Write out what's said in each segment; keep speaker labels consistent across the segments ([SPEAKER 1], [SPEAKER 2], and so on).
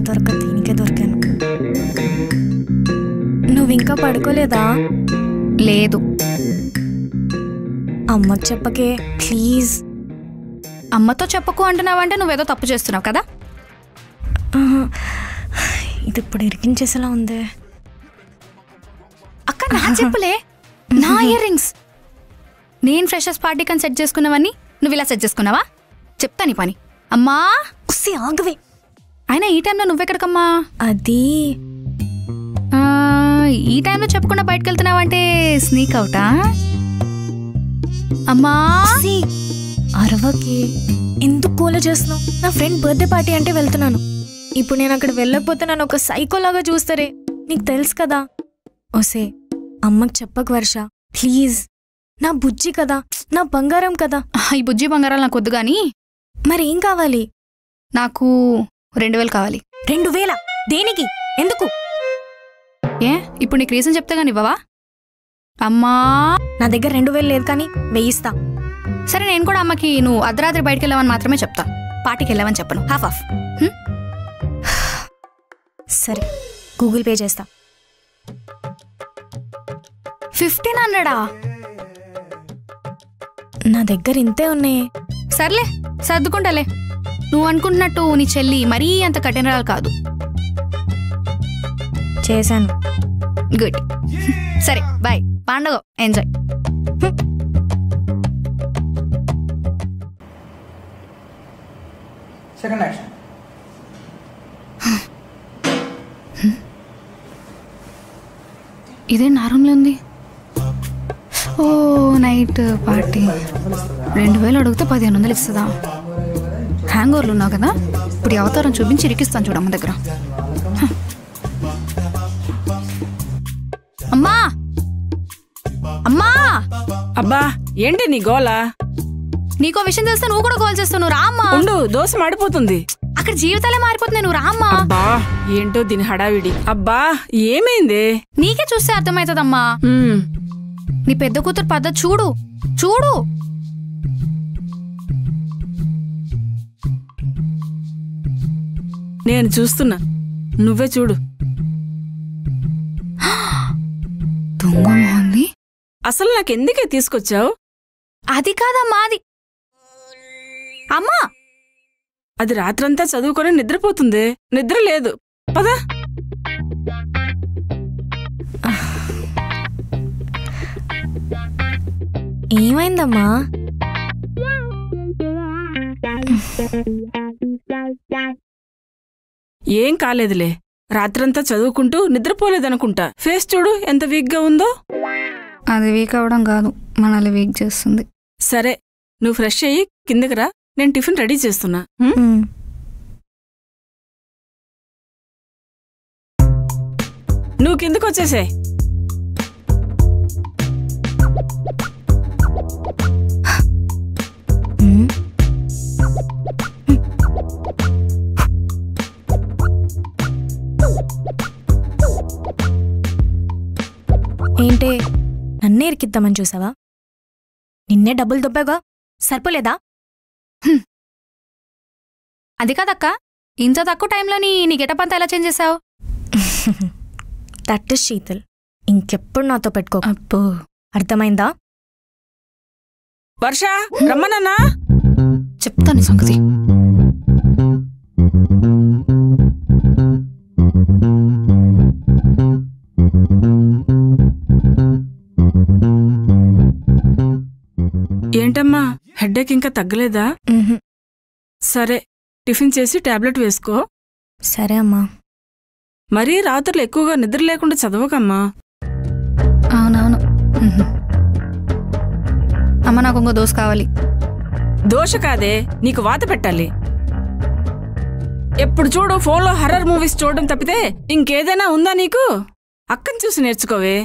[SPEAKER 1] దొరక దీనికే దొరికాను. నువ్వు ఇంకా పడుకోలేదా?
[SPEAKER 2] లేదు.
[SPEAKER 1] అమ్మకు చెప్పకే ప్లీజ్.
[SPEAKER 2] అమ్మతో చెప్పకు అంటున్నావంటే నువ్వేదో తప్పు చేస్తున్నావు కదా.
[SPEAKER 1] ఇది ఇప్పుడు ఇరికించేసేలా ఉంది.
[SPEAKER 2] అక్క నా చెప్పులే, నా ఇయర్ రింగ్స్. నేను ఫ్రెషర్స్ పార్టీకి అని సెట్ చేసుకున్నావని నువ్వు ఇలా సెట్ చేసుకున్నావా? చెప్తా నీ పని. అమ్మా
[SPEAKER 1] ఉస్సి ఆగవే.
[SPEAKER 2] అయినా ఈ టైంలో నువ్వెక్కడికమ్మా?
[SPEAKER 1] అది
[SPEAKER 2] ఈ టైంలో చెప్పకుండా బయటకు వెళ్తున్నావంటే స్నీక్ అవుటా? అమ్మా
[SPEAKER 1] అరవకి ఎందుకు కోల చేస్తున్నావు? నా ఫ్రెండ్ బర్త్డే పార్టీ అంటే వెళ్తున్నాను. ఇప్పుడు నేను అక్కడ వెళ్ళకపోతే నన్ను ఒక సైకోలాగా చూస్తారే, నీకు తెలుసు కదా. ఓసే అమ్మకి చెప్పకు వర్ష ప్లీజ్. నా బుజ్జి కదా, నా బంగారం కదా.
[SPEAKER 2] ఈ బుజ్జి బంగారాలు నాకు వద్దు గాని.
[SPEAKER 1] మరేం కావాలి?
[SPEAKER 2] నాకు 2000 కావాలి.
[SPEAKER 1] 2000? దేనికి? ఎందుకు?
[SPEAKER 2] ఏ ఇప్పుడు నీకు రీజన్ చెప్తే గాని ఇవ్వవా? అమ్మా
[SPEAKER 1] నా దగ్గర 2000 లేదు కానీ 1000 ఇస్తా.
[SPEAKER 2] సరే నేను కూడా అమ్మకి నువ్వు అర్ధరాత్రి బయటకు వెళ్ళావని మాత్రమే చెప్తా, పార్టీకి వెళ్ళావని చెప్పను. Half of.
[SPEAKER 1] సరే గూగుల్ పే చేస్తా.
[SPEAKER 2] 1500?
[SPEAKER 1] నా దగ్గర ఇంతే ఉన్నాయి.
[SPEAKER 2] సర్లే సర్దుకుంటాలే. నువ్వు అనుకుంటున్నట్టు నీ చెల్లి మరీ అంత కఠినరాలు కాదు.
[SPEAKER 1] చేశాను.
[SPEAKER 2] గుడ్. సరే బాయ్. పండుగ ఎంజాయ్.
[SPEAKER 3] Second action.
[SPEAKER 2] ఇదే నా రూమ్లో ఉంది. ఓ నైట్ పార్టీ. 2000 అడిగితే 1500 ఇస్తుందా? హ్యాంగ్ ఓవర్లు ఉన్నావు కదా, ఇప్పుడు అవతారం చూపించి ఇరికిస్తాను చూడమ్మ దగ్గర. అమ్మా అమ్మా.
[SPEAKER 4] అబ్బా ఏంటి నీ గోలా?
[SPEAKER 2] నీకో విషయం తెలిస్తే నువ్వు కూడా గోల్ చేస్తావు. నువ్వు రామ్మా.
[SPEAKER 4] ఉండు, దోశ మాడిపోతుంది.
[SPEAKER 2] అక్కడ జీవితాలే మారిపోతుంది. నువ్వు రామ్మా.
[SPEAKER 4] అబ్బా ఏంటో దీని హడావిడి. అబ్బా ఏమైంది?
[SPEAKER 2] నీకే చూస్తే అర్థమవుతుందమ్మా. నీ పెద్ద కూతురు పద్ధతి చూడు చూడు.
[SPEAKER 4] నేను చూస్తున్నా, నువ్వే చూడు.
[SPEAKER 2] దొంగ మొహంది.
[SPEAKER 4] అసలు నాకెందుకే తీసుకొచ్చావు?
[SPEAKER 2] అది కాదమ్మా, అది అమ్మా.
[SPEAKER 4] అది రాత్రంతా చదువుకొని నిద్రపోతుంది. నిద్ర లేదు. పదా.
[SPEAKER 1] ఏమైందమ్మా?
[SPEAKER 4] ఏం కాలేదులే. రాత్రంతా చదువుకుంటూ నిద్రపోలేదనుకుంటా. ఫేస్ చూడు ఎంత వీక్గా ఉందో.
[SPEAKER 2] అది వీక్ అవడం కాదు, మనల్ని వీక్ చేస్తుంది.
[SPEAKER 4] సరే నువ్వు ఫ్రెష్ అయ్యి కిందకి రా, నేను టిఫిన్ రెడీ చేస్తున్నా. నువ్వు కిందకు వచ్చేసే.
[SPEAKER 1] ఏంటే నన్నే ఇరికిద్దామని చూసావా? నిన్నే డబ్బులు దొబ్బాగా సరిపోలేదా?
[SPEAKER 2] అది కాదక్క, ఇంత తక్కువ టైంలోని నీ గెటప్ అంతా ఎలా చేంజ్ చేసావు?
[SPEAKER 1] That is Sheetal. ఇంకెప్పుడు నాతో పెట్టుకో.
[SPEAKER 2] అబ్బో
[SPEAKER 1] అర్థమైందా?
[SPEAKER 4] వర్ష రమ్మనన్నా.
[SPEAKER 2] చెప్తాను సంగతి.
[SPEAKER 4] ఏంటమ్మా హెడ్ఏక్ ఇంకా తగ్గలేదా? సరే టిఫిన్ చేసి టాబ్లెట్ వేసుకో.
[SPEAKER 1] సరే అమ్మా.
[SPEAKER 4] మరీ రాత్రులు ఎక్కువగా నిద్ర లేకుండా చదవకమ్మా.
[SPEAKER 2] అవునవును. అమ్మ నాకు ఇంకో దోశ కావాలి.
[SPEAKER 4] దోశ కాదే, నీకు వాత పెట్టాలి. ఎప్పుడు చూడు ఫోన్లో హర్రర్ మూవీస్ చూడడం తప్పితే ఇంకేదైనా ఉందా నీకు? అక్కని చూసి నేర్చుకోవే.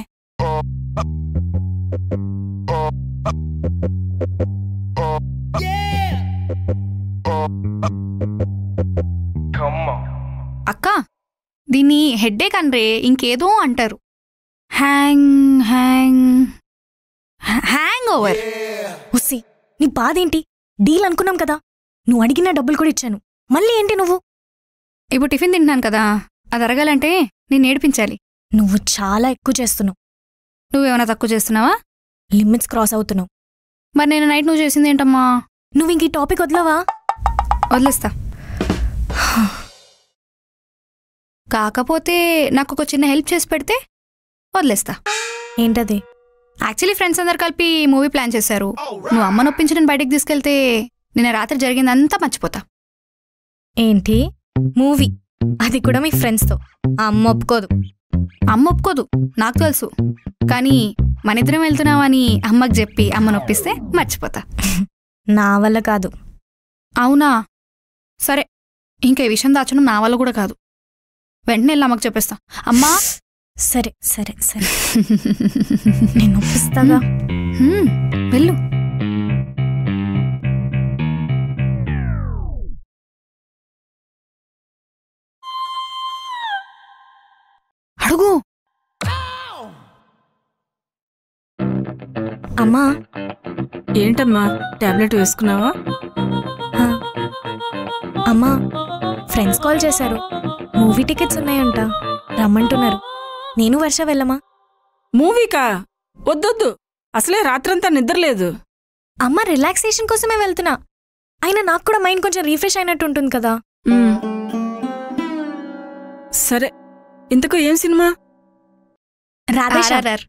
[SPEAKER 2] అక్క దీన్ని హెడ్ఏక్ అనరే, ఇంకేదో అంటారు. Hang hang hangover.
[SPEAKER 1] ఉస్సి, నీ బాధ ఏంటి? డీల్ అనుకున్నాం కదా, నువ్వు అడిగిన డబ్బులు కూడా ఇచ్చాను, మళ్ళీ ఏంటి నువ్వు?
[SPEAKER 2] ఇప్పుడు టిఫిన్ తింటున్నాను కదా, అది అరగాలంటే నేను ఏడిపించాలి.
[SPEAKER 1] నువ్వు చాలా ఎక్కువ చేస్తున్నావు.
[SPEAKER 2] నువ్వేమైనా తక్కువ చేస్తున్నావా?
[SPEAKER 1] లిమిట్స్ క్రాస్ అవుతున్నావు.
[SPEAKER 2] మరి నేను నైట్ నువ్వు చేసింది ఏంటమ్మా?
[SPEAKER 1] నువ్వు ఇంక ఈ టాపిక్ వదలవా?
[SPEAKER 2] వదిలేస్తా. కాకపోతే నాకు ఒక చిన్న హెల్ప్ చేసి పెడితే వదిలేస్తా.
[SPEAKER 1] ఏంటది?
[SPEAKER 2] యాక్చువల్లీ ఫ్రెండ్స్ అందరు కలిపి మూవీ ప్లాన్ చేశారు. నువ్వు అమ్మ నొప్పించి నేను బయటికి తీసుకెళ్తే నిన్న రాత్రి జరిగిందంతా మర్చిపోతా.
[SPEAKER 1] ఏంటి మూవీ? అది కూడా మీ ఫ్రెండ్స్తో? అమ్మ ఒప్పుకోదు.
[SPEAKER 2] అమ్మ ఒప్పుకోదు నాకు తెలుసు, కానీ మన ఇద్దరం వెళ్తున్నామని అమ్మకి చెప్పి అమ్మ నొప్పిస్తే మర్చిపోతా.
[SPEAKER 1] నా వల్ల కాదు.
[SPEAKER 2] అవునా? సరే, ఇంకా ఈ విషయం దాచడం నా వల్ల కూడా కాదు. వెంటనే వెళ్ళి అమ్మకి చెప్పేస్తా. అమ్మా
[SPEAKER 1] సరే సరే సరే నేను ఒప్పిస్తాగా.
[SPEAKER 2] వెళ్ళు. అడుగు.
[SPEAKER 1] అమ్మా.
[SPEAKER 4] ఏంటమ్మా, టాబ్లెట్ వేసుకున్నావా?
[SPEAKER 1] అమ్మా, ఫ్రెండ్స్ కాల్ చేశారు, మూవీ టికెట్స్ ఉన్నాయంట, రమ్మంటున్నారు. నేను వర్ష వెళ్ళమా?
[SPEAKER 4] మూవీకా? వద్దొద్దు, అసలే రాత్రంతా నిద్రలేదు.
[SPEAKER 1] అమ్మ రిలాక్సేషన్ కోసమే వెళ్తున్నా. అయినా నాకు కూడా మైండ్ కొంచెం రీఫ్రెష్ అయినట్టు ఉంటుంది కదా.
[SPEAKER 4] సరే, ఇంతకు ఏం సినిమా?
[SPEAKER 1] రాధేశ్యామ్.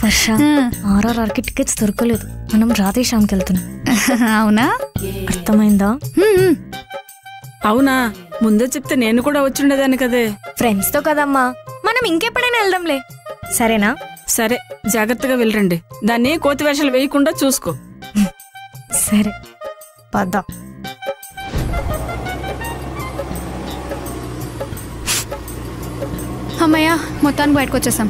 [SPEAKER 1] వర్ష, RRRకి టికెట్స్ దొరకలేదు, మనం రాధేశ్యామ్కి వెళ్తున్నాం.
[SPEAKER 2] అవునా?
[SPEAKER 1] అర్థమైందా?
[SPEAKER 4] అవునా, ముందే చెప్తే నేను కూడా వచ్చిండేదాన్ని కదే.
[SPEAKER 1] ఫ్రెండ్స్తో కదమ్మా, మనం ఇంకెప్పుడైనా వెళ్దాంలే. సరేనా?
[SPEAKER 4] సరే, జాగ్రత్తగా వెళ్ళరండి. దాన్ని కోతి వేషాలు వేయకుండా చూసుకో.
[SPEAKER 1] సరే పద.
[SPEAKER 2] అమ్మయ్య, మొత్తానికి బయటకు వచ్చేసాం.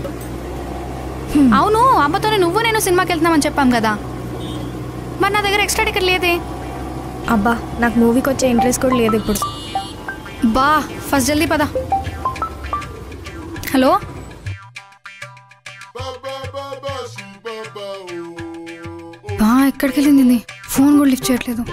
[SPEAKER 2] అవును, అమ్మతోనే నువ్వు నేను సినిమాకి వెళ్తున్నామని చెప్పాం కదా, మరి నా దగ్గర ఎక్స్ట్రా టికెట్ లేదే.
[SPEAKER 1] అబ్బా, నాకు మూవీకి వచ్చే ఇంట్రెస్ట్ కూడా లేదు ఇప్పుడు.
[SPEAKER 2] బా, ఫస్ట్ జల్దీ పద. హలో, బా ఎక్కడికి వెళ్ళింది? ఫోన్ కూడా లిఫ్ట్ చేయట్లేదు.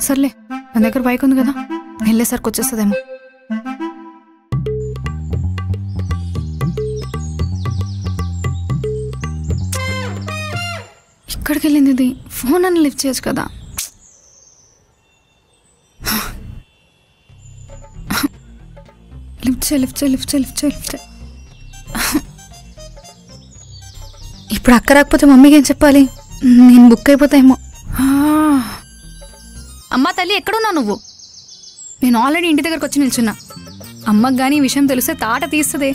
[SPEAKER 2] సర్లే, నా దగ్గర బైక్ ఉంది కదా, వెళ్ళేసరికి వచ్చేస్తుందేమో. ఇక్కడికి వెళ్ళింది ఇది. ఫోన్ అని లిఫ్ట్ చేయొచ్చు కదా. లిఫ్ట్ చేయి, లిఫ్ట్ చేయి, లిఫ్ట్ చేయి, లిఫ్ట్ చేయి, లిఫ్ట్ చేయి. ఇప్పుడు అక్క రాకపోతే మమ్మీకి ఏం చెప్పాలి? నేను బుక్ అయిపోతాయేమో. అమ్మా తల్లి, ఎక్కడున్నావు నువ్వు? నేను ఆల్రెడీ ఇంటి దగ్గరకు వచ్చి నిల్చున్నా. అమ్మకి కానీ ఈ విషయం తెలిస్తే తాట తీస్తుంది.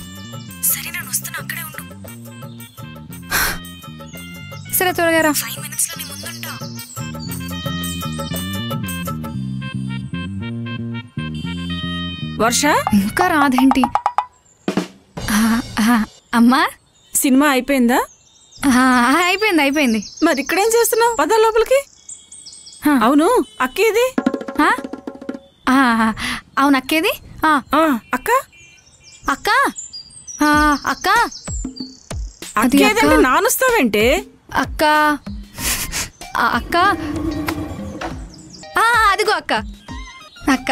[SPEAKER 1] సరే, నేను వస్తున్నా, అక్కడే ఉండు.
[SPEAKER 2] సరే, త్వరగా రా.
[SPEAKER 1] 5 minutes లో నీ ముందుంటా.
[SPEAKER 4] వర్ష,
[SPEAKER 2] ఇంకా రాదేంటి? అమ్మా,
[SPEAKER 4] సినిమా అయిపోయిందా?
[SPEAKER 2] అయిపోయింది, అయిపోయింది.
[SPEAKER 4] మరి ఇక్కడేం చేస్తున్నావు? పద లోపలికి. అవును, అక్కేది?
[SPEAKER 2] అవును, అక్కేది?
[SPEAKER 4] అక్క
[SPEAKER 2] అక్క అక్క
[SPEAKER 4] అక్కేదంటే నానుస్తావేంటే?
[SPEAKER 2] అక్క అక్క అదిగో అక్క. అక్క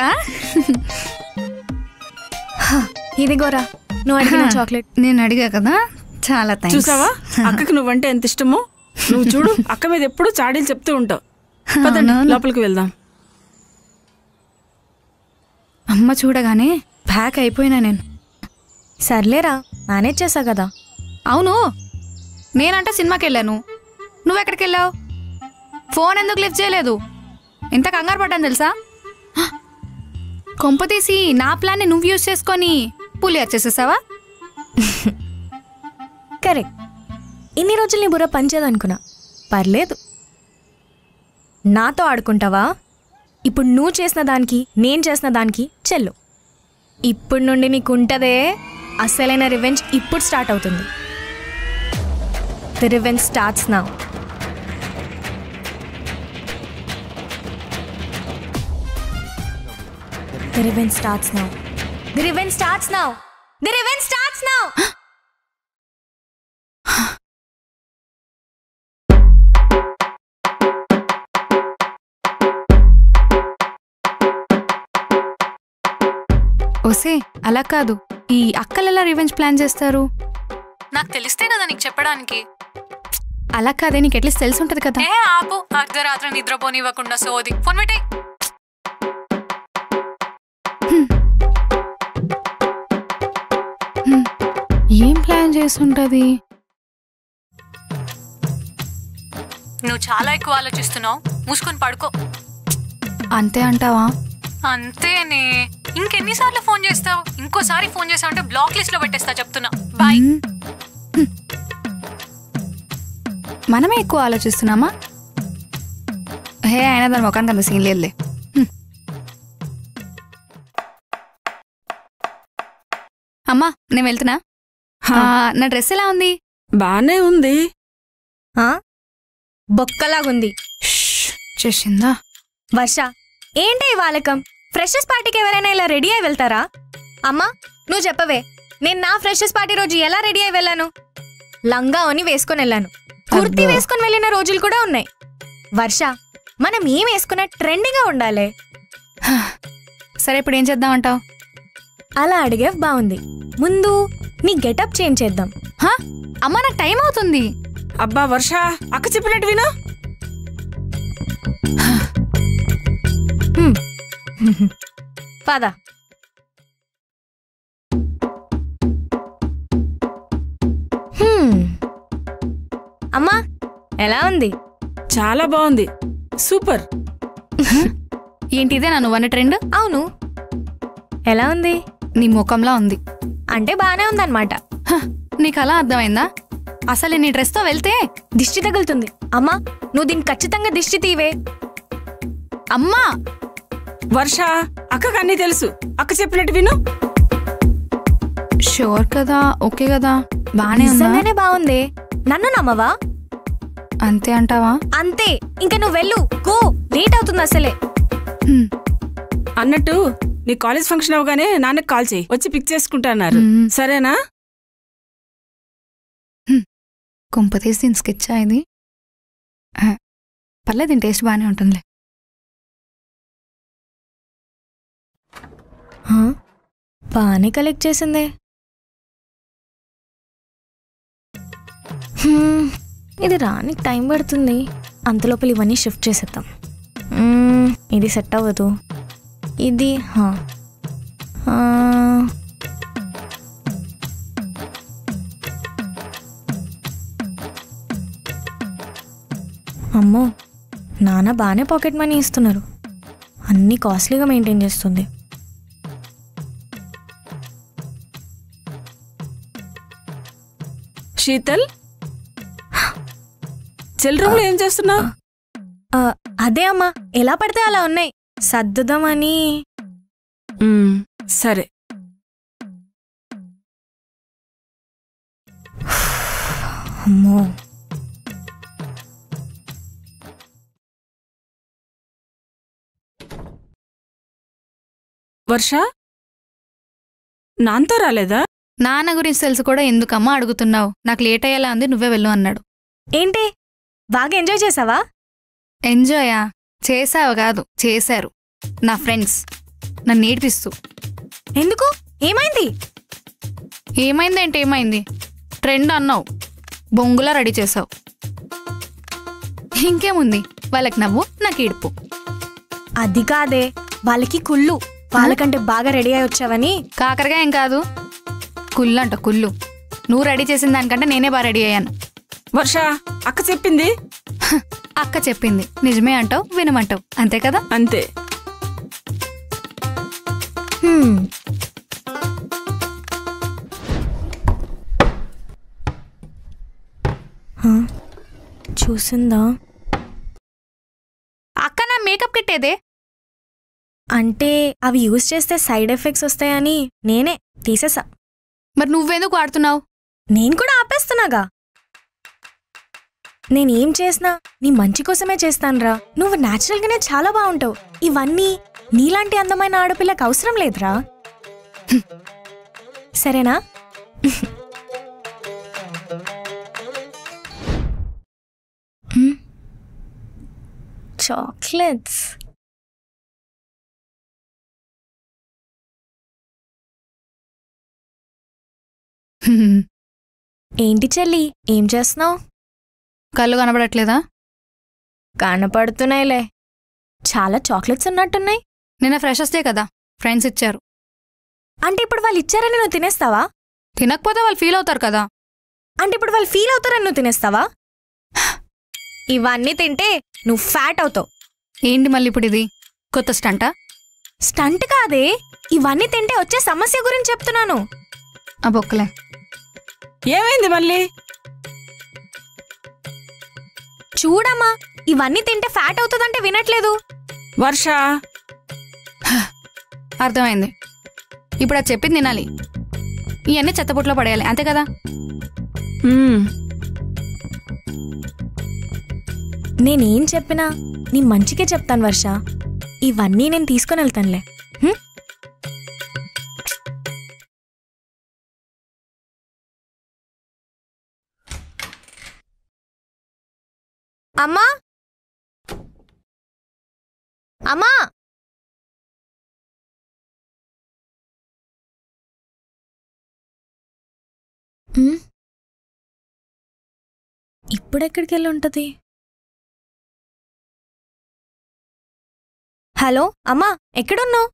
[SPEAKER 1] ఇదిగోరా, నువ్వు అడిగిన చాక్లెట్.
[SPEAKER 2] నేను అడిగా కదా, చాలా థాంక్స్.
[SPEAKER 4] చూసావా, అక్కకి నువ్వంటే ఎంత ఇష్టమో. నువ్వు చూడు, అక్క మీద ఎప్పుడు చాడీలు చెప్తూ ఉంటావు. పదండి లోపలికి వెళ్దాం.
[SPEAKER 2] అమ్మ చూడగానే బ్యాక్ అయిపోయినా నేను.
[SPEAKER 1] సర్లేరా, మేనేజ్ చేసా కదా.
[SPEAKER 2] అవును, నేనంటే సినిమాకి వెళ్ళాను, నువ్వెక్కడికి వెళ్ళావు? ఫోన్ ఎందుకు లిఫ్ట్ చేయలేదు? ఎంత కంగారు పడ్డాను తెలుసా? కొంపతీసి నా ప్లాన్ని నువ్వు యూజ్ చేసుకొని పులి వచ్చేసేసావా?
[SPEAKER 1] కరెక్ట్. ఇన్ని రోజులు నీ బుర్ర పనిచేదనుకున్నా. పర్లేదు, నాతో ఆడుకుంటావా? ఇప్పుడు నువ్వు చేసిన దానికి నేను చేసిన దానికి చెల్లు. ఇప్పుడు నుండి నీకుంటదే అసలైన రివెంజ్. ఇప్పుడు స్టార్ట్ అవుతుంది. The revenge starts now. The revenge starts now. The revenge starts now. The revenge starts now.
[SPEAKER 2] ఓసే, అలా కాదు. ఈ అక్కలు ఎలా రివెంజ్ ప్లాన్ చేస్తారు? నాకు తెలిస్తే కదా నీకు చెప్పడానికి. అలా కాదే, నీకు ఎట్లీస్ట్ తెలిసి ఉంటది కదా.
[SPEAKER 3] ఆపు, అర్ధరాత్రి నిద్రపోనివ్వకుండా సోది. ఫోన్ పెట్టే.
[SPEAKER 2] ఏం ప్లాన్ చేస్తుంటది?
[SPEAKER 3] నువ్వు చాలా ఎక్కువ ఆలోచిస్తున్నావు. మూసుకొని పడుకో.
[SPEAKER 2] అంతే అంటావా?
[SPEAKER 3] అంతేనే. ఇంకెన్నిసార్లు ఫోన్ చేస్తావు? ఇంకోసారి ఫోన్ చేసావంటే బ్లాక్ లిస్ట్ లో పెట్టేస్తా, చెప్తున్నా. బాయ్.
[SPEAKER 2] మనమే ఎక్కువ ఆలోచిస్తున్నామా? హే, అయినా దాని ముఖానికి అంత సీన్ లేదులే. అమ్మా, నేను వెళ్తున్నా. నా డ్రెస్ ఎలా ఉంది?
[SPEAKER 4] బానే ఉంది.
[SPEAKER 1] బొక్కలాగుంది.
[SPEAKER 2] చేసిందా
[SPEAKER 1] వర్ష? ఏంటి ఈ వాలకం? ఫ్రెషర్స్ పార్టీకి ఎవరైనా ఇలా రెడీ అయి వెళ్తారా? అమ్మా, నువ్వు చెప్పవే, నేను నా ఫ్రెషర్స్ పార్టీ రోజు ఎలా రెడీ అయి వెళ్ళాను? లంగా అని వేసుకొని వెళ్ళాను. కుర్తీ వేసుకొని వెళ్ళిన రోజులు కూడా ఉన్నాయి. వర్ష, మనం ఏం వేసుకున్నా ట్రెండింగ్గా ఉండాలి.
[SPEAKER 2] సరే, ఇప్పుడు ఏం చేద్దామంటావు?
[SPEAKER 1] అలా అడిగే బాగుంది. ముందు నీ గెటప్ చేంజ్ చేద్దాం.
[SPEAKER 2] అమ్మా, నాకు టైం అవుతుంది.
[SPEAKER 4] అబ్బా వర్ష, అక్క చెప్పినట్టు విను.
[SPEAKER 1] పద. అమ్మా, ఎలా ఉంది?
[SPEAKER 4] చాలా బాగుంది. సూపర్.
[SPEAKER 2] ఏంటి ఇదే నువ్వు అన్న ట్రెండ్?
[SPEAKER 1] అవును. ఎలా ఉంది?
[SPEAKER 2] నీ ముఖంలా ఉంది.
[SPEAKER 1] అంటే బానే ఉందన్నమాట.
[SPEAKER 2] నీకు అలా అర్థమైందా? అసలు నీ డ్రెస్తో వెళ్తే
[SPEAKER 1] దిష్టి తగులుతుంది. అమ్మా, నువ్వు దీన్ని ఖచ్చితంగా దిష్టి తీవే.
[SPEAKER 2] అమ్మా
[SPEAKER 4] వర్ష, అక్కకు అన్నీ తెలుసు. అక్క చెప్పినట్టు విను.
[SPEAKER 2] షూర్ కదా? ఓకే కదా? బానే ఉందా?
[SPEAKER 1] నిజంగానే బాగుంది. నన్ను నమ్మవా?
[SPEAKER 2] అంతే అంటావా?
[SPEAKER 1] అంతే. ఇంకా నువ్వు వెళ్ళు. గో, లేట్ అవుతుంది అసలే.
[SPEAKER 4] అన్నట్టు నీ కాలేజ్ ఫంక్షన్ అవగానే నాన్నకు కాల్ చేయి, వచ్చి పిక్ చేసుకుంటా అన్నారు. సరేనా?
[SPEAKER 2] కుంపతీసి దీని స్కెచ్ ఇది. పర్లేదు, దీని టేస్ట్ బాగానే ఉంటుందిలే.
[SPEAKER 1] బాగానే కలెక్ట్ చేసిందే. ఇది రానికి టైం పడుతుంది. అంతలోపల ఇవన్నీ షిఫ్ట్ చేసేద్దాం. ఇది సెట్ అవ్వదు. ఇది అమ్మో, నాన్న బాగానే పాకెట్ మనీ ఇస్తున్నారు. అన్నీ కాస్ట్లీగా మెయింటైన్ చేస్తుంది.
[SPEAKER 4] శీతల్, చెల్ రూమ్ లో ఏం చేస్తున్నావు?
[SPEAKER 1] అదే అమ్మా, ఎలా పడితే అలా ఉన్నాయి, సర్దుదామని.
[SPEAKER 4] సరే.
[SPEAKER 1] అమ్మో,
[SPEAKER 4] వర్ష, నాంతో రాలేదా?
[SPEAKER 2] నాన్న గురించి తెలుసు కూడా ఎందుకమ్మా అడుగుతున్నావు? నాకు లేట్ అయ్యేలా ఉంది, నువ్వే వెళ్ళు అన్నాడు.
[SPEAKER 1] ఏంటి, బాగా ఎంజాయ్ చేసావా?
[SPEAKER 2] ఎంజాయా? చేసావు కాదు, చేశారు నా ఫ్రెండ్స్ నన్ను ఏడిపిస్తూ.
[SPEAKER 1] ఎందుకు? ఏమైంది?
[SPEAKER 2] ఏమైందేంటి? ఏమైంది? ట్రెండ్ అన్నావు, బొంగులా రెడీ చేసావు. ఇంకేముంది, వాళ్ళకి నవ్వు నాకు ఏడుపు.
[SPEAKER 1] అది కాదే, వాళ్ళకి కుళ్ళు. వాళ్ళకంటే బాగా రెడీ అయి వచ్చావని.
[SPEAKER 2] కాకరగా ఏం కాదు, కుళ్ళు అంట కుళ్ళు. నువ్వు రెడీ చేసిన దానికంటే నేనే బాగా రెడీ అయ్యాను.
[SPEAKER 4] వర్ష, అక్క చెప్పింది.
[SPEAKER 2] అక్క చెప్పింది నిజమే అంటావు, వినమంటావు, అంతే కదా?
[SPEAKER 4] అంతే.
[SPEAKER 1] చూసిందా?
[SPEAKER 2] అక్క నా మేకప్ కిట్ ఏదే?
[SPEAKER 1] అంటే అవి యూజ్ చేస్తే సైడ్ ఎఫెక్ట్స్ వస్తాయని నేనే తీసేసా.
[SPEAKER 2] మరి నువ్వెందుకు వాడుతున్నావు?
[SPEAKER 1] నేను కూడా ఆపేస్తున్నాగా. నేనేం చేసినా నీ మంచి కోసమే చేస్తానురా. నువ్వు న్యాచురల్గానే చాలా బాగుంటావు. ఇవన్నీ నీలాంటి అందమైన ఆడపిల్లకి అవసరం లేదురా. సరేనా? చాక్లెట్స్. ఏంటి చెల్లి, ఏం చేస్తున్నావు?
[SPEAKER 2] కళ్ళు కనబడట్లేదా?
[SPEAKER 1] కనపడుతున్నాయిలే. చాలా చాక్లెట్స్ ఉన్నట్టున్నాయి.
[SPEAKER 2] నిన్న ఫ్రెషర్స్ డే కదా, ఫ్రెండ్స్ ఇచ్చారు.
[SPEAKER 1] అంటే ఇప్పుడు వాళ్ళు ఇచ్చారని నువ్వు తినేస్తావా?
[SPEAKER 2] తినకపోతే వాళ్ళు ఫీల్ అవుతారు కదా.
[SPEAKER 1] అంటే ఇప్పుడు వాళ్ళు ఫీల్ అవుతారని నువ్వు తినేస్తావా? ఇవన్నీ తింటే నువ్వు ఫ్యాట్ అవుతావు.
[SPEAKER 2] ఏంటి మళ్ళీ ఇప్పుడు ఇది కొత్త స్టంటా?
[SPEAKER 1] స్టంట్ కాదే, ఇవన్నీ తింటే వచ్చే సమస్య గురించి చెప్తున్నాను.
[SPEAKER 2] ఆ బొక్కలే.
[SPEAKER 4] ఏమైంది మళ్ళీ?
[SPEAKER 1] చూడమ్మా, ఇవన్నీ తింటే ఫ్యాట్ అవుతుందంటే వినట్లేదు.
[SPEAKER 4] వర్ష,
[SPEAKER 2] అర్థమైంది. ఇప్పుడు అది చెప్పింది తినాలి, ఇవన్నీ చెత్తపుట్లో పడేయాలి, అంతే కదా?
[SPEAKER 1] నేనేం చెప్పినా నీ మంచికే చెప్తాను వర్ష. ఇవన్నీ నేను తీసుకొని వెళ్తానులే. అమ్మా, అమ్మా, ఇప్పుడెక్కడికి వెళ్ళి ఉంటుంది? హలో అమ్మా, ఎక్కడున్నావు?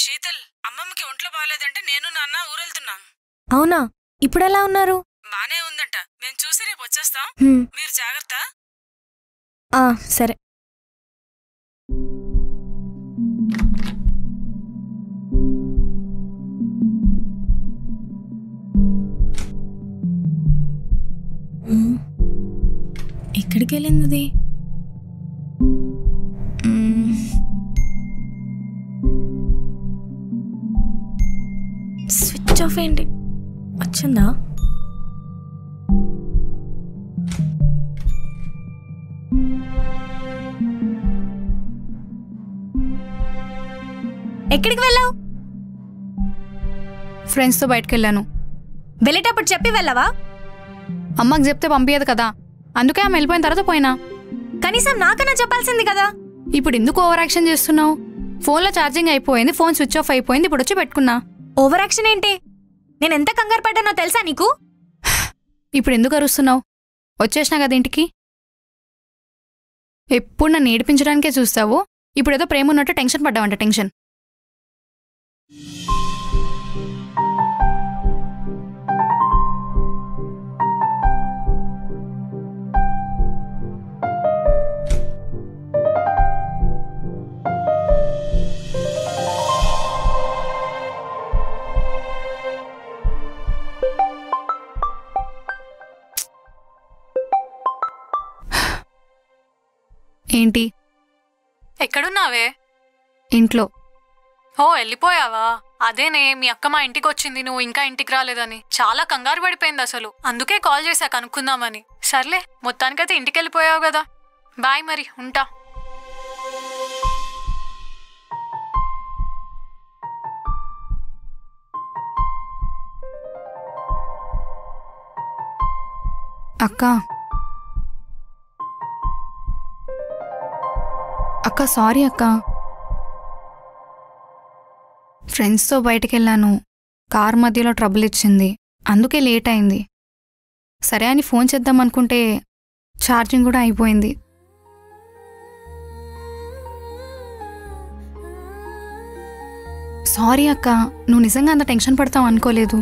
[SPEAKER 4] శీతల్, అమ్మమ్మకి ఒంట్లో బాగాలేదంటే నేను నాన్న ఊరెళ్తున్నాం.
[SPEAKER 1] అవునా, ఇప్పుడెలా ఉన్నారు?
[SPEAKER 4] బానే ఉందంట. మేము చూసి రేపు వచ్చేస్తాం. మీరు జాగ్రత్త.
[SPEAKER 1] సరే. ఎక్కడికి వెళ్ళింది? స్విచ్ ఆఫ్ ఏంటి? వచ్చిందా? ఎక్కడికి వెళ్ళావు?
[SPEAKER 2] ఫ్రెండ్స్తో బయటకు వెళ్ళాను.
[SPEAKER 1] వెళ్ళేటప్పుడు చెప్పి వెళ్ళవా?
[SPEAKER 2] అమ్మకి చెప్తే పంపించదు కదా, అందుకే ఆమె వెళ్ళిపోయిన తర్వాత పోయినా.
[SPEAKER 1] కనీసం నాకన్నా చెప్పాల్సింది కదా.
[SPEAKER 2] ఇప్పుడు ఎందుకు ఓవర్ యాక్షన్ చేస్తున్నావు? ఫోన్లో ఛార్జింగ్ అయిపోయింది, ఫోన్ స్విచ్ ఆఫ్ అయిపోయింది, ఇప్పుడు వచ్చి పెట్టుకున్నా.
[SPEAKER 1] ఓవర్ యాక్షన్ ఏంటి? నేను ఎంత కంగారు పడ్డానో తెలుసా నీకు?
[SPEAKER 2] ఇప్పుడు ఎందుకు అరుస్తున్నావు? వచ్చేసినా కదా ఇంటికి. ఎప్పుడు నన్ను ఏడిపించడానికే చూస్తావు. ఇప్పుడు ఏదో ప్రేమ ఉన్నట్టు టెన్షన్ పడ్డావంట. టెన్షన్ ఏంటి?
[SPEAKER 3] ఎక్కడున్నావే?
[SPEAKER 2] ఇంట్లో.
[SPEAKER 3] ఓ, వెళ్ళిపోయావా? అదేనే, మీ అక్క మా ఇంటికి వచ్చింది, నువ్వు ఇంకా ఇంటికి రాలేదని చాలా కంగారు పడిపోయింది అసలు. అందుకే కాల్ చేశా కనుక్కుందామని. సర్లే, మొత్తానికైతే ఇంటికి వెళ్ళిపోయావు కదా. బాయ్, మరి ఉంటా.
[SPEAKER 2] అక్క సారీ అక్క. ఫ్రెండ్స్తో బయటికి వెళ్ళాను, కార్ మధ్యలో ట్రబుల్ ఇచ్చింది, అందుకే లేట్ అయింది. సరే అని ఫోన్ చేద్దాం అనుకుంటే ఛార్జింగ్ కూడా అయిపోయింది. సారీ అక్క, నువ్వు నిజంగా అంత టెన్షన్ పడతావు అనుకోలేదు.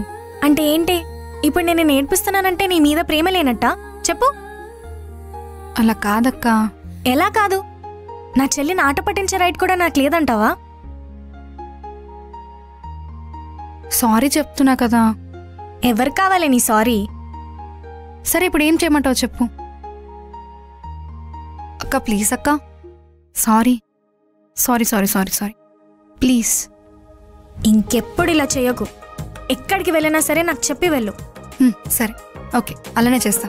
[SPEAKER 1] అంటే ఏంటి? ఇప్పుడు నేను నేర్పిస్తున్నానంటే నీ మీద ప్రేమ లేనట్టా? చెప్పు.
[SPEAKER 2] అలా కాదక్క.
[SPEAKER 1] ఎలా కాదు? నా చెల్లిని ఆట పట్టించే రైట్ కూడా నాకు లేదంటావా?
[SPEAKER 2] సారీ చెప్తున్నా కదా.
[SPEAKER 1] ఎవరు కావాలి నీ సారీ?
[SPEAKER 2] సరే ఇప్పుడు ఏం చేయమంటావు చెప్పు. అక్క ప్లీజ్ అక్క. Sorry sorry sorry sorry sorry please.
[SPEAKER 1] ఇంకెప్పుడు ఇలా చేయకు. ఎక్కడికి వెళ్ళినా సరే నాకు చెప్పి వెళ్ళు.
[SPEAKER 2] సరే ఓకే, అలానే చేస్తా.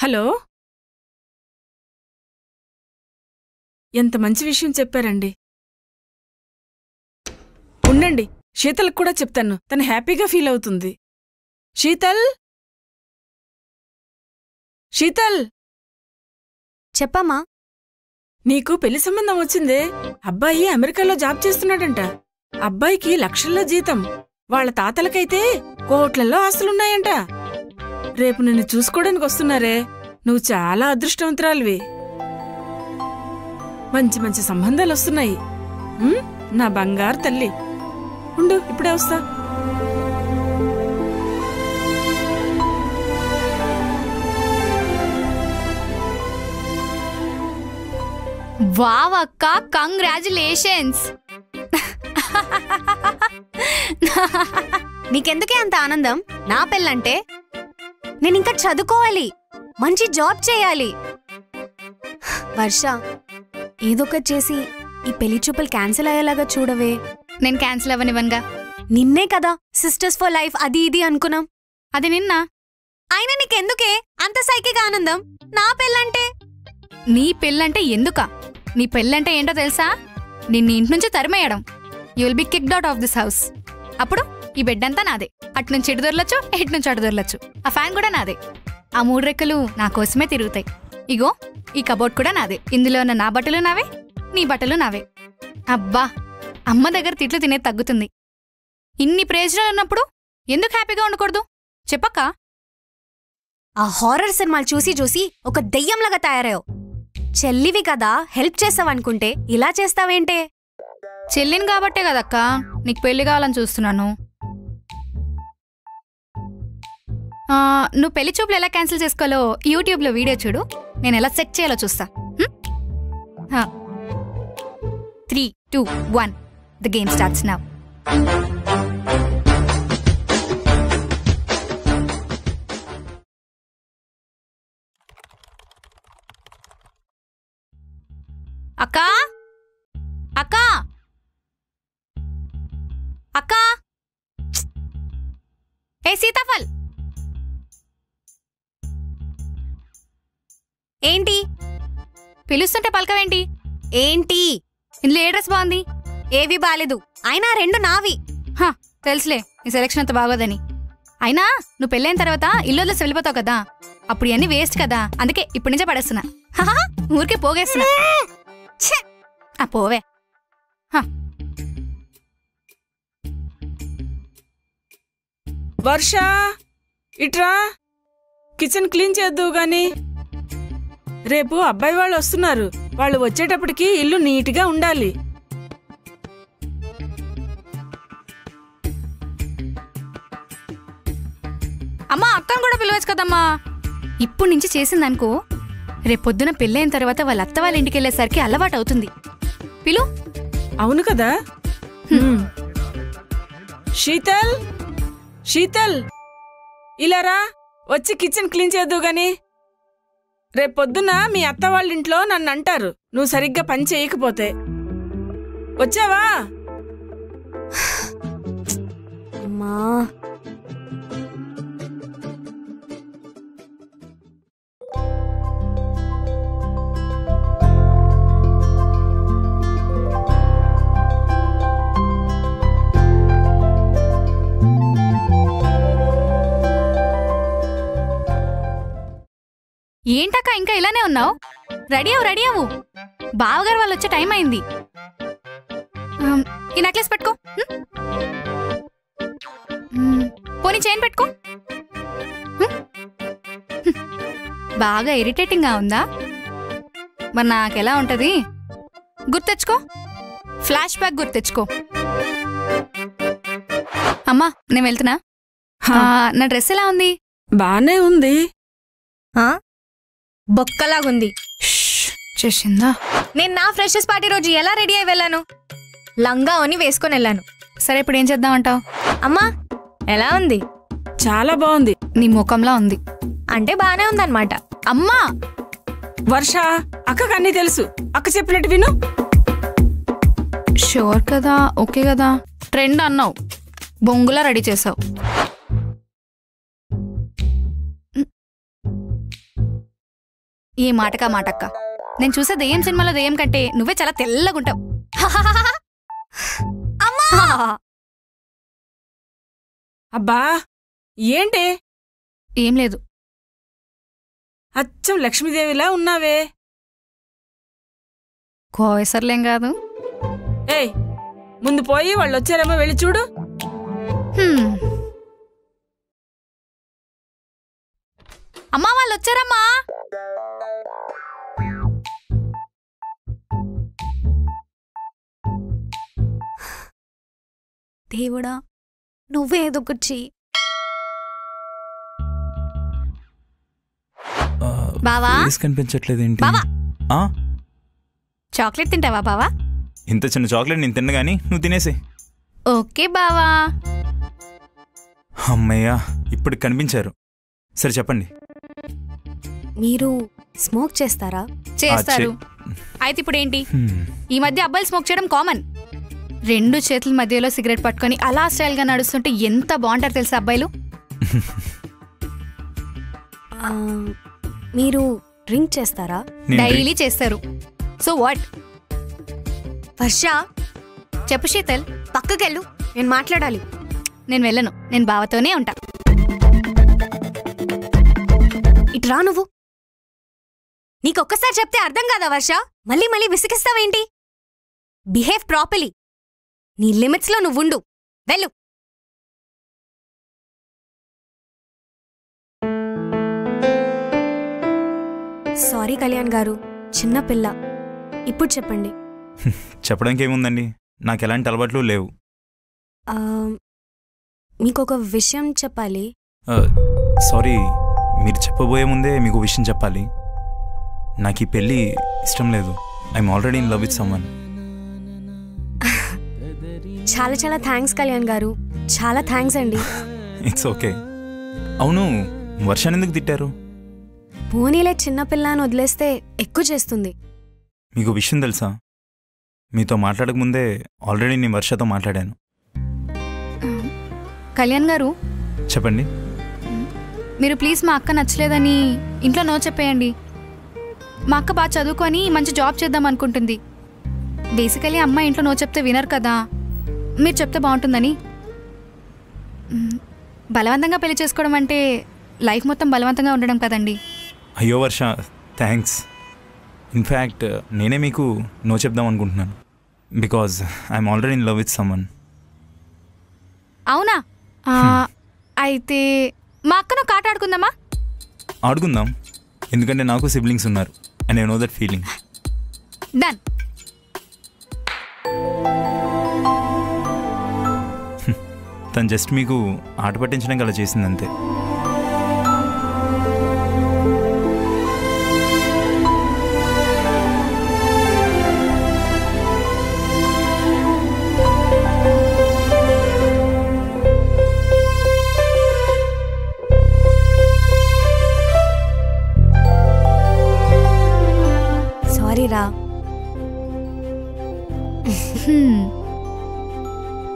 [SPEAKER 4] హలో, ఎంత మంచి విషయం చెప్పారండి. ఉండండి, శీతల్కి కూడా చెప్తాను, తను హ్యాపీగా ఫీల్ అవుతుంది. శీతల్, శీతల్,
[SPEAKER 1] చెప్పమ్మా.
[SPEAKER 4] నీకు పెళ్లి సంబంధం వచ్చిందే. అబ్బాయి అమెరికాలో జాబ్ చేస్తున్నాడంట. అబ్బాయికి లక్షల్లో జీతం. వాళ్ళ తాతలకైతే కోట్లలో ఆస్తులున్నాయంట. రేపు నిన్ను చూసుకోవడానికి వస్తున్నారే. నువ్వు చాలా అదృష్టవంతురాలివి. మంచి మంచి సంబంధాలు వస్తున్నాయి. నా బంగారు తల్లి. ఉండు, ఇప్పుడే వస్తా.
[SPEAKER 2] వావ్ అక్క, కంగ్రాచులేషన్స్.
[SPEAKER 1] నీకెందుకే అంత ఆనందం? నా పెళ్ళంటే నేనింకా చదువుకోవాలి, మంచి జాబ్ చేయాలి. వర్ష, ఏదొకటి చేసి ఈ పెళ్లి చూపులు క్యాన్సిల్ అయ్యేలాగా చూడవే.
[SPEAKER 2] నేను క్యాన్సిల్ అవ్వనివ్వనుగా.
[SPEAKER 1] నిన్నే కదా సిస్టర్స్ ఫర్ లైఫ్ అది ఇది అనుకున్నాం.
[SPEAKER 2] అది నిన్న.
[SPEAKER 1] అయినా నీకెందుకే అంత సైకిగా ఆనందం? నా పెళ్ళంటే.
[SPEAKER 2] నీ పెళ్ళంటే ఎందుకా? నీ పెళ్ళంటే ఏంటో తెలుసా? నిన్ను ఇంటి నుంచి తరిమేయడం. You will be kicked out of this house. అప్పుడు ఈ బెడ్ అంతా నాదే. అటు నుంచి ఇటు దొరలొచ్చు, ఇటు నుంచి అటు దొరలొచ్చు. ఆ ఫ్యాన్ కూడా నాదే. ఆ 3 రెక్కలు నా కోసమే తిరుగుతాయి. ఇగో ఈ కబోర్డ్ కూడా నాదే. ఇందులో ఉన్న నా బట్టలు నావే, నీ బట్టలు నావే. అబ్బా, అమ్మ దగ్గర తిట్లు తినేది తగ్గుతుంది. ఇన్ని ప్రయోజనాలు ఉన్నప్పుడు ఎందుకు హ్యాపీగా ఉండకూడదు చెప్పక్క?
[SPEAKER 1] ఆ హారర్ సినిమాలు చూసి చూసి ఒక దెయ్యంలాగా తయారయ్యావు. చెల్లివి కదా, హెల్ప్ చేస్తావనుకుంటే ఇలా చేస్తావేంటే?
[SPEAKER 2] చెల్లిని కాబట్టే కదక్క నీకు పెళ్లి కావాలని చూస్తున్నాను. నువ్వు పెళ్లి చూపులు ఎలా క్యాన్సిల్ చేసుకోవాలో యూట్యూబ్లో వీడియో చూడు. నేను ఎలా సెట్ చేయాలో చూస్తా. 3, 2, 1 ద గేమ్ స్టార్ట్స్ నౌ. అక్కా, అక్కా, అక్కా, ఏ సీతాఫల్,
[SPEAKER 1] ఏంటి
[SPEAKER 2] పిలుస్తుంటే పలకవేంటి?
[SPEAKER 1] ఏంటి?
[SPEAKER 2] ఇందులో ఏ డ్రెస్ బాగుంది?
[SPEAKER 1] ఏవి బాలేదు. అయినా 2 నావి.
[SPEAKER 2] తెలుసులే నీ సెలక్షన్ అంత బాగోదని. అయినా నువ్వు పెళ్ళైన తర్వాత ఇల్లు వదిలేసి వెళ్ళిపోతావు కదా, అప్పుడు ఇవన్నీ వేస్ట్ కదా. అందుకే ఇప్పటి నుంచే పడేస్తున్నా. ఊరికే పోగేస్తున్నా. పోవే.
[SPEAKER 4] వర్ష, ఇట్రా, కిచెన్ క్లీన్ చేద్దువు గాని. రేపు అబ్బాయి వాళ్ళు వస్తున్నారు. వాళ్ళు వచ్చేటప్పటికి ఇల్లు నీట్గా ఉండాలి.
[SPEAKER 2] అమ్మా, అక్కను కూడా పిలవచ్చు కదమ్మా. ఇప్పుడు నుంచి చేసిందనుకో, రేపొద్దున పెళ్ళైన తర్వాత వాళ్ళ అత్త వాళ్ళ ఇంటికి వెళ్ళేసరికి అలవాటు అవుతుంది. పిలు.
[SPEAKER 4] అవును కదా. శీతల్, శీతల్, ఇలారా, వచ్చి కిచెన్ క్లీన్ చేద్దువు గాని. రేపొద్దున మీ అత్త వాళ్ళ ఇంట్లో నన్ను అంటారు నువ్వు సరిగ్గా పని చేయకపోతే. వచ్చావా?
[SPEAKER 1] అమ్మా,
[SPEAKER 2] ఏంటక్క ఇంకా ఇలానే ఉన్నావు? రెడీ అవ్వు, రెడీ అవ్వు. బావగారు వాళ్ళు వచ్చే టైం అయింది. ఈ నెక్లెస్ పెట్టుకో. పోనీ చైన్ పెట్టుకో. బాగా ఇరిటేటింగ్ గా ఉందా? మరి నాకెలా ఉంటది గుర్తెచ్చుకో. Flash back గుర్తెచ్చుకో. అమ్మా నేను వెళ్తున్నా. నా డ్రెస్ ఎలా ఉంది?
[SPEAKER 4] బానే ఉంది.
[SPEAKER 1] బొక్కలాగుంది.
[SPEAKER 2] చేసిందా?
[SPEAKER 1] నేను నా ఫ్రెషర్స్ పార్టీ రోజు ఎలా రెడీ అయి వెళ్ళాను? లంగా అని వేసుకొని వెళ్ళాను.
[SPEAKER 2] సరే ఇప్పుడు ఏం చేద్దామంటావు?
[SPEAKER 1] అమ్మా ఎలా ఉంది?
[SPEAKER 4] చాలా బాగుంది.
[SPEAKER 2] నీ ముఖంలా ఉంది.
[SPEAKER 1] అంటే బానే ఉందన్నమాట.
[SPEAKER 2] అమ్మా
[SPEAKER 4] వర్ష, అక్కకు అన్నీ తెలుసు. అక్క చెప్పినట్టు విను.
[SPEAKER 2] షూర్ కదా? ఓకే కదా? ట్రెండ్ అన్నావు, బొంగులా రెడీ చేసావు. ఏ మాటకా మాటక్క. నేను చూసే దెయ్యం సినిమాలో దెయ్యం కంటే నువ్వే చాలా తెల్లగుంటావు.
[SPEAKER 4] అబ్బా ఏంటి?
[SPEAKER 2] ఏం లేదు.
[SPEAKER 4] అచ్చం లక్ష్మీదేవిలా ఉన్నావే.
[SPEAKER 2] కోయసర్లేం కాదు.
[SPEAKER 4] ఏయ్, ముందు పోయి వాళ్ళు వచ్చారేమో వెళ్ళి చూడు.
[SPEAKER 2] అమ్మా వాళ్ళు వచ్చారమ్మా.
[SPEAKER 1] దేవుడా నువ్వే ఎదుకొచ్చి.
[SPEAKER 2] బావా
[SPEAKER 5] కనిపించట్లేదేంటి?
[SPEAKER 2] బావా
[SPEAKER 5] ఆ?
[SPEAKER 2] చాక్లెట్ తింటావా బావా?
[SPEAKER 5] ఇంత చిన్న చాక్లెట్ నేను తిన్న గానీ నువ్వు తినేసే.
[SPEAKER 2] ఓకే బావా.
[SPEAKER 5] అమ్మయ్యా ఇప్పుడు కనిపించారు. సరే చెప్పండి.
[SPEAKER 1] మీరు స్మోక్ చేస్తారా?
[SPEAKER 2] చేస్తారు. అయితే ఇప్పుడు ఏంటి? ఈ మధ్య అబ్బాయిలు స్మోక్ చేయడం కామన్. రెండు చేతుల మధ్యలో సిగరెట్ పట్టుకొని అలా స్టైల్ గా నడుస్తుంటే ఎంత బాగుంటారు తెలుసా అబ్బాయిలు.
[SPEAKER 1] మీరు డ్రింక్ చేస్తారా?
[SPEAKER 2] డైలీ చేస్తారు. So what?
[SPEAKER 1] వర్ష
[SPEAKER 2] చెప్పు శీతల్.
[SPEAKER 1] పక్కకెళ్ళు, నేను మాట్లాడాలి.
[SPEAKER 2] నేను వెళ్ళను, నేను బావతోనే ఉంటా.
[SPEAKER 1] ఇట్రా నువ్వు. నీకొక్కసారి చెప్తే అర్థం కాదా వర్ష? మళ్ళీ మళ్ళీ విసిగిస్తావేంటి? Behave properly. నీ లిమిట్స్లో నువ్వుండు. వెళ్ళు. సారీ కళ్యాణ్ గారు, చిన్న పిల్ల. ఇప్పుడు చెప్పండి.
[SPEAKER 5] చెప్పడానికి ఏముందండి, నాకు ఎలాంటి అలవాట్లు లేవు.
[SPEAKER 1] మీకొక విషయం చెప్పాలి.
[SPEAKER 5] సారీ, మీరు చెప్పబోయే ముందే మీకు విషయం చెప్పాలి. నాకు ఈ పెళ్ళి ఇష్టం లేదు. I'm already in love with someone.
[SPEAKER 1] చాలా చాలా థ్యాంక్స్ కళ్యాణ్ గారు, చాలా థ్యాంక్స్ అండి.
[SPEAKER 5] It's okay. అవును, వర్షాన్ని ఎందుకు తిట్టారు?
[SPEAKER 1] పోనీలే, చిన్నపిల్ల అని వదిలేస్తే ఎక్కువ చేస్తుంది.
[SPEAKER 5] మీకు విషయం తెలుసా? మీతో మాట్లాడకముందే ఆల్రెడీ నేను వర్షతో మాట్లాడాను.
[SPEAKER 2] కళ్యాణ్ గారు
[SPEAKER 5] చెప్పండి.
[SPEAKER 2] మీరు ప్లీజ్ మా అక్క నచ్చలేదని ఇంట్లో నో చెప్పేయండి. మా అక్క బాగా చదువుకొని మంచి జాబ్ చేద్దాం అనుకుంటుంది. బేసికలీ అమ్మాయి ఇంట్లో నో చెప్తే వినరు కదా, మీరు చెప్తే బాగుంటుందని. బలవంతంగా పెళ్లి చేసుకోవడం అంటే లైఫ్ మొత్తం బలవంతంగా ఉండడం కదండి.
[SPEAKER 5] అయ్యో వర్ష, థ్యాంక్స్. ఇన్ఫ్యాక్ట్ నేనే మీకు నో చెప్దాం అనుకుంటున్నాను. Because I'm already in love with someone.
[SPEAKER 2] అవునా? అయితే మా అక్కను కాట ఆడుకుందామా?
[SPEAKER 5] ఆడుకుందాం, ఎందుకంటే నాకు సిబ్లింగ్స్ ఉన్నారు and I know that feeling.
[SPEAKER 2] Done.
[SPEAKER 5] తను జస్ట్ మీకు ఆట పట్టించడానికి అలా చేసిందంతే.
[SPEAKER 1] సారీ రా.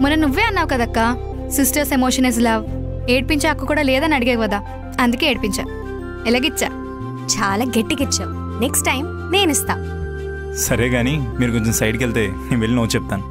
[SPEAKER 2] మొన్న నువ్వే అన్నావు కదక్క, సిస్టర్స్ ఎమోషన్ ఇస్ లవ్. ఏడ్పించే హక్కు కూడా లేదని అడిగే కదా, అందుకే ఏడ్పించా. ఎలాగిచ్చా?
[SPEAKER 1] చాలా గట్టిగిచ్చావు. Next time నేనిస్తా.
[SPEAKER 5] సరే కానీ మీరు కొంచెం సైడ్కి వెళ్తే నేను వెళ్ళి నో చెప్తాను.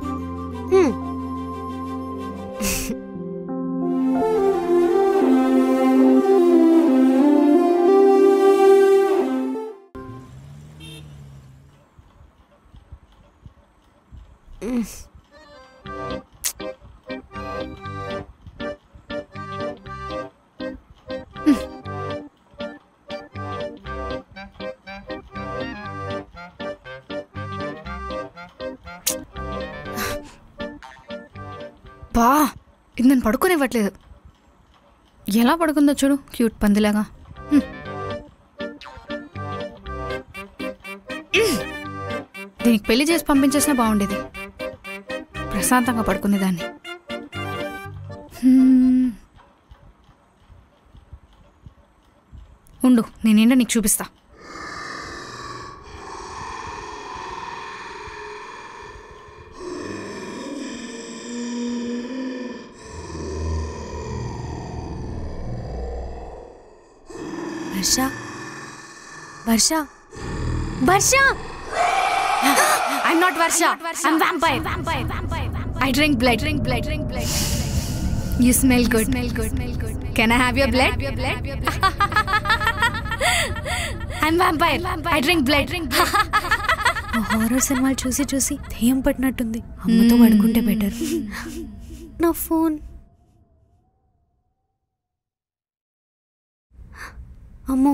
[SPEAKER 2] ఇది నన్ను పడుకోనివ్వట్లేదు. ఎలా పడుకుందో చూడు, క్యూట్ పందిలాగా. దీనికి పెళ్లి చేసి పంపించేసినా బాగుండేది. ప్రశాంతంగా పడుకుంది దాన్ని. ఉండు, నేనేంటో నీకు చూపిస్తా.
[SPEAKER 1] వర్ష వర్ష వర్ష
[SPEAKER 2] I'm not Varsha. I'm vampire. I drink blood. You smell good. Can I have your blood? I'm vampire. I drink blood.
[SPEAKER 1] Horror సినిమాలు చూసి చూసి దెయ్యం పట్టినట్టుంది. అమ్మతో పడుకుంటే బెటర్. నా ఫోన్. అమ్మో,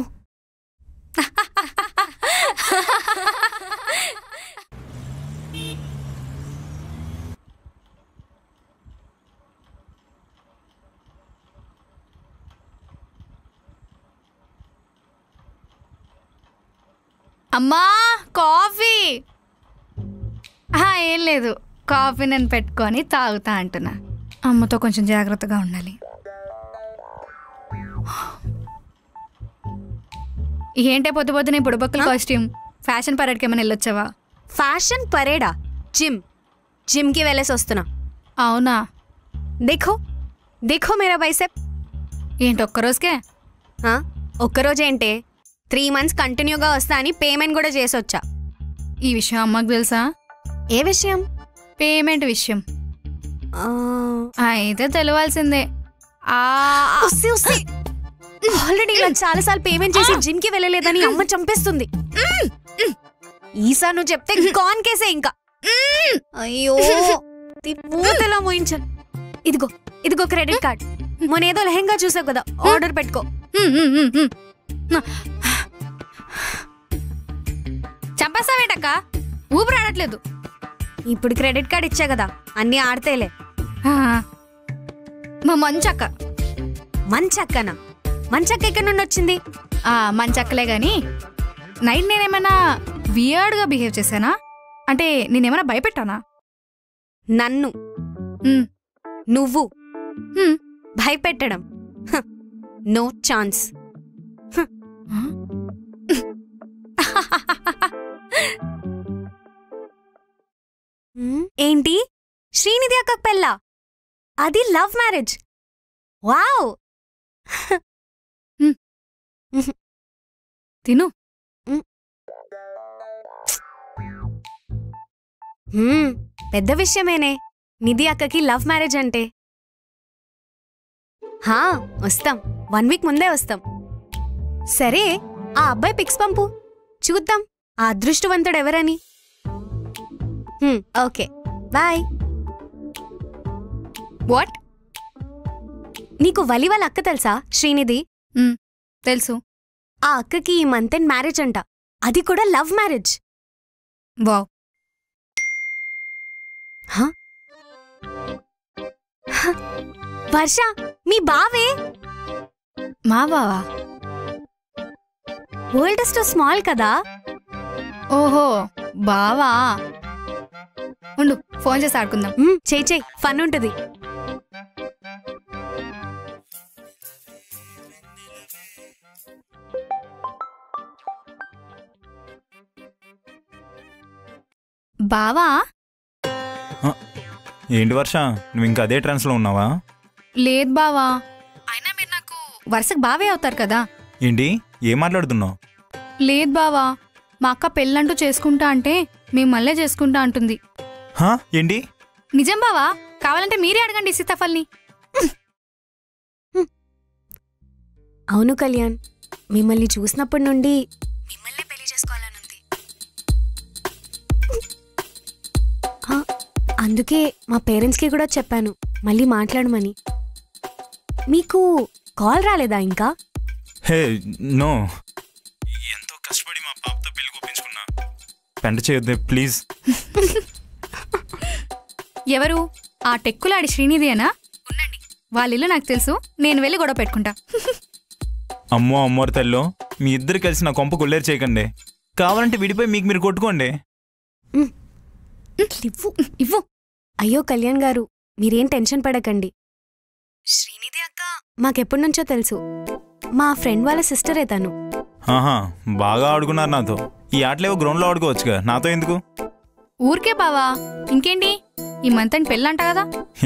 [SPEAKER 2] అమ్మా కాఫీ. ఏం లేదు, కాఫీ నేను పెట్టుకొని తాగుతా అంటున్నా. అమ్మతో కొంచెం జాగ్రత్తగా ఉండాలి. ఏంటే పొద్దు పొద్దున బుడబక్కల కాస్ట్యూమ్? ఫ్యాషన్ పరేడ్కి ఏమైనా వెళ్ళొచ్చావా?
[SPEAKER 1] ఫ్యాషన్ పరేడా? జిమ్కి వెళ్ళేసి వస్తున్నా.
[SPEAKER 2] అవునా?
[SPEAKER 1] देखो मेरा బైసెప్.
[SPEAKER 2] ఏంటి ఒక్కరోజుకే?
[SPEAKER 1] ఒక్కరోజేంటే 3 months కంటిన్యూగా వస్తా అని పేమెంట్ కూడా చేసి వచ్చా.
[SPEAKER 2] ఈ విషయం అమ్మకు తెలుసా?
[SPEAKER 1] ఏ విషయం?
[SPEAKER 2] పేమెంట్ విషయం. అయితే తెలియాల్సిందే.
[SPEAKER 1] ఆల్రెడీ ఇలా చాలాసార్లు పేమెంట్ చేసి జిమ్ కి వెళ్ళలేదని అమ్మ చంపేస్తుంది. ఈసారి నువ్వు చెప్తే కాన్ కేసే ఇంకా. అయ్యో పూతలా మోయించాను. ఇదిగో క్రెడిట్ కార్డ్. మొన్నేదో లెహంగా చూసావు కదా, ఆర్డర్ పెట్టుకో.
[SPEAKER 2] చంపేస్తావేటక్క, ఊపిరి ఆడట్లేదు.
[SPEAKER 1] ఇప్పుడు క్రెడిట్ కార్డ్ ఇచ్చా కదా, అన్నీ ఆడతేలే.
[SPEAKER 2] మా మంచక్క.
[SPEAKER 1] మంచక్కనా? మంచక్క ఎక్కడి నుండి వచ్చింది?
[SPEAKER 2] మంచక్కలే గాని నైట్ నేనేమైనా వియర్డ్గా బిహేవ్ చేశానా? అంటే నేనేమైనా భయపెట్టానా?
[SPEAKER 1] నన్ను నువ్వు భయపెట్టడం? No chance. ఏంటి శ్రీనిధి అక్క పెళ్ళా? అది లవ్ మ్యారేజ్? వావ్.
[SPEAKER 2] తిను.
[SPEAKER 1] పెద్ద విషయమేనే నిధి అక్కకి లవ్ మ్యారేజ్ అంటే. వస్తాం, 1 week ముందే వస్తాం. సరే, ఆ అబ్బాయి పిక్స్ పంపు, చూద్దాం ఆ అదృష్టవంతుడు ఎవరని. Okay, bye.
[SPEAKER 2] వాట్?
[SPEAKER 1] నీకు వలి వాళ్ళ అక్క తెలుసా, శ్రీనిధి?
[SPEAKER 2] తెలుసు.
[SPEAKER 1] ఆ అక్కకి ఈ మంత్ ఎండ్ మ్యారేజ్ అంట, అది కూడా లవ్ మ్యారేజ్.
[SPEAKER 2] వావ్.
[SPEAKER 1] వర్ష, మీ బావే?
[SPEAKER 2] మా బావా?
[SPEAKER 1] వరల్డ్ ఇస్ టూ స్మాల్ కదా.
[SPEAKER 2] ఓహో, బావా. ఉండు, ఫోన్ చేసి ఆడుకుందాం.
[SPEAKER 1] చేయి, ఫన్ ఉంటుంది.
[SPEAKER 2] బావా?
[SPEAKER 5] ఏంటి వర్ష, నువ్వు ఇంకా అదే ట్రాన్స్లో ఉన్నావా?
[SPEAKER 2] లేదు బావా, అయినా మీరు నాకు వరుసకు బావే అవుతారు కదా.
[SPEAKER 5] ఏంటి, ఏం మాట్లాడుతున్నావు?
[SPEAKER 2] లేదు బావా, మా అక్క పెళ్ళంటూ చేసుకుంటా అంటే మేము మళ్ళీ చేసుకుంటా అంటుంది.
[SPEAKER 5] ఏంటి?
[SPEAKER 2] నిజం బావా, కావాలంటే మీరే అడగండి సీతాఫల్ని.
[SPEAKER 1] అవును కళ్యాణ్, మిమ్మల్ని చూసినప్పటి నుండి మిమ్మల్ని పెళ్లి చేసుకోవాలనుంది. అందుకే మా పేరెంట్స్కి కూడా చెప్పాను మళ్ళీ మాట్లాడమని. మీకు కాల్ రాలేదా ఇంకా?
[SPEAKER 5] హే నో, ఎంతో కష్టపడి మా పాపతో పెళ్లి ఒప్పించుకున్నా. పెంట చేయొద్దే ప్లీజ్.
[SPEAKER 2] ఎవరు? ఆ టెక్కులాడి శ్రీనిధి అనా? ఉండండి, వాళ్ళ ఇల్లు నాకు తెలుసు, నేను వెళ్ళి గొడవ పెట్టుకుంటా.
[SPEAKER 5] అమ్మో అమ్మోరు తల్లో, మీ ఇద్దరు కలిసి నా కొంప కొల్లేరు చేయకండి. కావాలంటే విడిపోయి మీకు మీరు కొట్టుకోండి.
[SPEAKER 1] ఇవ్వు ఇవ్వు. అయ్యో కళ్యాణ్ గారు, మీరేం టెన్షన్ పడకండి. శ్రీనిధి అక్క మాకెప్పటి నుంచో తెలుసు. మా ఫ్రెండ్ వాళ్ళ సిస్టరే తను.
[SPEAKER 5] ఆహా, బాగా ఆడుకున్నారు నాతో. ఈ ఆటలేవో గ్రౌండ్లో ఆడుకోవచ్చుగా, నాతో ఎందుకు?
[SPEAKER 2] ఊరికే బావా, ఇంకేంటి ఈ మంత్ అండ్ పెళ్ళంట కదా.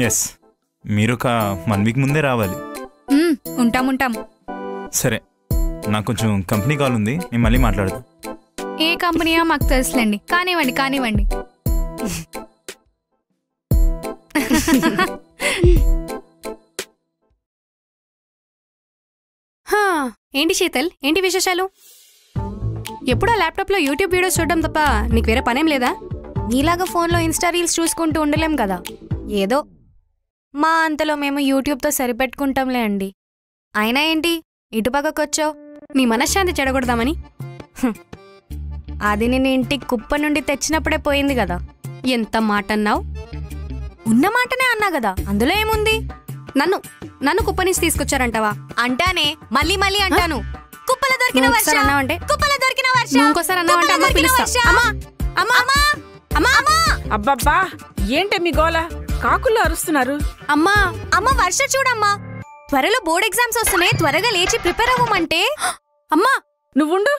[SPEAKER 5] ఎస్, మీరు ఒక 1 వీక్ ముందే రావాలి.
[SPEAKER 2] ఉంటాం.
[SPEAKER 5] సరే, నాకు కొంచెం కంపెనీ కాల్ ఉంది, నేను మళ్ళీ మాట్లాడతా.
[SPEAKER 2] ఏ కంపెనీయో మాకు తెలుసులేండి. కానివ్వండి. ఏంటి శీతల్, ఏంటి విశేషాలు? ఎప్పుడో ల్యాప్టాప్లో యూట్యూబ్ వీడియోస్ చూడడం తప్ప నీకు వేరే పనేం లేదా?
[SPEAKER 1] నీలాగా ఫోన్లో ఇన్స్టా రీల్స్ చూసుకుంటూ ఉండలేం కదా. ఏదో మా అంతలో మేము యూట్యూబ్తో సరిపెట్టుకుంటాంలే అండి. అయినా ఏంటి ఇటుపక్కకొచ్చావు?
[SPEAKER 2] నీ మనశ్శాంతి చెడగొడదామని.
[SPEAKER 1] అది నేను ఇంటికి కుప్ప నుండి తెచ్చినప్పుడే పోయింది కదా.
[SPEAKER 2] ఎంత మాట అన్నావు?
[SPEAKER 1] ఉన్న మాటనే అన్నా కదా, అందులో ఏముంది?
[SPEAKER 2] నన్ను కుప్ప నుంచి తీసుకొచ్చారంటావా?
[SPEAKER 1] అంటానే, మళ్ళీ అంటాను. కుప్పల దొరికిన వర్ష,
[SPEAKER 2] అన్నావంటే
[SPEAKER 1] కుప్పల దొరికిన వర్ష,
[SPEAKER 2] ఇంకోసారి అన్నావంటే అమ్మ పిలుస్తా.
[SPEAKER 1] అమ్మా.
[SPEAKER 4] అబ్బబ్బా, ఏంటే మీ గోల? కాకుల్లో అరుస్తున్నారు.
[SPEAKER 1] అమ్మ వర్ష చూడమ్మా, త్వరలో బోర్డ్ ఎగ్జామ్స్ వస్తున్నాయి, త్వరగా లేచి ప్రిపేర్ అవ్వమంటే.
[SPEAKER 2] అమ్మా
[SPEAKER 4] నువ్వుండు.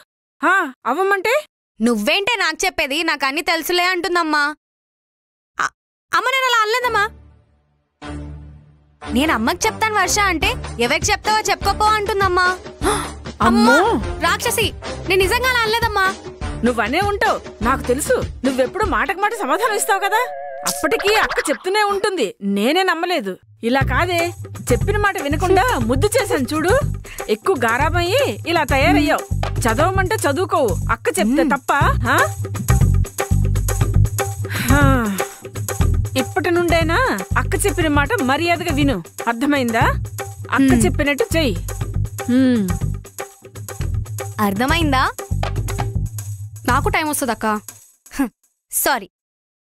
[SPEAKER 4] అవ్వమంటే
[SPEAKER 1] నువ్వేంటే నాకు చెప్పేది? నాకు అన్ని తెలుసులే అంటుందమ్మా.
[SPEAKER 2] అమ్మ నేను అలా అనలేదమ్మా.
[SPEAKER 1] నేను అమ్మకి చెప్తాను వర్ష అంటే, ఎవరికి చెప్తావో చెప్పుకోపో అంటుందమ్మా.
[SPEAKER 4] అమ్మో
[SPEAKER 2] రాక్షసి, నేను నిజంగా అలా అనలేదమ్మా.
[SPEAKER 4] నువ్వనే ఉంటావు, నాకు తెలుసు. నువ్వెప్పుడు మాటకు మాట సమాధానం ఇస్తావు కదా. అప్పటికీ అక్క చెప్తూనే ఉంటుంది, నేనే నమ్మలేదు. ఇలా కాదే, చెప్పిన మాట వినకుండా ముద్దు చేశాను చూడు. ఎక్కువ గారాబయ్యి ఇలా తయారయ్యావు. చదవమంటే చదువుకోవు, అక్క చెప్తే తప్ప? ఇప్పటి నుండైనా అక్క చెప్పిన మాట మర్యాదగా విను, అర్థమైందా? అక్క చెప్పినట్టు చెయ్యి.
[SPEAKER 1] అర్థమైందా?
[SPEAKER 2] నాకు టైం వస్తుంది అక్క.
[SPEAKER 1] Sorry,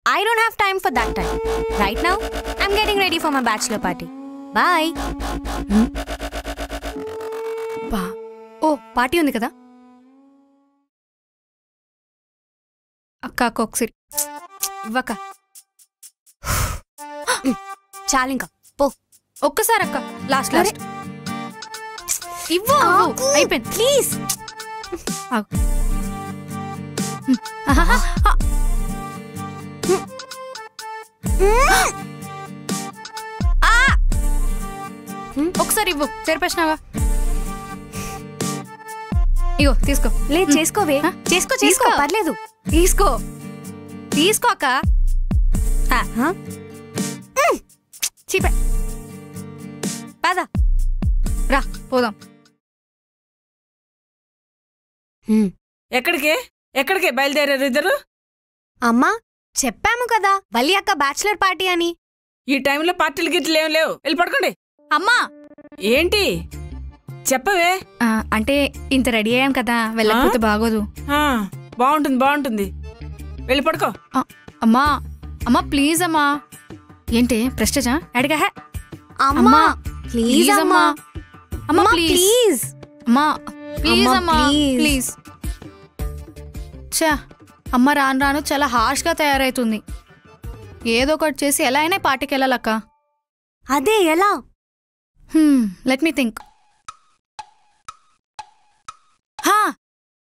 [SPEAKER 1] I don't have time for that time. Right now, I'm getting ready for my bachelor party. Bye.
[SPEAKER 2] ఓ పార్టీ ఉంది కదా అక్క. ఒకసారి ఇవ్వక్క.
[SPEAKER 1] చాలింకా పో.
[SPEAKER 2] ఒక్కసారి అక్క, లాస్ట్ ఇవ్వు. అయిపోయింది,
[SPEAKER 1] ప్లీజ్.
[SPEAKER 2] ఒకసారి ఇవ్వు, చెరిపేసినావా? ఇగో తీసుకో.
[SPEAKER 1] లేదు, చేసుకోవే. చేసుకో, పర్లేదు.
[SPEAKER 2] తీసుకో అక్క. చీపే పద, రా పోదాం.
[SPEAKER 4] ఎక్కడికే బయలుదేరారు ఇద్దరు?
[SPEAKER 1] అమ్మా, చెప్పాము కదా వల్లి అక్క బ్యాచిలర్ పార్టీ అని.
[SPEAKER 4] ఈ టైంలో పార్టీలు గిట్లు ఏం లేవు, వెళ్ళి పడుకోండి.
[SPEAKER 2] అమ్మా
[SPEAKER 4] ఏంటి చెప్పవే?
[SPEAKER 2] అంటే ఇంత రెడీ అయ్యాం కదా, వెళ్ళకపోతే బాగోదు.
[SPEAKER 4] బాగుంటుంది, వెళ్ళి పడుకో.
[SPEAKER 2] అమ్మా ప్లీజ్ అమ్మా. ఏంటి ప్రెస్టేజా? అడిగా.
[SPEAKER 1] అమ్మా ప్లీజ్ అమ్మా.
[SPEAKER 2] అమ్మా ప్లీజ్. అమ్మా ప్లీజ్ అమ్మా, ప్లీజ్. చా, అమ్మ రాను చాలా హార్ష్గా తయారవుతుంది. ఏదో ఒకటి చేసి ఎలా అయినా పార్టీకి వెళ్ళాలక్క.
[SPEAKER 1] అదే ఎలా?
[SPEAKER 2] Let me think.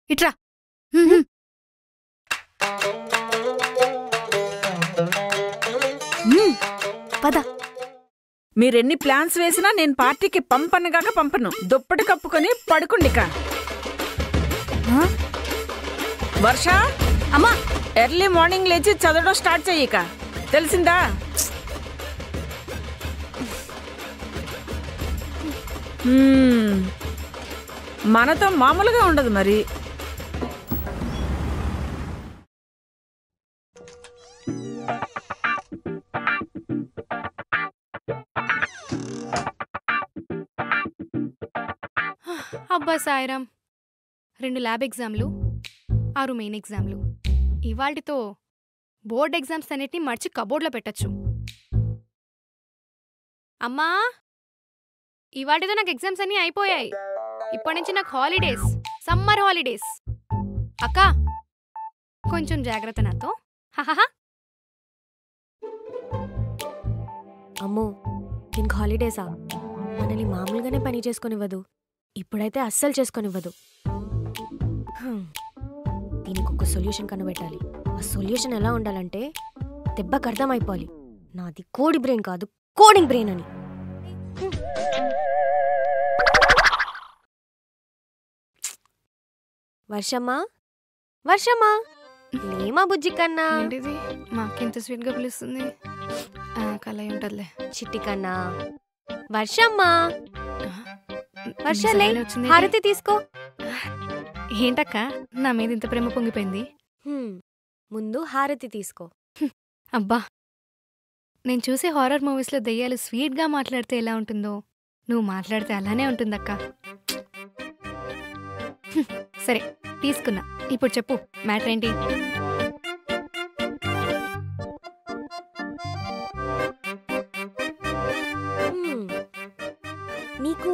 [SPEAKER 2] ఇట్రా.
[SPEAKER 1] పద.
[SPEAKER 4] మీరెన్ని ప్లాన్స్ వేసినా నేను పార్టీకి పంపను. దుప్పటి కప్పుకొని పడుకుండిక. వర్ష,
[SPEAKER 2] అమ్మా
[SPEAKER 4] ఎర్లీ మార్నింగ్ లేచి చదవడం స్టార్ట్ చెయ్యిక, తెలిసిందా? మనతో మామూలుగా ఉండదు మరి.
[SPEAKER 2] అబ్బా సాయిరామ్, 2 ల్యాబ్ ఎగ్జామ్లు, 6 మెయిన్ ఎగ్జామ్లు. ఇవాళ్టితో బోర్డ్ ఎగ్జామ్స్ అన్నిటిని మర్చి కబోర్డ్లో పెట్టచ్చు. అమ్మా ఇవాటితో నాకు ఎగ్జామ్స్ అన్నీ అయిపోయాయి. ఇప్పటి నుంచి నాకు హాలిడేస్, సమ్మర్ హాలిడేస్. అక్క కొంచెం జాగ్రత్త నాతో. హహహా.
[SPEAKER 1] అమ్మో దీనికి హాలిడేసా? మనల్ని మామూలుగానే పని చేసుకొనివ్వదు, ఇప్పుడైతే అస్సలు చేసుకొనివ్వదు. దీనికి ఒక సొల్యూషన్ కనిపెట్టాలి. ఆ సొల్యూషన్ ఎలా ఉండాలంటే దెబ్బకు అర్థమైపోవాలి నాది కోడి బ్రెయిన్ కాదు, కోడింగ్ బ్రెయిన్ అని. వర్షమ్మా, వర్షమ్మా, లేమా బుజ్జి కన్నా.
[SPEAKER 2] ఏంటిది మాకింత స్వీట్గా పిలుస్తుంది? కళ ఉంటుందిలే.
[SPEAKER 1] చిట్టి కన్నా, వర్షమ్మా, వర్షలే,
[SPEAKER 2] నిజంగానే వచ్చింది.
[SPEAKER 1] హారతి తీసుకో.
[SPEAKER 2] ఏంటక్క నా మీద ఇంత ప్రేమ పొంగిపోయింది?
[SPEAKER 1] ముందు హారతి తీసుకో.
[SPEAKER 2] అబ్బా, నేను చూసే హారర్ మూవీస్లో దెయ్యాలు స్వీట్గా మాట్లాడితే ఎలా ఉంటుందో నువ్వు మాట్లాడితే అలానే ఉంటుందక్క. సరే తీసుకున్నా, ఇప్పుడు చెప్పు మ్యాటర్ ఏంటి?
[SPEAKER 1] నీకు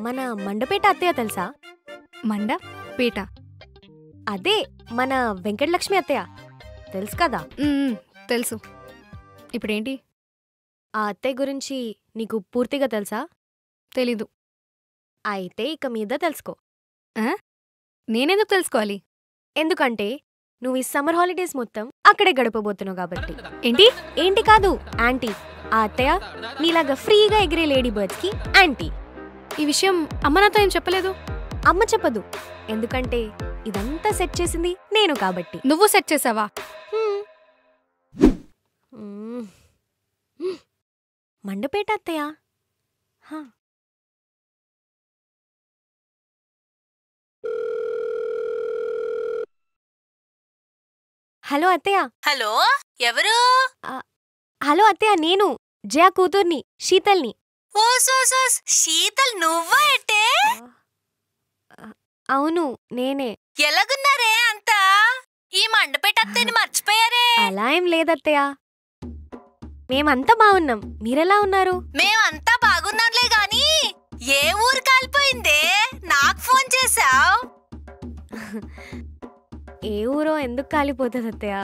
[SPEAKER 1] మన మండపేట అత్తయ్య తెలుసా?
[SPEAKER 2] మండ పీట?
[SPEAKER 1] అదే మన వెంకటలక్ష్మి అత్తయ్య, తెలుసు కదా?
[SPEAKER 2] తెలుసు. ఇప్పుడేంటి?
[SPEAKER 1] ఆ అత్తయ్య గురించి నీకు పూర్తిగా తెలుసా?
[SPEAKER 2] తెలీదు.
[SPEAKER 1] అయితే ఇక మీద తెలుసుకో.
[SPEAKER 2] నేనెందుకు తెలుసుకోవాలి?
[SPEAKER 1] ఎందుకంటే నువ్వు ఈ సమ్మర్ హాలిడేస్ మొత్తం అక్కడే గడపబోతున్నావు కాబట్టి.
[SPEAKER 2] ఏంటి?
[SPEAKER 1] ఏంటి కాదు, యాంటీ. ఆ అత్తయ్య నీలాగా ఫ్రీగా ఎగిరే లేడీ బర్డ్స్ కి యాంటీ.
[SPEAKER 2] ఈ విషయం అమ్మ నాతో ఏం చెప్పలేదు.
[SPEAKER 1] అమ్మ చెప్పదు, ఎందుకంటే ఇదంతా సెట్ చేసింది నేను కాబట్టి.
[SPEAKER 2] నువ్వు సెట్ చేసావా?
[SPEAKER 1] మండపేట అత్తయ్య. హలో అత్తయ్య.
[SPEAKER 6] హలో, ఎవరు?
[SPEAKER 1] హలో అత్తయ్య, నేను జయా కూతుర్ని, శీతల్ని.
[SPEAKER 6] ఓసోసోస్, శీతల్ నువ్వా ఎట్టే?
[SPEAKER 1] అవును నేనే.
[SPEAKER 6] ఎలాగున్నారే అంతా? ఈ మండపేట అత్తని మర్చిపోయారే?
[SPEAKER 1] అలా ఏం లేదత్తయ్య, మేమంతా బాగున్నాం. మీరెలా ఉన్నారు?
[SPEAKER 6] మేమంతా బాగున్నాంలే గాని ఏ ఊరు కాలిపోయిందే? నాకు ఫోన్ చేసావ్?
[SPEAKER 1] ఏ ఊరో ఎందుకు కాలిపోతుంది అత్తయ్య?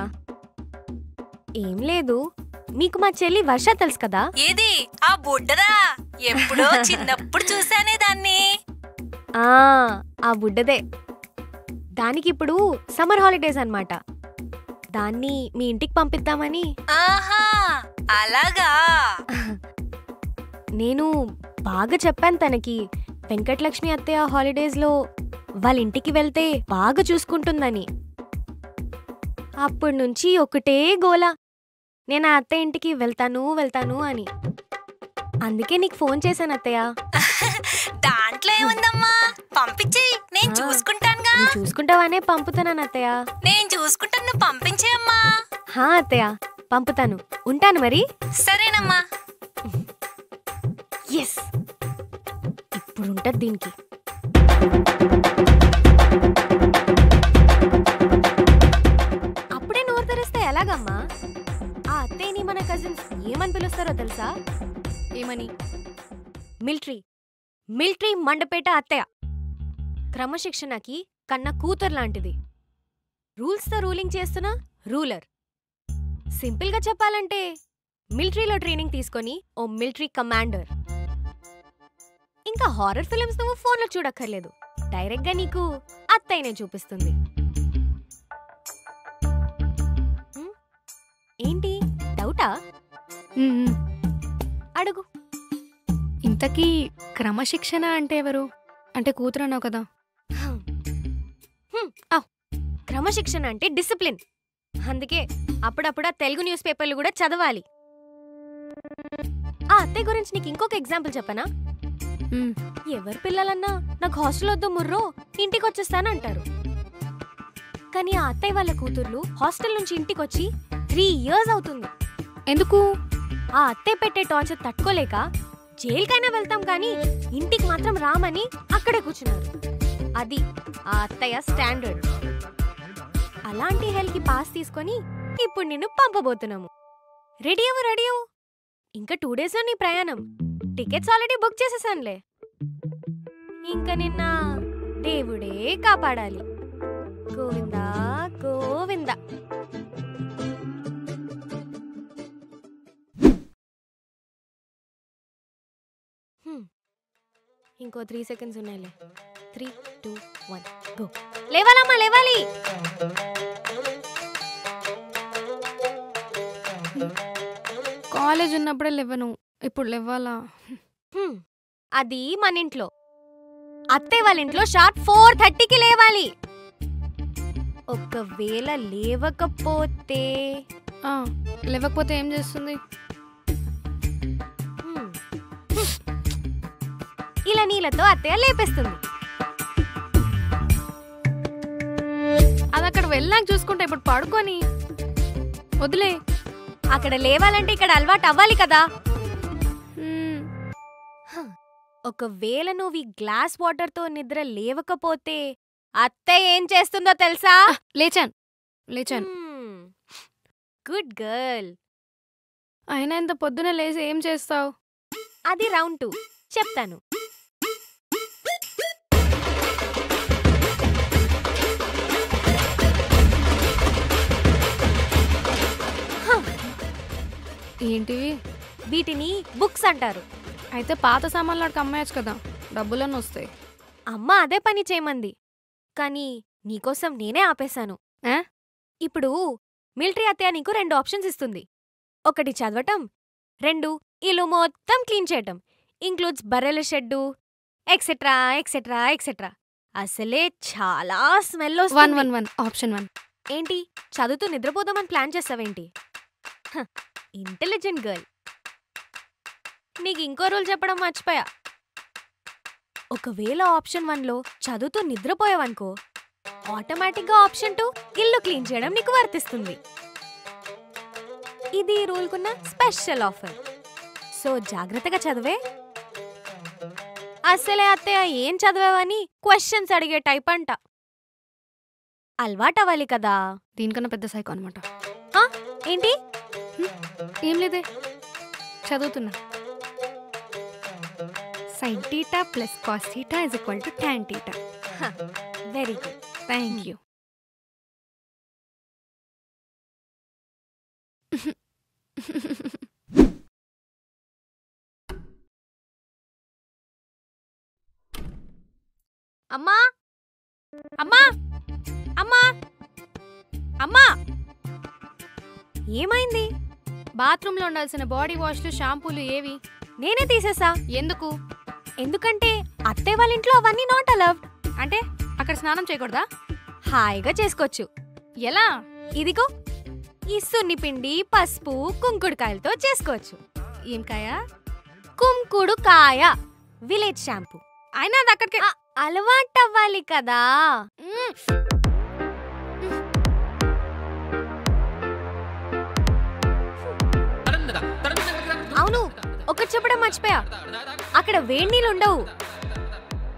[SPEAKER 1] ఏం లేదు, మీకు మా చెల్లి వర్ష తెలుసు కదా?
[SPEAKER 6] ఏది ఆ బుడ్డరా? ఎప్పుడో చిన్నప్పుడు చూసానే దాన్ని.
[SPEAKER 1] ఆ బుడ్డదే. దానికి ఇప్పుడు సమ్మర్ హాలిడేస్ అన్నమాట. దాన్ని మీ ఇంటికి పంపిద్దామని.
[SPEAKER 6] ఆహా, అలాగా.
[SPEAKER 1] నేను బాగా చెప్పాను తనకి, వెంకటలక్ష్మి అత్తయ్య హాలిడేస్లో వాళ్ళ ఇంటికి వెళ్తే బాగా చూసుకుంటుందని. అప్పటి నుంచి ఒకటే గోల, నేను ఆ అత్తయ్య ఇంటికి వెళ్తాను వెళ్తాను అని. అందుకే నీకు ఫోన్ చేశాను అత్తయ్య.
[SPEAKER 6] దాంట్లో ఏముందమ్మా, పంపించి నేను చూసుకుంటానుగా.
[SPEAKER 1] నువ్వు చూసుకుంటావానే పంపుతాను అత్తయ్య.
[SPEAKER 6] నేను చూసుకుంటాను, నువ్వు పంపించేయమ్మా.
[SPEAKER 1] అత్తయ్య పంపుతాను. ఉంటాను మరి.
[SPEAKER 6] సరేనమ్మా.
[SPEAKER 1] ఎస్, ఇప్పుడు ఉంటుంది దీనికి. అప్పుడే నోరు తెరిస్తే ఎలాగమ్మా? ఆ అత్తయ్యని మన కజిన్స్ ఏమని పిలుస్తారో తెలుసా?
[SPEAKER 2] ఏమని?
[SPEAKER 1] మిలిటరీ మండపేట అత్తయ్య. క్రమశిక్షణకి కన్న కూతురు లాంటిది. రూల్స్తో రూలింగ్ చేస్తున్న రూలర్. సింపుల్గా చెప్పాలంటే మిలిటరీలో ట్రైనింగ్ తీసుకొని ఓ మిలిటరీ కమాండర్. ఇంకా హారర్ ఫిల్మ్స్ నువ్వు ఫోన్లో చూడక్కర్లేదు, డైరెక్ట్గా నీకు అత్తయ్యనే చూపిస్తుంది. ఏంటి డౌటా? అడుగు.
[SPEAKER 2] ఇంతకీ క్రమశిక్షణ అంటే ఎవరు? అంటే కూతురు అన్నావు కదా.
[SPEAKER 1] క్రమశిక్షణ అంటే డిసిప్లిన్. అందుకే అప్పుడప్పుడు తెలుగు న్యూస్ పేపర్లు కూడా చదవాలి. ఆ అత్తయ్య గురించి నీకు ఇంకొక ఎగ్జాంపుల్ చెప్పనా? ఎవరి పిల్లలన్నా నాకు హాస్టల్ వద్దు ముర్రో, ఇంటికి వచ్చేస్తానంటారు. కానీ ఆ అత్తయ్య వాళ్ళ కూతుర్లు హాస్టల్ నుంచి ఇంటికొచ్చి 3 years అవుతుంది.
[SPEAKER 2] ఎందుకు?
[SPEAKER 1] ఆ అత్తయ్య పెట్టే టార్చర్ తట్టుకోలేక జైలుకైనా వెళ్తాం కానీ ఇంటికి మాత్రం రామని అక్కడే కూర్చున్నారు. అది ఆ అత్తయ్య స్టాండర్డ్. అలాంటి హెల్కి పాస్ తీసుకొని ఇప్పుడు నిన్ను పంపబోతున్నాము. రెడీ అవ్వు. ఇంకా 2 daysలో నీ ప్రయాణం. టికెట్స్ ఆల్రెడీ బుక్ చేసేసానులే.
[SPEAKER 7] ఇంకా నిన్న దేవుడే కాపాడాలి. గోవిందా గోవిందా. ఇంకో 3 seconds ఉన్నాయిలే. 3, 2, 1 గో. లేవాలమ్మా లేవాలి.
[SPEAKER 2] కాలేజ్ ఉన్నప్పుడే లేవను, ఇప్పుడు లేవాలా?
[SPEAKER 7] అది మన ఇంట్లో. అత్తయ్య వాళ్ళ ఇంట్లో షార్ప్ 4:30కి లేవాలి. ఒకవేళ లేవకపోతే
[SPEAKER 2] లేవకపోతే ఏం చేస్తుంది?
[SPEAKER 7] ఇలా నీళ్ళతో అత్తయ్య లేపేస్తుంది.
[SPEAKER 2] అది అక్కడ వెళ్ళాక చూసుకుంటా, ఇప్పుడు పడుకొని వదిలే.
[SPEAKER 7] అక్కడ లేవాలంటే ఇక్కడ అలవాటు అవ్వాలి కదా. ఒకవేళ నువ్వు ఈ గ్లాస్ వాటర్తో నిద్ర లేవకపోతే అత్తయ్య ఏం చేస్తుందో తెలుసా?
[SPEAKER 2] లేచాను.
[SPEAKER 7] Good girl.
[SPEAKER 2] అయినా ఇంత పొద్దున లేచి ఏం చేస్తావు?
[SPEAKER 7] అది రౌండ్ 2 చెప్తాను.
[SPEAKER 2] ఏంటివి?
[SPEAKER 7] వీటిని బుక్స్ అంటారు.
[SPEAKER 2] అయితే పాత సామాన్లు అక్కడికి అమ్మేయచ్చు కదా, డబ్బులన్నీ వస్తాయి.
[SPEAKER 7] అమ్మ అదే పని చేయమంది, కానీ నీకోసం నేనే ఆపేశాను. ఇప్పుడు మిలిటరీ అత్తయ్య నీకు 2 ఆప్షన్స్ ఇస్తుంది. 1 చదవటం, 2 ఇల్లు మొత్తం క్లీన్ చేయటం. ఇంక్లూడ్స్ బర్రెల షెడ్డు ఎక్సెట్రా ఎక్సెట్రా ఎక్సెట్రా. అసలే చాలా స్మెల్ వస్తుంది.
[SPEAKER 2] 1 ఆప్షన్ 1
[SPEAKER 7] ఏంటి, చదువుతూ నిద్రపోదామని ప్లాన్ చేస్తావేంటి? Intelligent girl. నీకు ఇంకో రూల్ చెప్పడం మర్చిపోయా. ఒకవేళ ఆప్షన్ 1లో చదువుతూ నిద్రపోయావనుకో, ఆటోమేటిక్గా ఆప్షన్ 2 ఇల్లు క్లీన్ చేయడం నీకు వర్తిస్తుంది. ఇది ఈ రూల్కున్న స్పెషల్ ఆఫర్. సో జాగ్రత్తగా చదివే. అసలే అత్తయ్య ఏం చదివావని క్వశ్చన్స్ అడిగే టైప్ అంట. అలవాటవ్వాలి కదా.
[SPEAKER 2] దీనికన్నా పెద్ద సైకో అనమాట.
[SPEAKER 7] ఏంటి?
[SPEAKER 2] ఏం లేదే, చదువుతున్నా. sin θ plus cos θ is equal to tan θ.
[SPEAKER 7] Very good,
[SPEAKER 2] thank you.
[SPEAKER 7] అమ్మా అమ్మా అమ్మా అమ్మా. ఏమైంది?
[SPEAKER 2] బాత్రూంలో ఉండాల్సిన బాడీ వాష్లు, షాంపూలు ఏవి?
[SPEAKER 7] నేనే తీసేసా.
[SPEAKER 2] ఎందుకు?
[SPEAKER 7] ఎందుకంటే అత్తయ్య వాళ్ళ ఇంట్లో అవన్నీ నాట్ అలౌడ్.
[SPEAKER 2] అంటే అక్కడ స్నానం చేయకూడదా?
[SPEAKER 7] హాయిగా చేసుకోవచ్చు.
[SPEAKER 2] ఎలా?
[SPEAKER 7] ఇదిగో ఈ సున్ని పిండి, పసుపు, కుంకుడుకాయలతో చేసుకోవచ్చు.
[SPEAKER 2] ఏం కాయ?
[SPEAKER 7] కుంకుడు కాయ విలేజ్ షాంపూ.
[SPEAKER 2] అయినా అది అక్కడికి
[SPEAKER 7] అలవాటవ్వాలి కదా. అవును, ఒకటి చెప్పడం మర్చిపోయా. అక్కడ వేడి నీళ్ళు ఉండవు,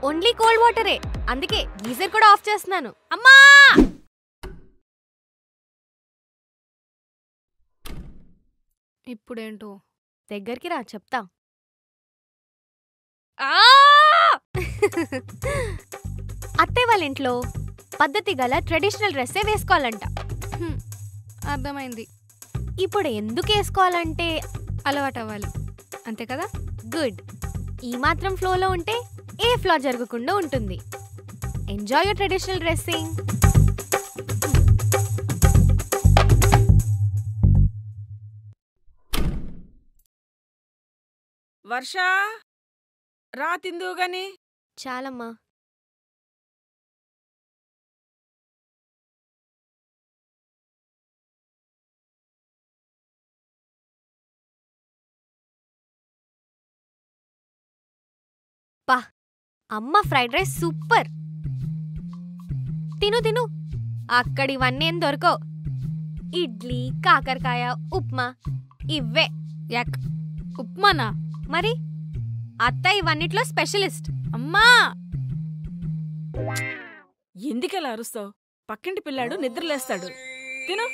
[SPEAKER 7] ఓన్లీ కోల్డ్ వాటరే. అందుకే గీజర్ కూడా ఆఫ్ చేస్తున్నాను. అమ్మా!
[SPEAKER 2] ఇప్పుడేంటో
[SPEAKER 7] దగ్గరికి రా, చెప్తా. అత్తయ్య వాళ్ళ ఇంట్లో పద్ధతి గల ట్రెడిషనల్ డ్రెస్సే వేసుకోవాలంట.
[SPEAKER 2] అర్థమైంది.
[SPEAKER 7] ఇప్పుడు ఎందుకు వేసుకోవాలంటే
[SPEAKER 2] అలవాటు అవ్వాలి, అంతే కదా.
[SPEAKER 7] గుడ్. ఈ మాత్రం ఫ్లోలో ఉంటే ఏ ఫ్లా జరగకుండా ఉంటుంది. Enjoy your traditional dressing.
[SPEAKER 4] Varsha రా తిందువు గాని.
[SPEAKER 7] చాలమ్మా. పా, అమ్మ ఫ్రైడ్ రైస్ సూపర్. తిను తిను. అక్కడ ఇవన్నీ ఏం దొరకవు. ఇడ్లీ, కాకరకాయ, ఉప్మా ఇవ్వే.
[SPEAKER 2] యాక్ ఉప్మానా?
[SPEAKER 7] మరి అత్త ఇవన్నిట్లో స్పెషలిస్ట్.
[SPEAKER 2] అమ్మా,
[SPEAKER 4] ఎందుకెలా అరుస్తావు? పక్కింటి పిల్లాడు నిద్రలేస్తాడు. తిను.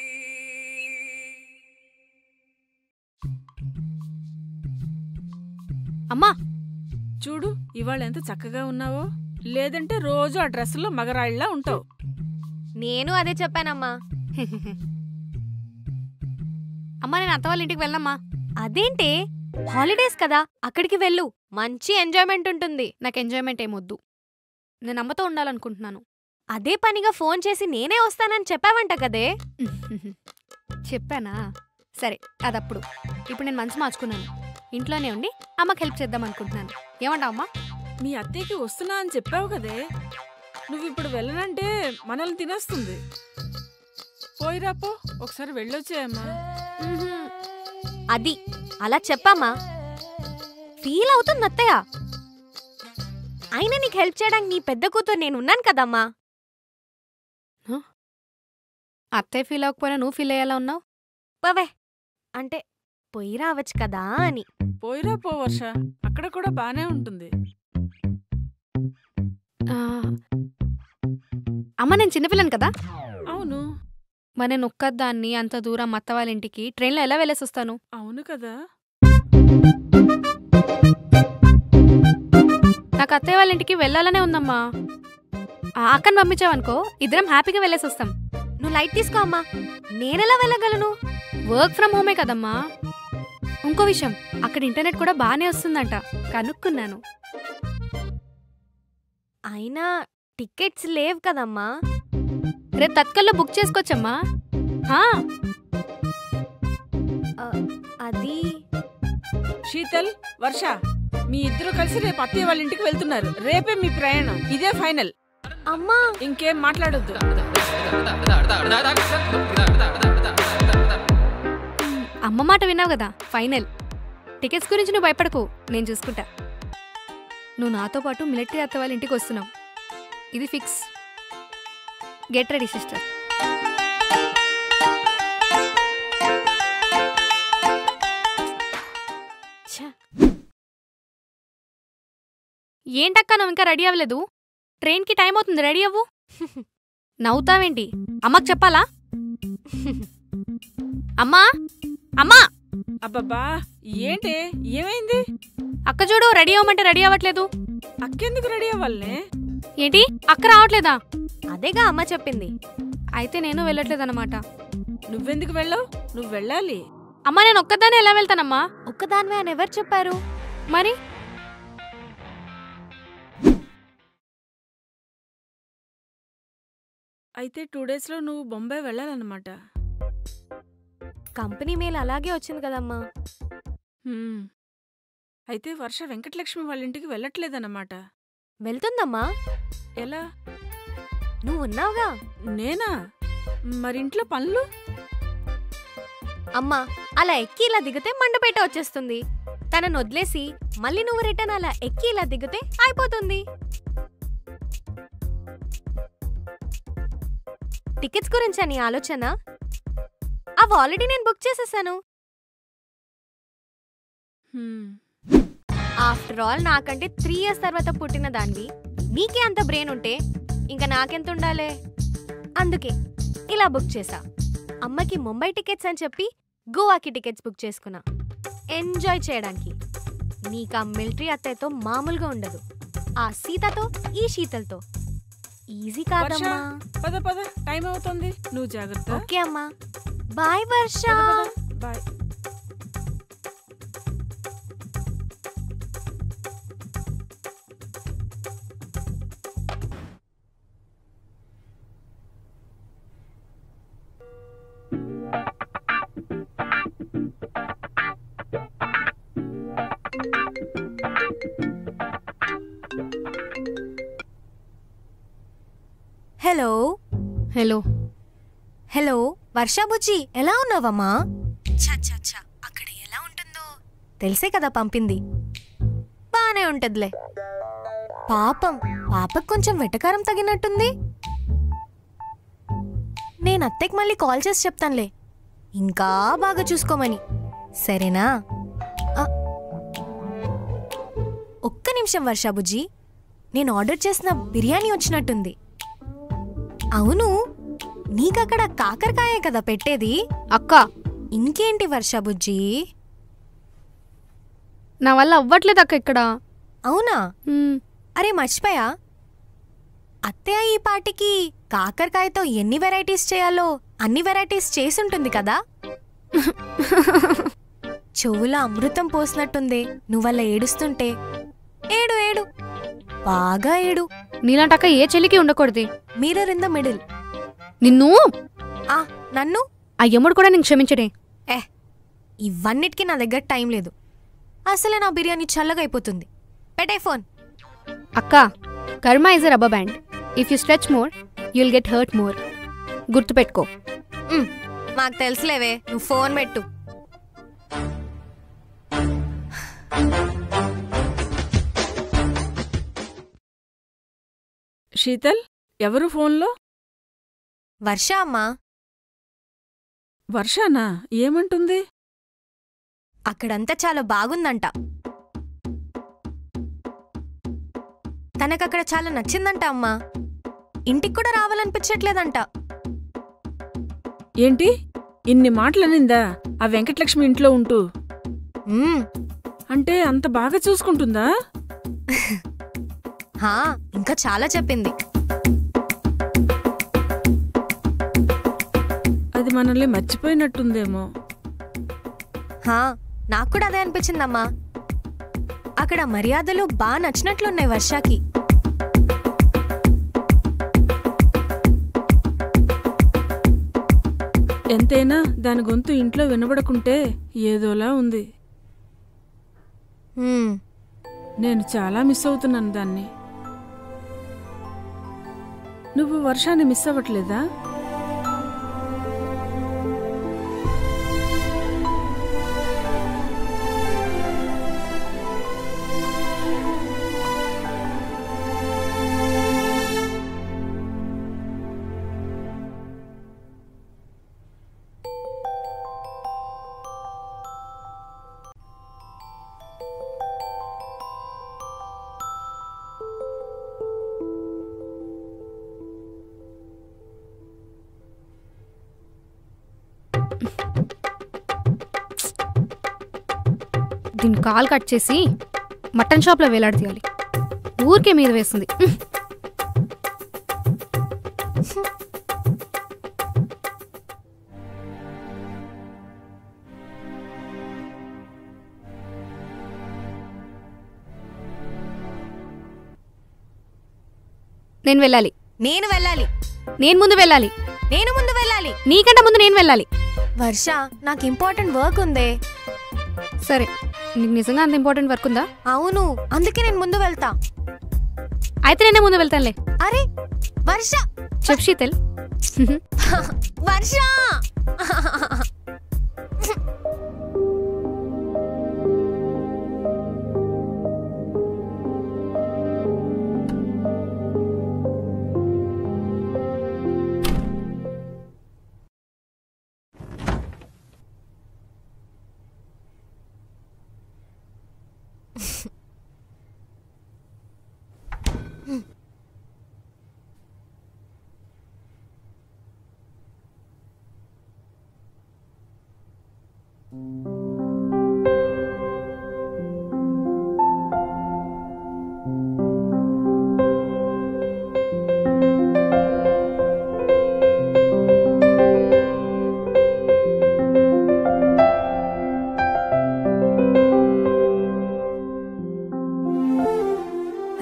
[SPEAKER 2] అమ్మా
[SPEAKER 4] చూడు ఇవాళ ఎంత చక్కగా ఉన్నావో, లేదంటే రోజు ఆ డ్రెస్సులో మగరాయిళ్ళ ఉంటావు.
[SPEAKER 7] నేను అదే చెప్పానమ్మా.
[SPEAKER 2] అమ్మా నేను అత్త వాళ్ళ ఇంటికి వెళ్ళమ్మా.
[SPEAKER 7] అదేంటే హాలిడేస్ కదా, అక్కడికి వెళ్ళు, మంచి ఎంజాయ్మెంట్ ఉంటుంది.
[SPEAKER 2] నాకు ఎంజాయ్మెంట్ ఏమొద్దు, నేను అమ్మతో ఉండాలనుకుంటున్నాను.
[SPEAKER 7] అదే పనిగా ఫోన్ చేసి నేనే వస్తానని చెప్పావంట కదే.
[SPEAKER 2] చెప్పానా? సరే అదప్పుడు. ఇప్పుడు నేను మనసు మార్చుకున్నాను, ఇంట్లోనే ఉండి అమ్మకి హెల్ప్ చేద్దాం అనుకుంటున్నాను. ఏమంటావు అమ్మా?
[SPEAKER 4] మీ అత్తయ్యకి వస్తున్నా అని చెప్పావు కదే, నువ్వు ఇప్పుడు వెళ్ళనంటే మనల్ని తినేస్తుంది. పోయిరాపో, ఒకసారి వెళ్ళొచ్చాయమ్మా.
[SPEAKER 7] అది అలా చెప్పమ్మా, ఫీల్ అవుతుంది అత్తయ్య. అయినా నీకు హెల్ప్ చేయడానికి నీ పెద్ద కూతురు నేనున్నాను కదమ్మా.
[SPEAKER 2] అత్తయ్య ఫీల్ అవ్వకపోయినా నువ్వు ఫీల్ అయ్యేలా ఉన్నావు.
[SPEAKER 7] పవే అంటే పోయి రావచ్చు కదా అని.
[SPEAKER 4] పోయిరాపో వర్ష, అక్కడ కూడా బానే ఉంటుంది.
[SPEAKER 2] అమ్మ నేను చిన్నపిల్లని కదా.
[SPEAKER 4] అవును.
[SPEAKER 2] మరి నేను ఒక్కదాన్ని అంత దూరం అత్త వాళ్ళ ఇంటికి ట్రైన్లో ఎలా వెళ్ళేసి వస్తాను?
[SPEAKER 4] అవును కదా.
[SPEAKER 2] నాకు అత్తయ్య వాళ్ళ ఇంటికి వెళ్ళాలనే ఉందమ్మా. అక్కని పంపించావనుకో ఇద్దరం హ్యాపీగా వెళ్ళేసి వస్తాం.
[SPEAKER 7] నువ్వు లైట్ తీసుకో అమ్మా, నేనెలా వెళ్ళగలను?
[SPEAKER 2] వర్క్ ఫ్రమ్ హోమే కదమ్మా. ఇంకో విషయం, అక్కడ ఇంటర్నెట్ కూడా బాగానే వస్తుందంట, కనుక్కున్నాను.
[SPEAKER 7] అయినా టికెట్స్ లేవు కదమ్మా.
[SPEAKER 2] రేపు తత్కల్లో బుక్ చేసుకోవచ్చమ్మా.
[SPEAKER 7] అది
[SPEAKER 4] శీతల్, వర్ష మీ ఇద్దరు కలిసి రేపు అత్తయ్య వాళ్ళ ఇంటికి వెళ్తున్నారు. రేపే మీ ప్రయాణం, ఇదే ఫైనల్.
[SPEAKER 7] అమ్మా
[SPEAKER 4] ఇంకేం మాట్లాడొద్దు.
[SPEAKER 2] అమ్మ మాట విన్నావు కదా, ఫైనల్. టికెట్స్ గురించి నువ్వు భయపడకు, నేను చూసుకుంటా. నువ్వు నాతో పాటు మిలిటరీ అత్త వాళ్ళ ఇంటికి వస్తున్నావు, ఇది ఫిక్స్. Get ready sister. ఏంటక్క నువ్వు ఇంకా రెడీ అవ్వలేదు? ట్రైన్కి టైం అవుతుంది, రెడీ అవ్వు. నవ్వుతావేంటి? అమ్మకు చెప్పాలా? అమ్మా అమ్మా.
[SPEAKER 4] అబ్బబ్బా ఏంటి, ఏమైంది?
[SPEAKER 2] అక్క చూడు, రెడీ అవ్వమంటే రెడీ అవ్వట్లేదు.
[SPEAKER 4] అక్కెందుకు రెడీ అవ్వాలనే?
[SPEAKER 2] ఏంటి అక్క రావట్లేదా?
[SPEAKER 7] అదేగా అమ్మ చెప్పింది.
[SPEAKER 2] అయితే నేను వెళ్ళట్లేదన్నమాట.
[SPEAKER 4] నువ్వెందుకు వెళ్ళావు? నువ్వు వెళ్ళాలి.
[SPEAKER 2] అమ్మా నేను ఒక్కదాన్ని ఎలా వెళ్తానమ్మా?
[SPEAKER 7] ఒక్కదానివే అని ఎవరు చెప్పారు?
[SPEAKER 2] మరి
[SPEAKER 4] అయితే 2 డేస్లో నువ్వు బొంబాయి వెళ్ళాలన్నమాట.
[SPEAKER 7] కంపెనీ మేల్ అలాగే వచ్చింది కదమ్మా.
[SPEAKER 4] అయితే వర్ష వెంకటలక్ష్మి వాళ్ళ ఇంటికి వెళ్ళట్లేదన్నమాట.
[SPEAKER 7] వెళ్తుందమ్మా.
[SPEAKER 4] ఎలా?
[SPEAKER 7] నువ్వు ఉన్నావుగా.
[SPEAKER 4] నేనా? మరింట్లో పనులు.
[SPEAKER 7] అమ్మా అలా ఎక్కి ఇలా దిగితే మండపేట వచ్చేస్తుంది. తనను వదిలేసి మళ్ళీ నువ్వు రిటర్న్ అలా ఎక్కి ఇలా దిగితే అయిపోతుంది. టికెట్స్ గురించా నీ ఆలోచన? అవి ఆల్రెడీ నేను బుక్ చేసేసాను. ఆఫ్టర్ ఆల్ నాకంటే 3 years తర్వాత పుట్టిన దానివి, నీకే అంత బ్రెయిన్ ఉంటే ఇంకా నాకెంత ఉండాలే. అందుకే ఇలా బుక్ చేసా. అమ్మకి ముంబై టికెట్స్ అని చెప్పి గోవాకి టికెట్స్ బుక్ చేసుకున్నా, ఎంజాయ్ చేయడానికి. నీకా మిలిటరీ అత్తయ్యతో మామూలుగా ఉండదు, ఆ సీతతో ఈ శీతల్తో ఈజీ కాదమ్మా.
[SPEAKER 4] పద పద, టైం అవుతుంది, నువ్వు జాగ్రత్త.
[SPEAKER 7] ఓకే అమ్మా, బాయ్ వర్ష.
[SPEAKER 4] బాయ్.
[SPEAKER 7] హలో
[SPEAKER 2] హలో
[SPEAKER 7] హలో వర్ష బుజ్జి, ఎలా ఉన్నావమ్మా? అక్కడ ఎలా ఉంటుందో తెలిసే కదా పంపింది. బానే ఉంటదిలే. పాపం పాపకు కొంచెం వెటకారం తగినట్టుంది. నేను అత్తయ్యకి మళ్ళీ కాల్ చేసి చెప్తానులే, ఇంకా బాగా చూసుకోమని. సరేనా? ఒక్క నిమిషం వర్ష బుజ్జి, నేను ఆర్డర్ చేసిన బిర్యానీ వచ్చినట్టుంది. అవును, నీకక్కడ కాకరకాయే కదా పెట్టేది?
[SPEAKER 2] అక్క
[SPEAKER 7] ఇంకేంటి వర్ష బుజ్జి?
[SPEAKER 2] నా వల్ల అవ్వట్లేదు అక్క. ఇక్కడ
[SPEAKER 7] అవునా? అరే మర్చిపోయా, అత్తయ్య ఈ పాటికి కాకరకాయతో ఎన్ని వెరైటీస్ చేయాలో అన్ని వెరైటీస్ చేసుంటుంది కదా. చెవులో అమృతం పోసినట్టుంది నువ్వల్ల ఏడుస్తుంటే. ఏడు ఏడు, బాగా ఏడు.
[SPEAKER 2] నీలాంటక్క ఏ చెల్లికి ఉండకూడదు.
[SPEAKER 7] Mirror in the middle.
[SPEAKER 2] నిన్ను
[SPEAKER 7] నన్ను
[SPEAKER 2] ఆ యముడు కూడా నేను క్షమించడే.
[SPEAKER 7] ఇవన్నిటికీ నా దగ్గర టైం లేదు. అసలే నా బిర్యానీ చల్లగా అయిపోతుంది. పెట్టే ఫోన్.
[SPEAKER 2] అక్క, కర్మ is a rubber band. If you stretch more you'll get hurt more. గుర్తుపెట్టుకో.
[SPEAKER 7] మాకు తెలుసులేవే, నువ్వు ఫోన్ పెట్టు.
[SPEAKER 4] శీతల్, ఎవరు ఫోన్లో?
[SPEAKER 7] వర్ష అమ్మా.
[SPEAKER 4] వర్షానా? ఏమంటుంది?
[SPEAKER 7] అక్కడంతా చాలా బాగుందంట. తనకక్కడ చాలా నచ్చిందంట అమ్మా. ఇంటికి కూడా రావాలనిపించట్లేదంట.
[SPEAKER 4] ఏంటి ఇన్ని మాటలనిందా ఆ వెంకటలక్ష్మి ఇంట్లో ఉంటూ? అంటే అంత బాగా చూసుకుంటుందా?
[SPEAKER 7] ఇంకా చాలా చెప్పింది.
[SPEAKER 4] అది మనల్ని మర్చిపోయినట్టుందేమో.
[SPEAKER 7] నాకు కూడా అదే అనిపించిందమ్మా. అక్కడ మర్యాదలు బాగా నచ్చినట్లున్నాయి వర్షాకి.
[SPEAKER 4] ఎంతైనా దాని గొంతు ఇంట్లో వినబడకుంటే ఏదోలా ఉంది. నేను చాలా మిస్ అవుతున్నాను దాన్ని. నువ్వు వర్షాన్ని మిస్ అవ్వట్లేదా?
[SPEAKER 2] దీన్ని కాల్ కట్ చేసి మటన్ షాప్లో వేలాడదీయాలి. ఊరికే మీద వేస్తుంది. నేను వెళ్ళాలి.
[SPEAKER 7] నేను వెళ్ళాలి.
[SPEAKER 2] నేను ముందు వెళ్ళాలి.
[SPEAKER 7] నేను ముందు వెళ్ళాలి.
[SPEAKER 2] నీకంటే ముందు నేను వెళ్ళాలి.
[SPEAKER 7] వర్ష, నాకు ఇంపార్టెంట్ వర్క్ ఉందే.
[SPEAKER 2] సరే, నీకు నిజంగా అంత ఇంపార్టెంట్ వర్క్ ఉందా?
[SPEAKER 7] అవును, అందుకే నేను ముందు వెళ్తా.
[SPEAKER 2] అయితే నేనే ముందు వెళ్తానులే.
[SPEAKER 7] అరే వర్ష,
[SPEAKER 2] చెప్ శీతల్.
[SPEAKER 7] వర్ష,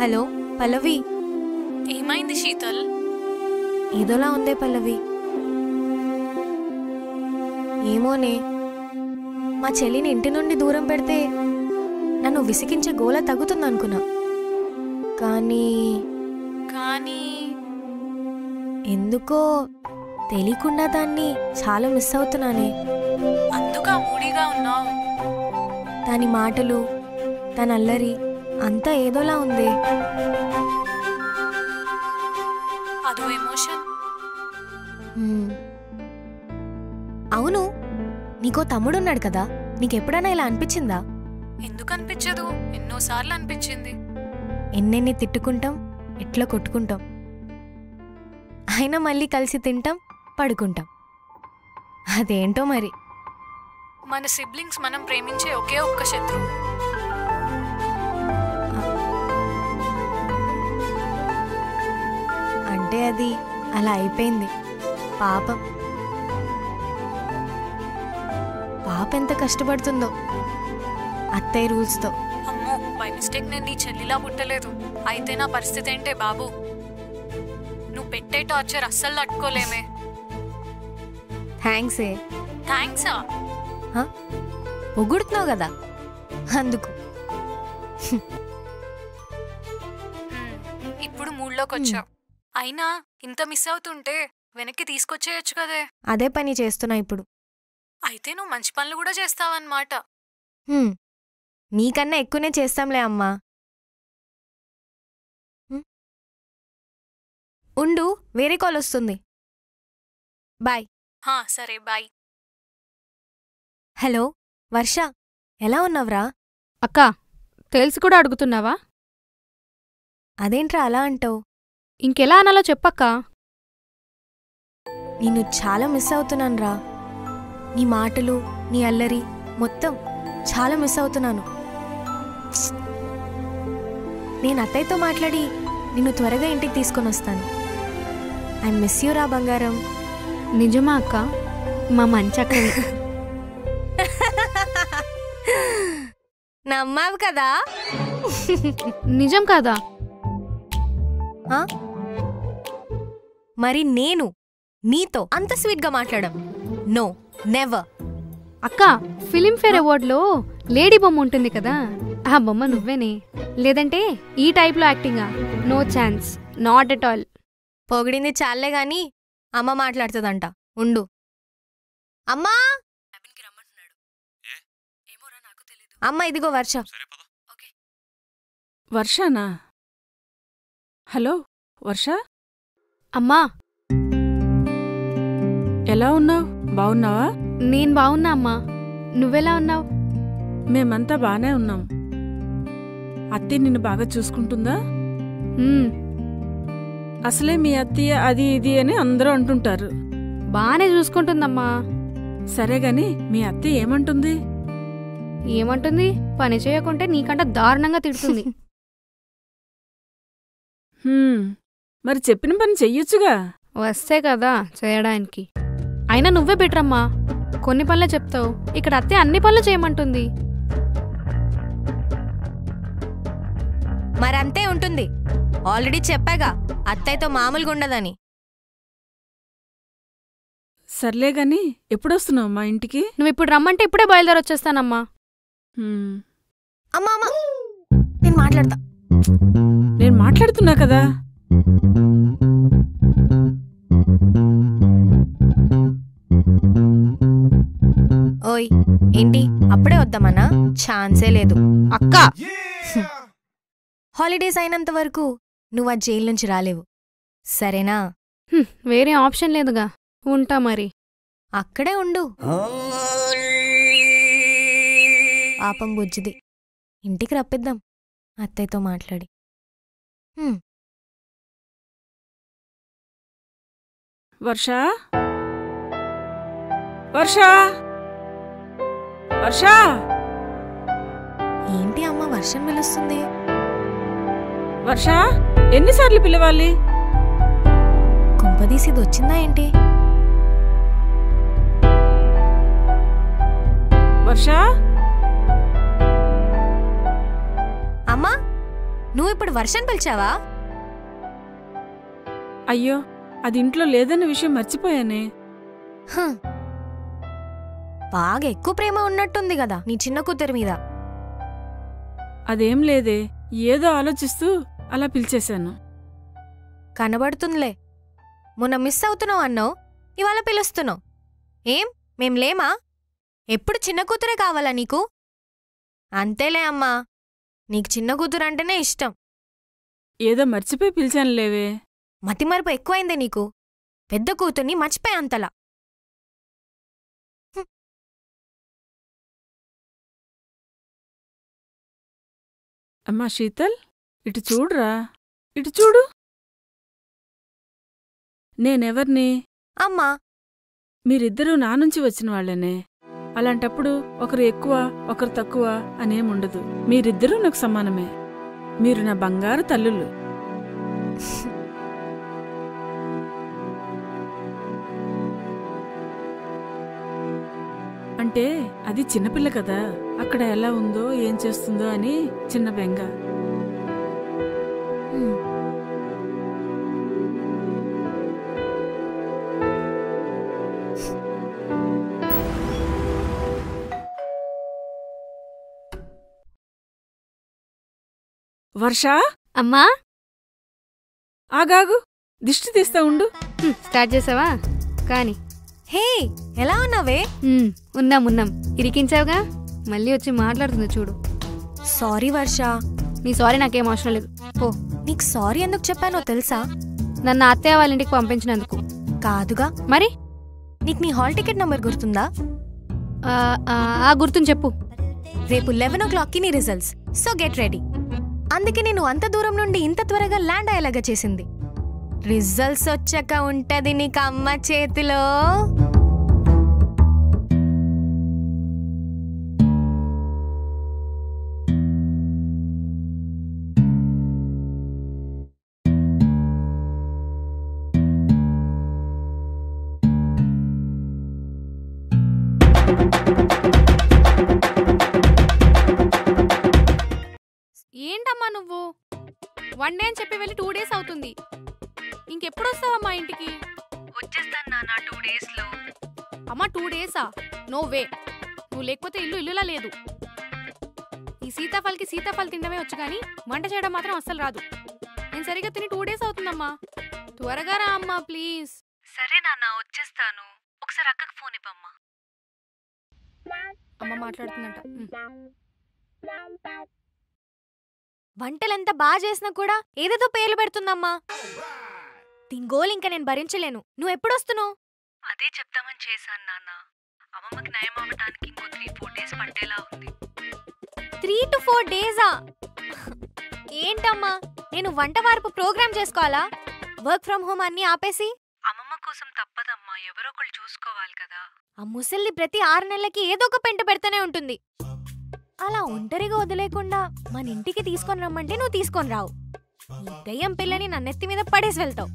[SPEAKER 7] హలో పల్లవి.
[SPEAKER 3] ఏమైంది శీతల్?
[SPEAKER 7] ఏదోలా ఉందే పల్లవి. ఏమోనే, మా చెల్లిని ఇంటి నుండి దూరం పెడితే నన్ను విసిగించే గోల తగ్గుతుందనుకున్నా. కానీ ఎందుకో తెలియకుండా దాన్ని చాలా మిస్ అవుతున్నానే.
[SPEAKER 3] అందుకా మూడీగా ఉన్నావు?
[SPEAKER 7] దాని మాటలు, తన అల్లరి అంతా ఏదోలా ఉంది.
[SPEAKER 3] అదో ఎమోషన్.
[SPEAKER 7] అవును, నీకో తమ్ముడున్నాడు కదా, నీకెప్పుడైనా ఇలా అనిపించిందా?
[SPEAKER 3] ఎందుకు అనిపించదు? ఎన్నోసార్లు అనిపించింది.
[SPEAKER 7] ఎన్నెన్ని తిట్టుకుంటాం, ఎట్లా కొట్టుకుంటాం, అయినా మళ్ళీ కలిసి తింటాం, పడుకుంటాం. అదేంటో మరి.
[SPEAKER 3] మన సిబ్లింగ్స్ మనం ప్రేమించే ఒకే ఒక్క శత్రువు.
[SPEAKER 1] అంటే అది అలా అయిపోయింది. పాపం పాప ఎంత కష్టపడుతుందో అత్తయ్య రూల్స్తో.
[SPEAKER 3] అమ్మో, బై మిస్టేక్ నేను నీ చెల్లిలా పుట్టలేదు. అయితే నా పరిస్థితి ఏంటే బాబు? నువ్వు పెట్టే టార్చర్ అస్సలు తట్టుకోలేమే.
[SPEAKER 1] థ్యాంక్స్ ఏ.
[SPEAKER 3] థ్యాంక్సా?
[SPEAKER 1] పొగుడుతున్నావు కదా అందుకు.
[SPEAKER 3] ఇప్పుడు మూడ్లోకి వచ్చావు. అయినా ఇంత మిస్ అవుతుంటే వెనక్కి తీసుకొచ్చేయచ్చు కదే.
[SPEAKER 1] అదే పని చేస్తున్నా ఇప్పుడు.
[SPEAKER 3] అయితే నువ్వు మంచి పనులు కూడా చేస్తావన్నమాట.
[SPEAKER 1] నీకన్నా ఎక్కువనే చేస్తాంలే అమ్మా. ఉండు, వేరే కాల్ వస్తుంది. బాయ్.
[SPEAKER 3] సరే బాయ్.
[SPEAKER 1] హలో వర్ష, ఎలా ఉన్నావురా?
[SPEAKER 2] అక్క, తెలిసి కూడా అడుగుతున్నావా?
[SPEAKER 1] అదేంట్రా అలా అంటావు?
[SPEAKER 2] ఇంకెలా అనాలో చెప్పక్క.
[SPEAKER 1] నిన్ను చాలా మిస్ అవుతున్నానురా. నీ మాటలు, నీ అల్లరి మొత్తం చాలా మిస్ అవుతున్నాను. నేను అత్తయ్యతో మాట్లాడి నిన్ను త్వరగా ఇంటికి తీసుకొని వస్తాను. ఐ మిస్ యూ రా బంగారం.
[SPEAKER 2] నిజమా అక్క? మా మంచి అక్కవి.
[SPEAKER 1] నమ్మావు కదా?
[SPEAKER 2] నిజం కాదా?
[SPEAKER 1] మరి నేను నీతో అంత స్వీట్గా మాట్లాడం? No, never.
[SPEAKER 2] అక్క, ఫిలింఫేర్ అవార్డులో లేడీ బొమ్మ ఉంటుంది కదా, ఆ బొమ్మ నువ్వేనే. లేదంటే ఈ టైప్లో యాక్టింగా? No chance, not at all.
[SPEAKER 1] పొగిడింది చాలే గాని అమ్మ మాట్లాడుతుందంట. ఉండు. అమ్మా! అమ్మ ఇదిగో వర్ష.
[SPEAKER 4] వర్షనా? హలో వర్ష,
[SPEAKER 2] అమ్మా
[SPEAKER 4] ఎలా ఉన్నావు? బావున్నావా?
[SPEAKER 2] నేను బావున్నా అమ్మా. నువ్వెలా ఉన్నావు?
[SPEAKER 4] మేమంతా బానే ఉన్నాం. అత్తయ్య నిన్ను బాగా చూసుకుంటుందా? అసలే మీ అత్తయ్య అది ఇది అని అందరూ అంటుంటారు.
[SPEAKER 2] బానే చూసుకుంటుందమ్మా.
[SPEAKER 4] సరే గాని మీ అత్తయ్య ఏమంటుంది?
[SPEAKER 2] ఏమంటుంది? పని చేయకుంటే నీకంట దారుణంగా తిడుతుంది.
[SPEAKER 4] మరి చెప్పిన పని చెయ్యొచ్చుగా.
[SPEAKER 2] వస్తే కదా చేయడానికి. అయినా నువ్వే బెటరమ్మా. కొన్ని పనులే చెప్తావు, ఇక్కడ అత్తే అన్ని పనులు చేయమంటుంది.
[SPEAKER 1] మరంతే ఉంటుంది. ఆల్రెడీ చెప్పాగా అత్తయ్యతో మామూలుగా ఉండదని.
[SPEAKER 4] సర్లే గాని ఎప్పుడొస్తున్నావు మా ఇంటికి?
[SPEAKER 2] నువ్వు ఇప్పుడు రమ్మంటే ఇప్పుడే బయలుదేరి వచ్చేస్తానమ్మా.
[SPEAKER 1] అమ్మా అమ్మా, నేను మాట్లాడతా.
[SPEAKER 4] నేను మాట్లాడుతున్నా కదా.
[SPEAKER 1] ఓయ్, ఏంటి అప్పుడే వద్దామన్నా? ఛాన్సే లేదు.
[SPEAKER 2] అక్క,
[SPEAKER 1] హాలిడేస్ అయినంత వరకు నువ్వు ఆ జైలు నుంచి రాలేవు, సరేనా?
[SPEAKER 2] వేరే ఆప్షన్ లేదుగా. ఉంటా మరి.
[SPEAKER 1] అక్కడే ఉండు. పాపం బుజ్జిది. ఇంటికి రప్పిద్దాం అత్తయ్యతో మాట్లాడి.
[SPEAKER 4] వర్ష, వర్ష, వర్ష.
[SPEAKER 1] ఏంటి అమ్మ వర్షం పిలుస్తుంది?
[SPEAKER 4] వర్ష, ఎన్నిసార్లు పిలవాలి?
[SPEAKER 1] కుంపదీసి ఇది వచ్చిందా ఏంటి?
[SPEAKER 4] వర్ష,
[SPEAKER 1] అమ్మా, నువ్వు ఇప్పుడు వర్షం పిలిచావా?
[SPEAKER 4] అయ్యో, అది ఇంట్లో లేదన్న విషయం మర్చిపోయానే.
[SPEAKER 1] బాగా ఎక్కువ ప్రేమ ఉన్నట్టుంది కదా నీ చిన్న కూతురి మీద.
[SPEAKER 4] అదేం లేదే, ఏదో ఆలోచిస్తూ అలా పిలిచేశాను.
[SPEAKER 1] కనబడుతుందిలే. మొన్న మిస్ అవుతున్నావు అన్నావు, ఇవాళ పిలుస్తున్నావు. ఏం మేం లేమా? ఎప్పుడు చిన్న కూతురే కావాలా నీకు? అంతేలే అమ్మా, నీకు చిన్న కూతురు అంటేనే ఇష్టం.
[SPEAKER 4] ఏదో మర్చిపోయి పిలిచాను లేవే.
[SPEAKER 1] మతిమరుపు ఎక్కువైందే నీకు. పెద్ద కూతుర్ని మర్చిపోయా అంతలా.
[SPEAKER 4] అమ్మా శీతల్, ఇటు చూడురా, ఇటు చూడు. నేనెవర్ని?
[SPEAKER 1] అమ్మా,
[SPEAKER 4] మీరిద్దరూ నా నుంచి వచ్చిన వాళ్ళనే. అలాంటప్పుడు ఒకరు ఎక్కువ ఒకరు తక్కువ అనేముండదు. మీరిద్దరూ నాకు సమానమే. మీరు నా బంగారు తల్లులు. అంటే అది చిన్నపిల్ల కదా, అక్కడ ఎలా ఉందో ఏం చేస్తుందో అని చిన్న బెంగ. వర్ష,
[SPEAKER 7] అమ్మా
[SPEAKER 4] ఆగాగు, దిష్టి తీస్తా ఉండు.
[SPEAKER 7] స్టార్ట్ చేసావా? కానీ
[SPEAKER 1] హే, ఎలా ఉన్నావే?
[SPEAKER 7] ఉన్నాం ఇరికించావుగా, మళ్ళీ వచ్చి మాట్లాడుతుంది చూడు.
[SPEAKER 1] సారీ వర్ష.
[SPEAKER 7] నీ సారీ నాకేం అవసరం లేదు, పో.
[SPEAKER 1] నీకు సారీ ఎందుకు చెప్పానో తెలుసా?
[SPEAKER 7] నన్ను అత్తయ్య వాళ్ళ ఇంటికి పంపించినందుకు.
[SPEAKER 1] కాదుగా
[SPEAKER 7] మరి?
[SPEAKER 1] నీకు నీ హాల్ టికెట్ నంబర్ గుర్తుందా?
[SPEAKER 7] గుర్తుని చెప్పు.
[SPEAKER 1] రేపు 11 o'clockకి నీ రిజల్ట్స్, సో గెట్ రెడీ. అందుకే నేను అంత దూరం నుండి ఇంత త్వరగా ల్యాండ్ అయ్యేలాగా చేసింది. రిజల్ట్స్ వచ్చాక ఉంటది నీకు అమ్మ చేతిలో.
[SPEAKER 7] ఏంటమ్మా నువ్వు 1 day అని చెప్పి వెళ్ళి 2 days అవుతుంది. ఇంకెప్పుడు వస్తావమ్మా ఇంటికి?
[SPEAKER 6] వచ్చేస్తాను నాన్న 2 days లో.
[SPEAKER 7] అమ్మా 2 days? No way. నువ్వు లేకపోతే ఇల్లులా లేదు. ఈ సీతాఫల్కి సీతాఫల్ తినడమే వచ్చు కానీ వంట చేయడం మాత్రం అస్సలు రాదు. నేను సరిగ్గా తిని 2 days అవుతుందమ్మా. త్వరగా రా అమ్మా ప్లీజ్.
[SPEAKER 6] సరే నాన్న, వచ్చేస్తాను. ఒకసారి అక్కకి ఫోన్ ఇవ్వమ్మా.
[SPEAKER 7] అమ్మ మాట్లాడుతుందంట.
[SPEAKER 1] వంటలంతా బాగా చేసినా కూడా ఏదేదో పేర్లు పెడుతుందమ్మా. దీని గోల్ ఇంకా నేను భరించలేను. నువ్వు ఎప్పుడొస్తున్నావు?
[SPEAKER 6] అదే చెప్తామని చేశాను నాన్న. అమ్మమ్మకి నయం అవ్వటానికి ఇంకో 3-4 days పట్టేలా ఉంది.
[SPEAKER 1] 3 to 4 days? ఏంటమ్మా, నేను వంట వార్పు ప్రోగ్రామ్ చేసుకోవాలా? వర్క్ ఫ్రమ్ హోమ్ అన్ని ఆపేసి?
[SPEAKER 6] అమ్మమ్మ కోసం తప్పదమ్మా, ఎవరో ఒకళ్ళు చూసుకోవాలి కదా.
[SPEAKER 1] ఆ ముసల్ది ప్రతి 6 నెలలకి ఏదో ఒక పెంట పెడుతూనే ఉంటుంది. అలా ఒంటరిగా వదిలేకుండా మన ఇంటికి తీసుకొని రమ్మంటే నువ్వు తీసుకొని రావు. ఈ దయ్యం పిల్లని నా నెత్తి మీద పడేసి వెళ్తావు.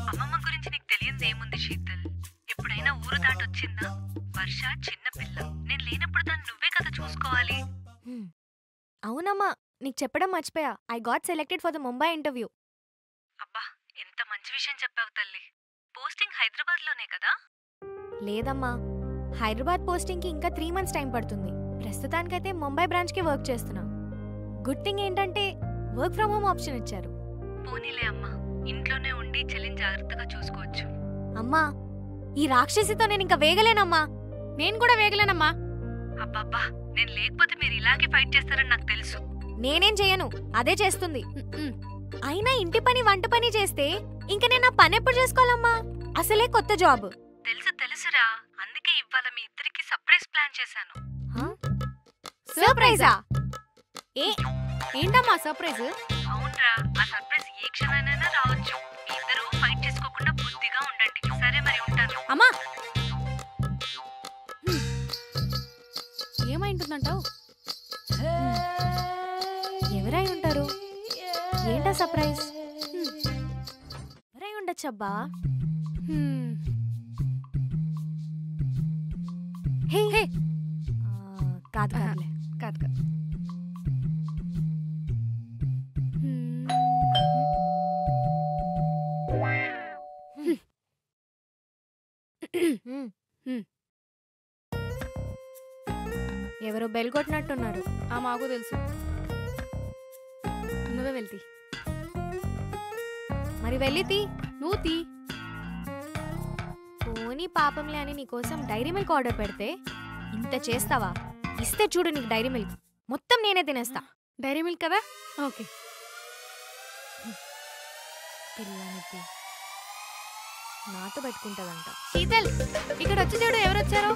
[SPEAKER 6] అమ్మమ్మ గురించి నీకు తెలియదు ఏముంది శీతల్? ఎప్పుడైనా ఊరు దాటొచ్చిందా? వర్ష చిన్న పిల్ల, నేను లేనప్పుడు దాన్ని నువ్వే కదా చూసుకోవాలి.
[SPEAKER 1] అవునమ్మా, నీకు చెప్పడం మర్చిపోయా. I got selected for the Mumbai interview.
[SPEAKER 6] అబ్బా, ఎంత మంచి విషయం చెప్పావు తల్లి. పోస్టింగ్ హైదరాబాద్ లోనే కదా?
[SPEAKER 1] లేదమ్మా, హైదరాబాద్ పోస్టింగ్కి ఇంకా 3 months టైం పడుతుంది. ప్రస్తుతానికైతే ముంబై బ్రాంచ్కి వర్క్ చేస్తున్నా. గుడ్ థింగ్ ఏంటంటే వర్క్ ఫ్రమ్ హోమ్ ఆప్షన్ ఇచ్చారు.
[SPEAKER 6] పోనీలే అమ్మా, ఇంట్లోనే ఉండి చెల్లిని జాగ్రత్తగా చూసుకోవచ్చు.
[SPEAKER 1] అమ్మా, ఈ రాక్షసితో నేను ఇంకా వేగలేనమ్మా.
[SPEAKER 7] నేను కూడా వేగలేనమ్మా.
[SPEAKER 6] అబ్బబ్బా, నేను లేకపోతే మీరు ఇలాగే ఫైట్ చేస్తారని నాకు తెలుసు.
[SPEAKER 1] నేనేం చేయను, అదే చేస్తుంది. అయినా ఇంటి పని వంట పని చేస్తే ఇంక నేను నా పని ఎప్పుడు చేసుకోవాలమ్మా? అసలే కొత్త జాబ్.
[SPEAKER 6] తెలుసురా, అందుకే ఇవాళ మీ ఇద్దరికి సర్ప్రైజ్ ప్లాన్ చేశాను.
[SPEAKER 1] సర్ప్రైజా?
[SPEAKER 7] ఏంటమ్మా సర్ప్రైజ్?
[SPEAKER 6] అవునరా, ఆ సర్ప్రైజ్ ఏ క్షణానైనా రావచ్చు. మీ ఇద్దరు ఫైట్ చేసుకోకుండా బుద్ధిగా ఉండండి. సరే మరి, ఉంటాను.
[SPEAKER 7] అమ్మా, ఏమైంటుందంటావు?
[SPEAKER 1] ఎవరై ఉంటారు? ఏంటా సర్ప్రైజ్? ఎవరై ఉండొచ్చబ్బా? హే హే, కాదు కాదులే.
[SPEAKER 7] కాదు కాదు.
[SPEAKER 1] ఎవరో బెల్ కొట్టినట్టున్నారు.
[SPEAKER 7] మాకు తెలుసు. నువ్వే వెళ్తీ.
[SPEAKER 1] మరి వెళ్ళి తీ.
[SPEAKER 7] నువ్వు తీ.
[SPEAKER 1] పోనీ పాపంలే అని నీకోసం డైరీ మిల్క్ ఆర్డర్ పెడితే ఇంత చేస్తావా? ఇస్తే చూడు నీకు డైరీ మిల్క్ మొత్తం నేనే తినేస్తా.
[SPEAKER 7] డైరీ మిల్క్ కదా? ఓకే.
[SPEAKER 1] పిల్లనిది నాతో పెట్టుకుంటుందంట.
[SPEAKER 7] శీతల్, ఇక్కడ వచ్చి చూడు ఎవరు వచ్చారో.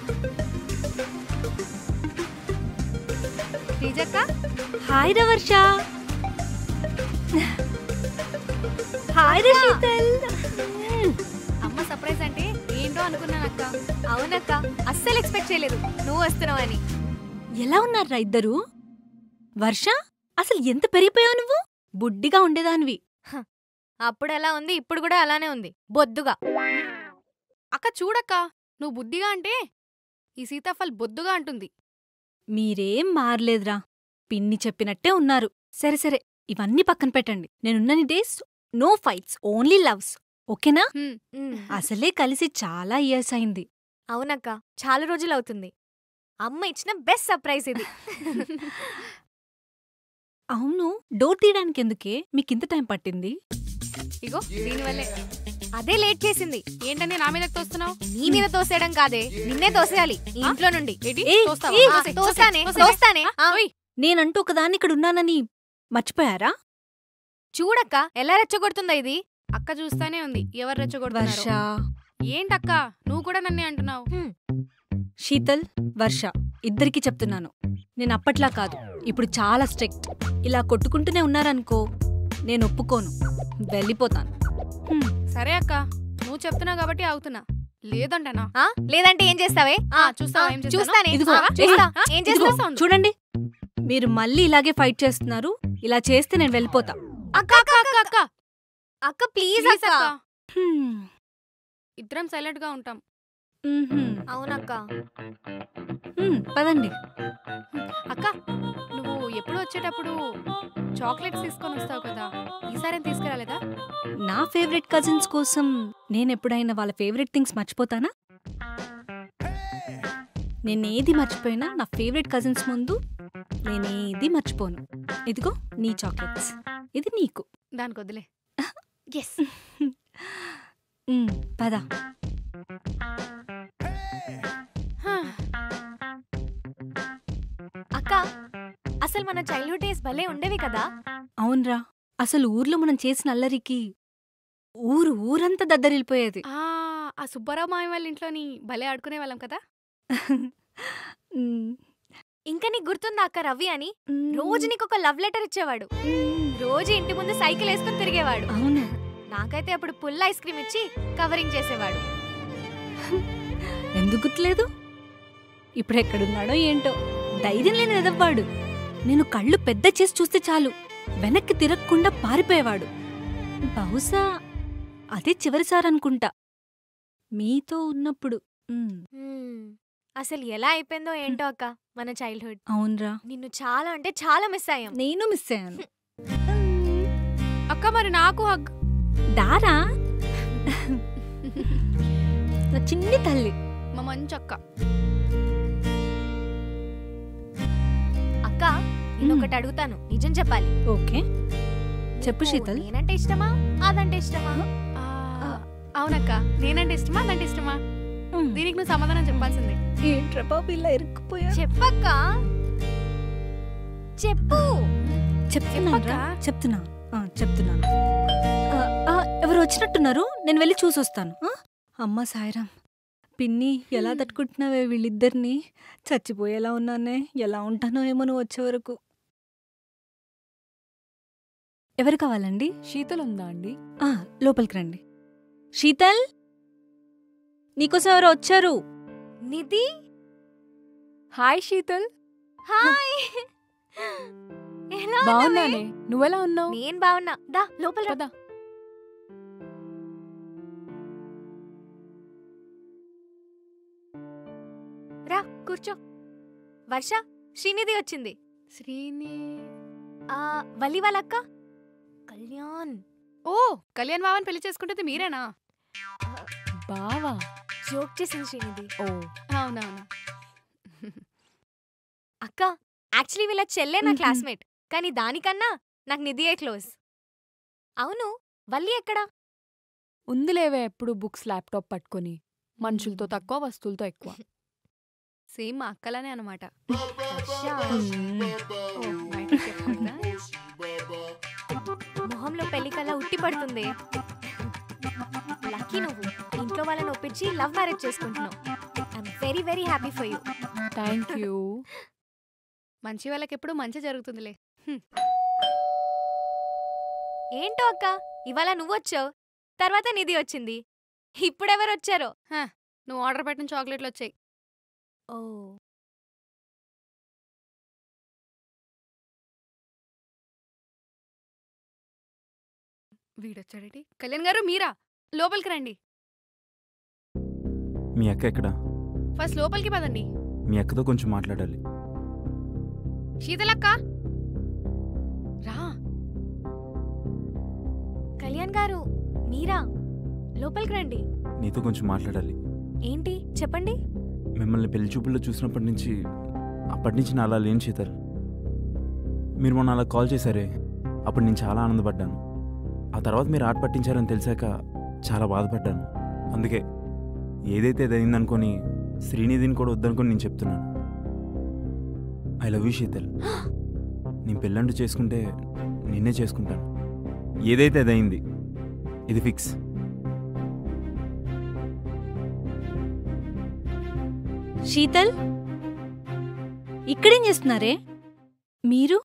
[SPEAKER 7] శ్రీజక్క.
[SPEAKER 8] హాయ్ రా వర్ష. హాయ్ రా శీతల్.
[SPEAKER 7] అమ్మ సర్ప్రైజ్ అంటే ఏంటో అనుకున్నానక్క.
[SPEAKER 1] అవునక్క, అస్సలు ఎక్స్పెక్ట్ చేయలేదు నువ్వు వస్తున్నావని.
[SPEAKER 8] ఎలా ఉన్నారా ఇద్దరు? వర్ష, అసలు ఎంత పెరిగిపోయావు నువ్వు? బుడ్డిగా ఉండేదానివి.
[SPEAKER 1] అప్పుడు ఎలా ఉంది, ఇప్పుడు కూడా అలానే ఉంది, బొద్దుగా.
[SPEAKER 7] అక్క చూడక్క, నువ్వు బుద్ధిగా అంటే
[SPEAKER 2] ఈ సీతాఫల్ బొద్దుగా అంటుంది.
[SPEAKER 8] మీరేం మారలేదురా, పిన్ని చెప్పినట్టే ఉన్నారు. సరే సరే, ఇవన్నీ పక్కన పెట్టండి. నేనున్నని days no fights, only loves, ఓకేనా? అసలే కలిసి చాలా ఇయర్స్ అయింది.
[SPEAKER 7] అవునక్క, చాలా రోజులవుతుంది. అమ్మ ఇచ్చిన బెస్ట్ సర్ప్రైజ్ ఇది.
[SPEAKER 8] అవును, డోర్ తీయడానికి ఎందుకే మీకింత టైం పట్టింది?
[SPEAKER 2] ఇగో దీనివల్లే.
[SPEAKER 7] అదే లేట్ చేసింది.
[SPEAKER 2] ఏంటని నా మీద తోస్తున్నావు?
[SPEAKER 7] నీ మీద తోసేయడం కాదే, నిన్నే తోసేయాలి ఈ ఇంట్లో నుండి.
[SPEAKER 8] ఏయ్,
[SPEAKER 2] తోస్తావా?
[SPEAKER 8] ఏయ్,
[SPEAKER 2] తోసేయ్,
[SPEAKER 7] తోస్తానే
[SPEAKER 2] తోసేయ్.
[SPEAKER 7] తోస్తానే. ఆ,
[SPEAKER 2] ఓయ్,
[SPEAKER 8] నేనంటూ ఒకదాన్ని ఇక్కడ ఉన్నానని మర్చిపోయారా?
[SPEAKER 7] చూడక్క ఎలా రెచ్చగొడుతుందో ఇది.
[SPEAKER 2] అక్క చూస్తానే ఉంది ఎవరు
[SPEAKER 8] వర్ష,
[SPEAKER 2] రెచ్చగొడుతున్నారు. ఏంటక్క నువ్వు కూడా నన్నే అంటున్నావు?
[SPEAKER 8] శీతల్, వర్ష ఇద్దరికీ చెప్తున్నాను, నేను అప్పట్లా కాదు, ఇప్పుడు చాలా స్ట్రిక్ట్. ఇలా కొట్టుకుంటూనే ఉన్నారనుకో నేను ఒప్పుకోను, వెళ్ళిపోతాను.
[SPEAKER 2] సరే అక్క, నువ్వు చెప్తున్నావు కాబట్టి అవుతున్నా. లేదంటనా?
[SPEAKER 7] ఆ, లేదంటే ఏం చేస్తావే?
[SPEAKER 2] చూస్తావా ఏం చేస్తానో?
[SPEAKER 7] చూస్తానే.
[SPEAKER 8] ఇదిగో,
[SPEAKER 7] ఆ, చేస్తా. ఏం
[SPEAKER 8] ఇదిగో,
[SPEAKER 7] చేస్తావు?
[SPEAKER 8] చూడండి, మీరు మళ్ళీ ఇలాగే ఫైట్ చేస్తున్నారు. ఇలా చేస్తే నేను వెళ్ళిపోతా.
[SPEAKER 7] అక్క అక్క అక్క అక్క అక్క ప్లీజ్
[SPEAKER 2] Please
[SPEAKER 7] అక్క.
[SPEAKER 2] అక్క.
[SPEAKER 8] హ్మ్,
[SPEAKER 2] ఇద్దరం సైలెంట్ గా ఉంటాం.
[SPEAKER 8] మ్మ్హ్మ్.
[SPEAKER 7] అవునక్క.
[SPEAKER 8] పదండి.
[SPEAKER 2] అక్క నువ్వు ఎప్పుడు వచ్చేటప్పుడు చాక్లెట్స్ తీసుకొని వస్తావు కదా, ఈసారి ఏం తీసుకురాలేదా?
[SPEAKER 8] నా ఫేవరెట్ కజిన్స్ కోసం నేనెప్పుడైనా వాళ్ళ ఫేవరెట్ థింగ్స్ మర్చిపోతానా? నేనేది మర్చిపోయినా నా ఫేవరెట్ కజిన్స్ ముందు నేనేది మర్చిపోను. ఇదిగో నీ చాక్లెట్స్, ఇది నీకు.
[SPEAKER 2] దానికి వదిలే.
[SPEAKER 7] ఎస్.
[SPEAKER 8] పద.
[SPEAKER 7] అక్క, అసలు మన చైల్డ్హుడ్ డేస్ భలే ఉండేవి కదా.
[SPEAKER 8] అవునరా, అసలు ఊర్లో మనం చేసిన అల్లరికి ఊరంతా దద్దరిల్లిపోయేది.
[SPEAKER 2] ఆ సుబ్బారావు మాయ వాళ్ళ ఇంట్లోని భలే ఆడుకునే వాళ్ళం కదా.
[SPEAKER 7] ఇంకా నీకు గుర్తుందా అక్క, రవి అని రోజు నీకు ఒక లవ్ లెటర్ ఇచ్చేవాడు. రోజు ఇంటి ముందు సైకిల్ వేసుకుని తిరిగేవాడు.
[SPEAKER 8] అవునా?
[SPEAKER 7] నాకైతే అప్పుడు పుల్ల ఐస్ క్రీమ్ ఇచ్చి కవరింగ్ చేసేవాడు.
[SPEAKER 8] ఎందుకు గుర్తులేదు? ఇప్పుడు ఎక్కడున్నాడో ఏంటో, ధైర్యం లేని ఎదవ్వాడు. నేను కళ్ళు పెద్ద చేసి చూస్తే చాలు వెనక్కి తిరగకుండా పారిపోయేవాడు. బహుశా అదే చివరిసారనుకుంటా మీతో ఉన్నప్పుడు.
[SPEAKER 7] అసలు ఎలా అయిపోయిందో ఏంటో అక్క మన చైల్డ్హుడ్.
[SPEAKER 8] అవునరా,
[SPEAKER 7] నిన్ను చాలా అంటే చాలా మిస్ అయ్యాం.
[SPEAKER 8] నేను మిస్ అయ్యాను.
[SPEAKER 2] అక్క మరి నాకు హగ్.
[SPEAKER 8] దారా నా చిన్ని తల్లి.
[SPEAKER 2] మా మంచి అక్క.
[SPEAKER 7] అక్క, నేను ఒకటి అడుగుతాను, నిజం చెప్పాలి.
[SPEAKER 8] ఓకే, చెప్పు
[SPEAKER 7] నీకు
[SPEAKER 8] శీతల్.
[SPEAKER 7] నేనంటే ఇష్టమా అదంటే ఇష్టమా?
[SPEAKER 2] అవునక్క, నేనంటే ఇష్టమా అదంటే ఇష్టమా? దీనికి నువ్వు సమాధానం చెప్పాల్సిందే.
[SPEAKER 8] ఏంట్రా బాబు ఇలా ఇరుక్కుపోయా?
[SPEAKER 7] చెప్పక్క, చెప్పు.
[SPEAKER 8] చెప్తున్నాను. ఎవరు వచ్చినట్టున్నారు, నేను వెళ్ళి చూసొస్తాను. అమ్మ సాయిరాం, పిన్ని ఎలా తట్టుకుంటున్నావే వీళ్ళిద్దరిని? చచ్చిపోయేలా ఉన్నానే, ఎలా ఉంటానో ఏమో నువ్వు వచ్చే వరకు. ఎవరు కావాలండి?
[SPEAKER 9] శీతల్ ఉందా అండి?
[SPEAKER 8] లోపలికి రండి. శీతల్, నీకోసం ఎవరో వచ్చారు.
[SPEAKER 7] నిధి.
[SPEAKER 9] హాయ్ శీతల్.
[SPEAKER 7] హాయ్. ఎలా ఉన్నావే?
[SPEAKER 9] బాగున్నానే, నువ్వెలా ఉన్నావు?
[SPEAKER 7] నేను బాగున్నా. దా లోపల రా.
[SPEAKER 9] పద.
[SPEAKER 7] రా కూర్చో. వర్ష, శ్రీనిధి వచ్చింది.
[SPEAKER 2] శ్రీని.
[SPEAKER 7] వల్లి వాళ్ళక్క కళ్యాణ్.
[SPEAKER 2] ఓ, కళ్యాణ్ బావని పెళ్లి చేసుకుంటుంది మీరేనా?
[SPEAKER 9] బావా?
[SPEAKER 7] జోక్ చేసింది శ్రీనిధి.
[SPEAKER 9] ఓ
[SPEAKER 2] అవునవును.
[SPEAKER 7] అక్క, యాక్చువల్లీ వీళ్ళ చెల్లె నా క్లాస్మేట్, కానీ దానికన్నా నాకు నిధియే క్లోజ్. అవును, వల్లి ఎక్కడా?
[SPEAKER 9] ఉందిలేవే ఎప్పుడు బుక్స్ ల్యాప్టాప్ పట్టుకొని, మనుషులతో తక్కువ వస్తువులతో ఎక్కువ.
[SPEAKER 2] సేమ్ మా అక్కలానే అనమాట.
[SPEAKER 7] మొహంలో పెళ్లికల్లా ఉట్టి పడుతుంది. లక్కీ నువ్వు ఇంట్లో వాళ్ళని ఒప్పించి లవ్ మ్యారేజ్ చేసుకుంటున్నావు. I'm very very happy for you.
[SPEAKER 9] Thank you.
[SPEAKER 2] మంచి వాళ్ళకి ఎప్పుడు మంచి జరుగుతుందిలే.
[SPEAKER 7] ఏంటో అక్క, ఇవాళ నువ్వొచ్చావు, తర్వాత నిధి వచ్చింది, ఇప్పుడెవరు వచ్చారో?
[SPEAKER 2] నువ్వు ఆర్డర్ పెట్టిన చాక్లెట్లు వచ్చాయి.
[SPEAKER 7] ఓ,
[SPEAKER 2] వీడొచ్చాడేటి? కళ్యాణ్ గారు మీరా? లోపలికి రండి.
[SPEAKER 5] మీ అక్క ఎక్కడ?
[SPEAKER 2] ఫస్ట్ లోపలికి పదండి.
[SPEAKER 5] మీ అక్కతో కొంచెం మాట్లాడాలి.
[SPEAKER 2] శీతలక్క రా.
[SPEAKER 7] కళ్యాణ్ గారు మీరా, లోపలికి రండి.
[SPEAKER 5] నీతో కొంచెం మాట్లాడాలి.
[SPEAKER 7] ఏంటి చెప్పండి.
[SPEAKER 5] మిమ్మల్ని పెళ్లి చూపుల్లో చూసినప్పటి నుంచి నా అలా లేని శీతల్. మీరు మొన్న అలా కాల్ చేశారే, అప్పుడు నేను చాలా ఆనందపడ్డాను. ఆ తర్వాత మీరు ఆట పట్టించారని తెలిసాక చాలా బాధపడ్డాను. అందుకే ఏదైతే అయిందనుకొని శ్రీనిధిని కూడా వద్దనుకొని నేను చెప్తున్నాను. I love you Sheetal. నేను పెళ్ళంటూ చేసుకుంటే నిన్నే చేసుకుంటాను. ఏదైతే అదైంది, ఇది ఫిక్స్.
[SPEAKER 8] శీతల్, ఇక్కడేం చేస్తున్నారే మీరు?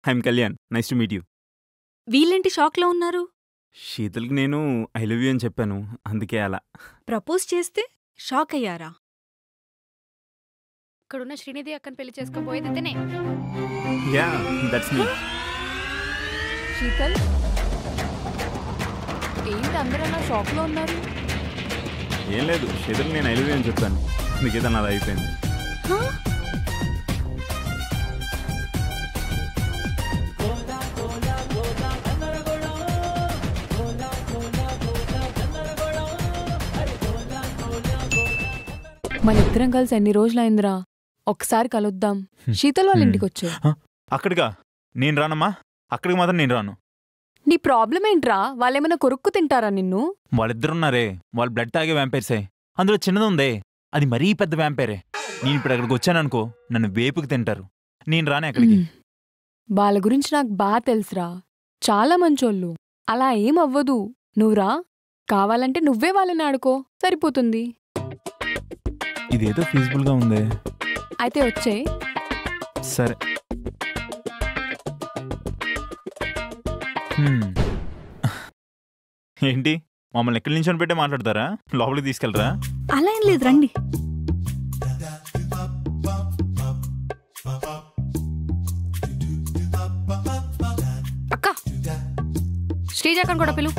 [SPEAKER 5] I'm Kalyan, nice to meet you.
[SPEAKER 8] వీళ్ళేంటి షాక్లో ఉన్నారు?
[SPEAKER 5] శీతల్కి నేను ఐ లవ్ యూ అని చెప్పాను, అందుకే అలా.
[SPEAKER 8] ప్రపోజ్ చేస్తే షాక్ అయ్యారా?
[SPEAKER 2] ఇక్కడున్న శ్రీనిధి అక్కని పెళ్లి చేసుకోబోయేది ఇతనే.
[SPEAKER 5] Yeah, that's me.
[SPEAKER 9] శీతల్, ఏంటి అందరూ నా షాక్లో ఉన్నారు?
[SPEAKER 5] ఏం లేదు, శీతల్ నేను ఐ లవ్ యూ అని చెప్పాను, అందుకే తను అలా అయిపోయింది.
[SPEAKER 9] మన ఇద్దరం కలిసి ఎన్ని రోజులైందిరా, ఒకసారి కలుద్దాం. శీతల్ వాళ్ళ ఇంటికి వచ్చే.
[SPEAKER 5] అక్కడిగా నేను రానమ్మా, అక్కడికి మాత్రం నేను రాను.
[SPEAKER 9] నీ ప్రాబ్లం ఏంట్రా? వాళ్ళేమైనా కొరుక్కు తింటారా నిన్ను?
[SPEAKER 5] వాళ్ళిద్దరున్నారే, వాళ్ళు బ్లడ్ తాగే వ్యాంపైర్సే. అందులో చిన్నది ఉందే, అది మరీ పెద్ద వ్యాంపైరే. నేను ఇప్పుడు అక్కడికి వచ్చాననుకో, నన్ను వేపుకి తింటారు. నేను రానే అక్కడికి.
[SPEAKER 9] వాళ్ళ గురించి నాకు బాగా తెలుసురా, చాలా మంచోళ్ళు. అలా ఏం అవ్వదు, నువ్వురా. కావాలంటే నువ్వే వాళ్ళని ఆడుకో, సరిపోతుంది.
[SPEAKER 5] ఇదేదో ఫీజిబుల్గా ఉందే.
[SPEAKER 9] అయితే వచ్చే.
[SPEAKER 5] సరే. ఏంటి మమ్మల్ని ఎక్కడి నుంచి పెట్టే మాట్లాడతారా? లోపలికి తీసుకెళ్ళరా?
[SPEAKER 8] అలా ఏం లేదు, రండి.
[SPEAKER 2] అక్క, శ్రీజాకని కూడా పిలు.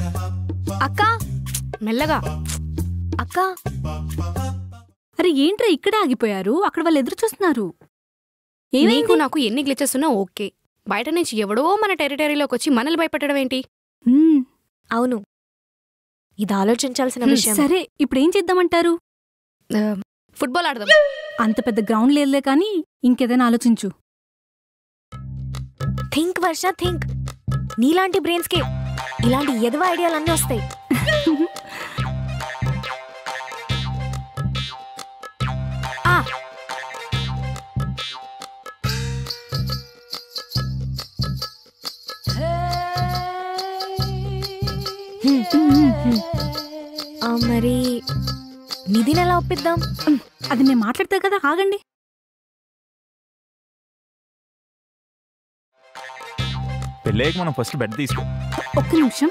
[SPEAKER 7] అక్క,
[SPEAKER 2] మెల్లగా.
[SPEAKER 7] అక్క.
[SPEAKER 8] అరే ఏంట్రా ఇక్కడే ఆగిపోయారు? అక్కడ వాళ్ళు ఎదురు చూస్తున్నారు.
[SPEAKER 2] నీకు నాకు ఎన్ని గ్లిచెస్ ఉన్నా ఓకే, బయట నుంచి ఎవడో మన టెరిటరీలోకి వచ్చి మనల్ని భయపెట్టడం ఏంటి?
[SPEAKER 7] అవును, ఇది ఆలోచించాల్సిన విషయం.
[SPEAKER 8] సరే, ఇప్పుడేం చేద్దామంటారు?
[SPEAKER 2] ఫుట్బాల్ ఆడదాం.
[SPEAKER 8] అంత పెద్ద గ్రౌండ్ లేదులే కానీ ఇంకేదైనా ఆలోచించు.
[SPEAKER 7] థింక్ వర్ష, థింక్. నీలాంటి బ్రెయిన్స్కి ఇలాంటి ఎదవ ఐడియాలన్నీ వస్తాయి. మరి నిధిని ఎలా ఒప్పిద్దాం?
[SPEAKER 8] అది నేను మాట్లాడతా కదా, ఆగండి.
[SPEAKER 5] పెళ్ళేకి మనం ఫస్ట్ బెడ్ తీసుకో.
[SPEAKER 8] ఒక్క నిమిషం.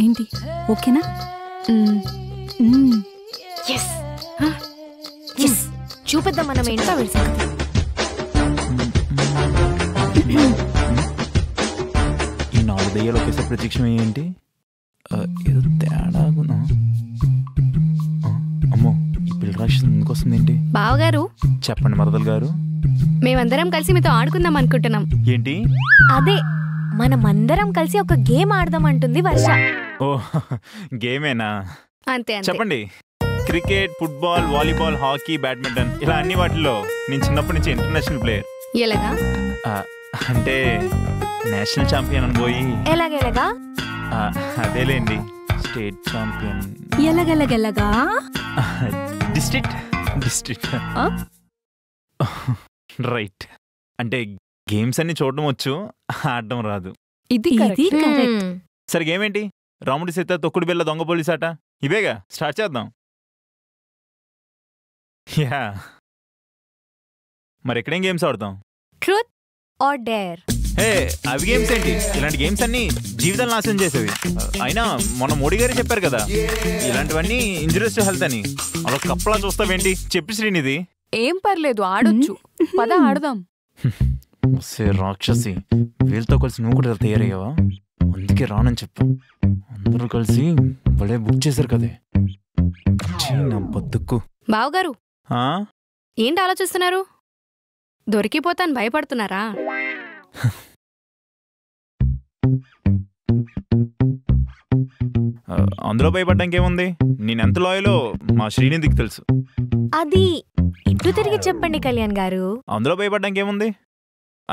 [SPEAKER 8] ఏంటి ఓకేనా?
[SPEAKER 7] చూపిద్దాం మనం ఏంటో.
[SPEAKER 5] ఈ 4 దయ్యాలు ఒకేసారి ప్రత్యక్షం ఏంటి? ఏదో తేడాగునా. అమ్మో, ఈ పిల్ల రాక్షసు ఎందుకు వస్తుంది ఏంటి?
[SPEAKER 2] బావగారు
[SPEAKER 5] చెప్పండి మరదలు గారు.
[SPEAKER 2] మేమందరం కలిసి మీతో ఆడుకుందాం అనుకుంటున్నాం.
[SPEAKER 5] ఏంటి?
[SPEAKER 7] అదే, మనమందరం కలిసి ఒక గేమ్ ఆడదాం అంటుంది వర్ష.
[SPEAKER 5] ఓ, గేమేనా?
[SPEAKER 2] అంతే.
[SPEAKER 5] చెప్పండి. Cricket, football, volleyball, hockey, badminton, ఇలా అన్ని వాటిల్లో నేను చిన్నప్పటి నుంచి ఇంటర్నేషనల్ ప్లేయర్.
[SPEAKER 2] ఎలాగా?
[SPEAKER 5] అంటే నేషనల్ ఛాంపియన్ అని పోయి.
[SPEAKER 7] ఎలాగెలాగా?
[SPEAKER 5] అదేలేండి, స్టేట్ ఛాంపియన్.
[SPEAKER 8] ఎలాగెలాగెలాగా?
[SPEAKER 5] District right. అంటే గేమ్స్ అన్ని చూడడం వచ్చు, ఆడడం రాదు.
[SPEAKER 9] ఇది
[SPEAKER 5] సరే, గేమ్ ఏంటి? రాముడి సీత, తొక్కుడు బిళ్ళ, దొంగ పోలీస్ ఆట, ఇవేగా. స్టార్ట్ చేద్దాం. యా, మరి ఎక్కడేం గేమ్స్ ఆడతాం?
[SPEAKER 7] Truth or dare.
[SPEAKER 5] హే, అవి గేమ్స్ ఏంటి? ఇలాంటి గేమ్స్ అన్ని జీవితాలు నాశనం చేసేవి. అయినా మొన్న మోడీ గారే చెప్పారు కదా, ఇలాంటివన్నీ ఇంజూరియస్ టు హెల్త్ అని. అలా కప్పలా చూస్తావేంటి? చెప్పి శ్రీనిధి.
[SPEAKER 9] ఏం పర్లేదు, ఆడొచ్చు. పద ఆడదాం.
[SPEAKER 5] రాక్షసి, వీళ్ళతో కలిసి నువ్వు కూడా తయారయ్యావా? అందుకే రానని చెప్పు. అందరూ కలిసి భలే బుక్ చేశారు కదే. నా బతుక్కు.
[SPEAKER 2] బావగారు
[SPEAKER 5] ఆ?
[SPEAKER 2] ఏంటి ఆలోచిస్తున్నారు? దొరికిపోతాను భయపడుతున్నారా?
[SPEAKER 5] అందులో భయపడ్డానికి ఏముంది? నేనెంత లాయలో మా శ్రీనిధికి తెలుసు.
[SPEAKER 7] అది ఇటు తిరిగి చెప్పండి కళ్యాణ్ గారు.
[SPEAKER 5] అందులో భయపడ్డానికి ఏముంది?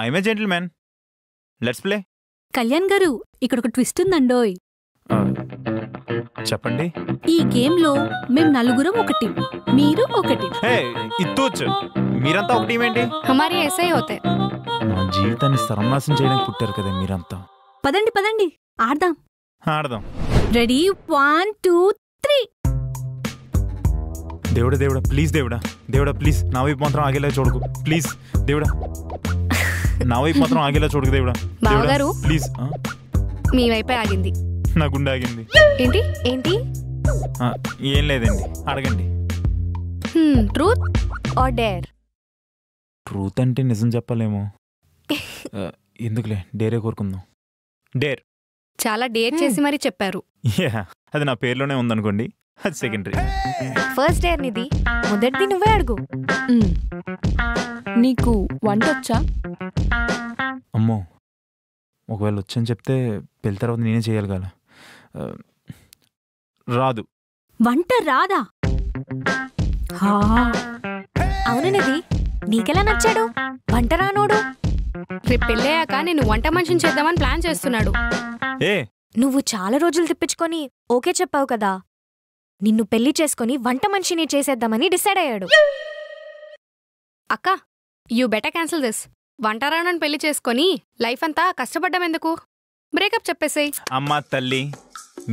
[SPEAKER 5] I'm a gentle man. Let's play.
[SPEAKER 8] Kalyan గారు, ఇక్కడ ఒక ట్విస్ట్ ఉందండోయ్.
[SPEAKER 5] చెప్పండి.
[SPEAKER 8] ఈ గేమ్ లో మేం నలుగురం ఒక టీం, మీరు ఒక టీం.
[SPEAKER 5] హే ఇత్తూచ్, మీరంతా ఒక టీం ఏంటి?
[SPEAKER 2] హమారీ ఎస్ఐ హోతే.
[SPEAKER 5] నా జీవితాన్ని సర్వనాశనం చేయడానికి పుట్టారు కదా మీరంతా.
[SPEAKER 8] పదండి పదండి ఆడదాం.
[SPEAKER 5] ఆడదాం.
[SPEAKER 8] రెడీ 1 2 3.
[SPEAKER 5] దేవుడా దేవుడా ప్లీజ్, దేవుడా దేవుడా ప్లీజ్, నా వైపు మాత్రం ఆగేలా చూడకు ప్లీజ్. దేవుడా నా వైపు మాత్రం ఆగేలా చూడకు దేవుడా.
[SPEAKER 2] బావగారు
[SPEAKER 5] ప్లీజ్.
[SPEAKER 2] మీ వైపే ఆగింది.
[SPEAKER 5] నా గుండె ఆగింది.
[SPEAKER 2] ఏంటి ఏంటి?
[SPEAKER 5] ఏం లేదండి, అడగండి.
[SPEAKER 2] Truth
[SPEAKER 7] or dare?
[SPEAKER 5] ట్రూత్ అంటే నిజం చెప్పలేమో. ఎందుకులే, డేరే కోరుకుందాం. డేర్.
[SPEAKER 2] చాలా డేర్ చేసి మరీ చెప్పారు.
[SPEAKER 5] అది నా పేర్లోనే ఉందనుకోండి, అది సెకండరీ.
[SPEAKER 7] ఫస్ట్ డేర్ నిది, మొదటిది నువ్వే అడుగు.
[SPEAKER 9] నీకు వంట వచ్చా?
[SPEAKER 5] అమ్మో, ఒకవేళ వచ్చని చెప్తే పెళ్లి తర్వాత నేనే చేయాలి కదా. రాదు.
[SPEAKER 8] వంట రాదా?
[SPEAKER 7] అవును నిది, నీకెలా నచ్చాడు వంట రానోడు?
[SPEAKER 2] రేపు పెళ్ళయ్యాక నేను వంట మనిషిని చేద్దామని ప్లాన్ చేస్తున్నాడు.
[SPEAKER 5] ఏ
[SPEAKER 7] నువ్వు చాలా రోజులు తిప్పించుకొని ఓకే చెప్పావు కదా, నిన్ను పెళ్లి చేసుకుని వంట మనిషిని చేసేద్దామని డిసైడ్ అయ్యాడు.
[SPEAKER 2] అక్క, యూ బెటర్ క్యాన్సిల్ దిస్. వంట రానని పెళ్లి చేసుకొని లైఫ్ అంతా కష్టపడ్డం ఎందుకు? బ్రేకప్ చెప్పేసేయ్.
[SPEAKER 5] అమ్మా తల్లి,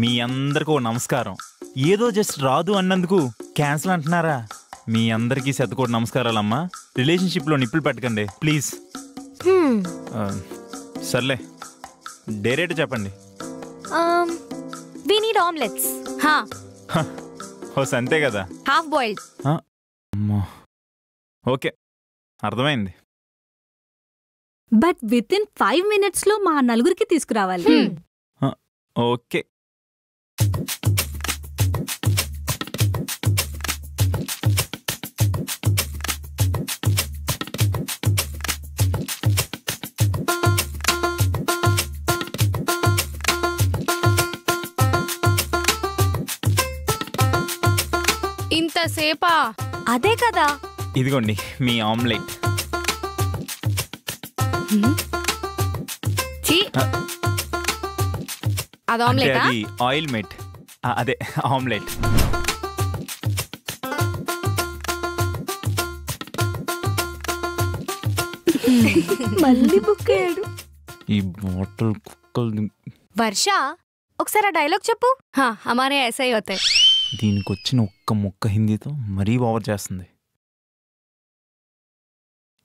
[SPEAKER 5] మీ అందరికీ ఓ నమస్కారం. ఏదో జస్ట్ రాదు అన్నందుకు క్యాన్సిల్ అంటున్నారా? మీ అందరికీ శతకోటి నమస్కారాలమ్మా. రిలేషన్షిప్లో నిప్పులు పెట్టకండి ప్లీజ్. సర్లే, డైరెక్ట్ చెప్పండి.
[SPEAKER 7] We need omelettes.
[SPEAKER 5] అంతే కదా,
[SPEAKER 2] హాఫ్ బాయిల్డ్.
[SPEAKER 5] అమ్మా ఓకే, అర్థమైంది.
[SPEAKER 8] బట్ విత్ ఇన్ 5 minutes లో మా నలుగురికి తీసుకురావాలి.
[SPEAKER 5] ఓకే.
[SPEAKER 2] ఇంతసేపా?
[SPEAKER 7] అదే కదా.
[SPEAKER 5] ఇదిగోండి మీ ఆమ్లెట్.
[SPEAKER 2] అది ఆమ్లెట్?
[SPEAKER 5] అది ఆయిల్ మేట్. అదే ఆమ్లెట్.
[SPEAKER 7] మళ్ళీ బుక్ అయ్యాడు
[SPEAKER 5] ఈ బాటిల్ కుక్కలు.
[SPEAKER 7] వర్ష, ఒకసారి ఆ డైలాగ్ చెప్పు.
[SPEAKER 2] హమారే ఎస్ఐ హోతే.
[SPEAKER 5] దీనికి వచ్చిన ఒక్క ముక్క హిందీతో మరీ ఓవర్ చేస్తుంది.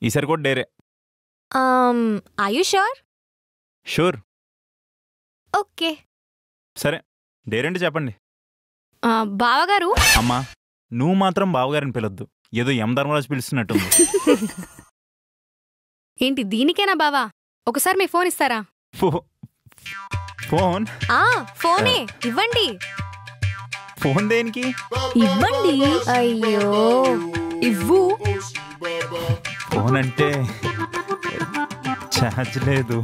[SPEAKER 5] ఈసారి కూడా డేరే.
[SPEAKER 7] Are you sure?
[SPEAKER 5] Sure.
[SPEAKER 7] Okay
[SPEAKER 5] సరే, డేరేంటి చెప్పండి.
[SPEAKER 2] బావగారు.
[SPEAKER 5] అమ్మా, నువ్వు మాత్రం బావగారిని పిలొద్దు, ఏదో ఎం ధర్మరాజు పిలుస్తున్నట్టుంది.
[SPEAKER 2] ఏంటి దీనికేనా బావా? ఒకసారి మీ ఫోన్ ఇస్తారా?
[SPEAKER 5] ఫోన్?
[SPEAKER 7] ఫోనే ఇవ్వండి.
[SPEAKER 5] ఫోన్ దేనికి?
[SPEAKER 8] ఇవ్వండి.
[SPEAKER 7] అయ్యో,
[SPEAKER 8] ఇవ్వు.
[SPEAKER 5] ఫోన్ అంటే ఛార్జ్ లేదు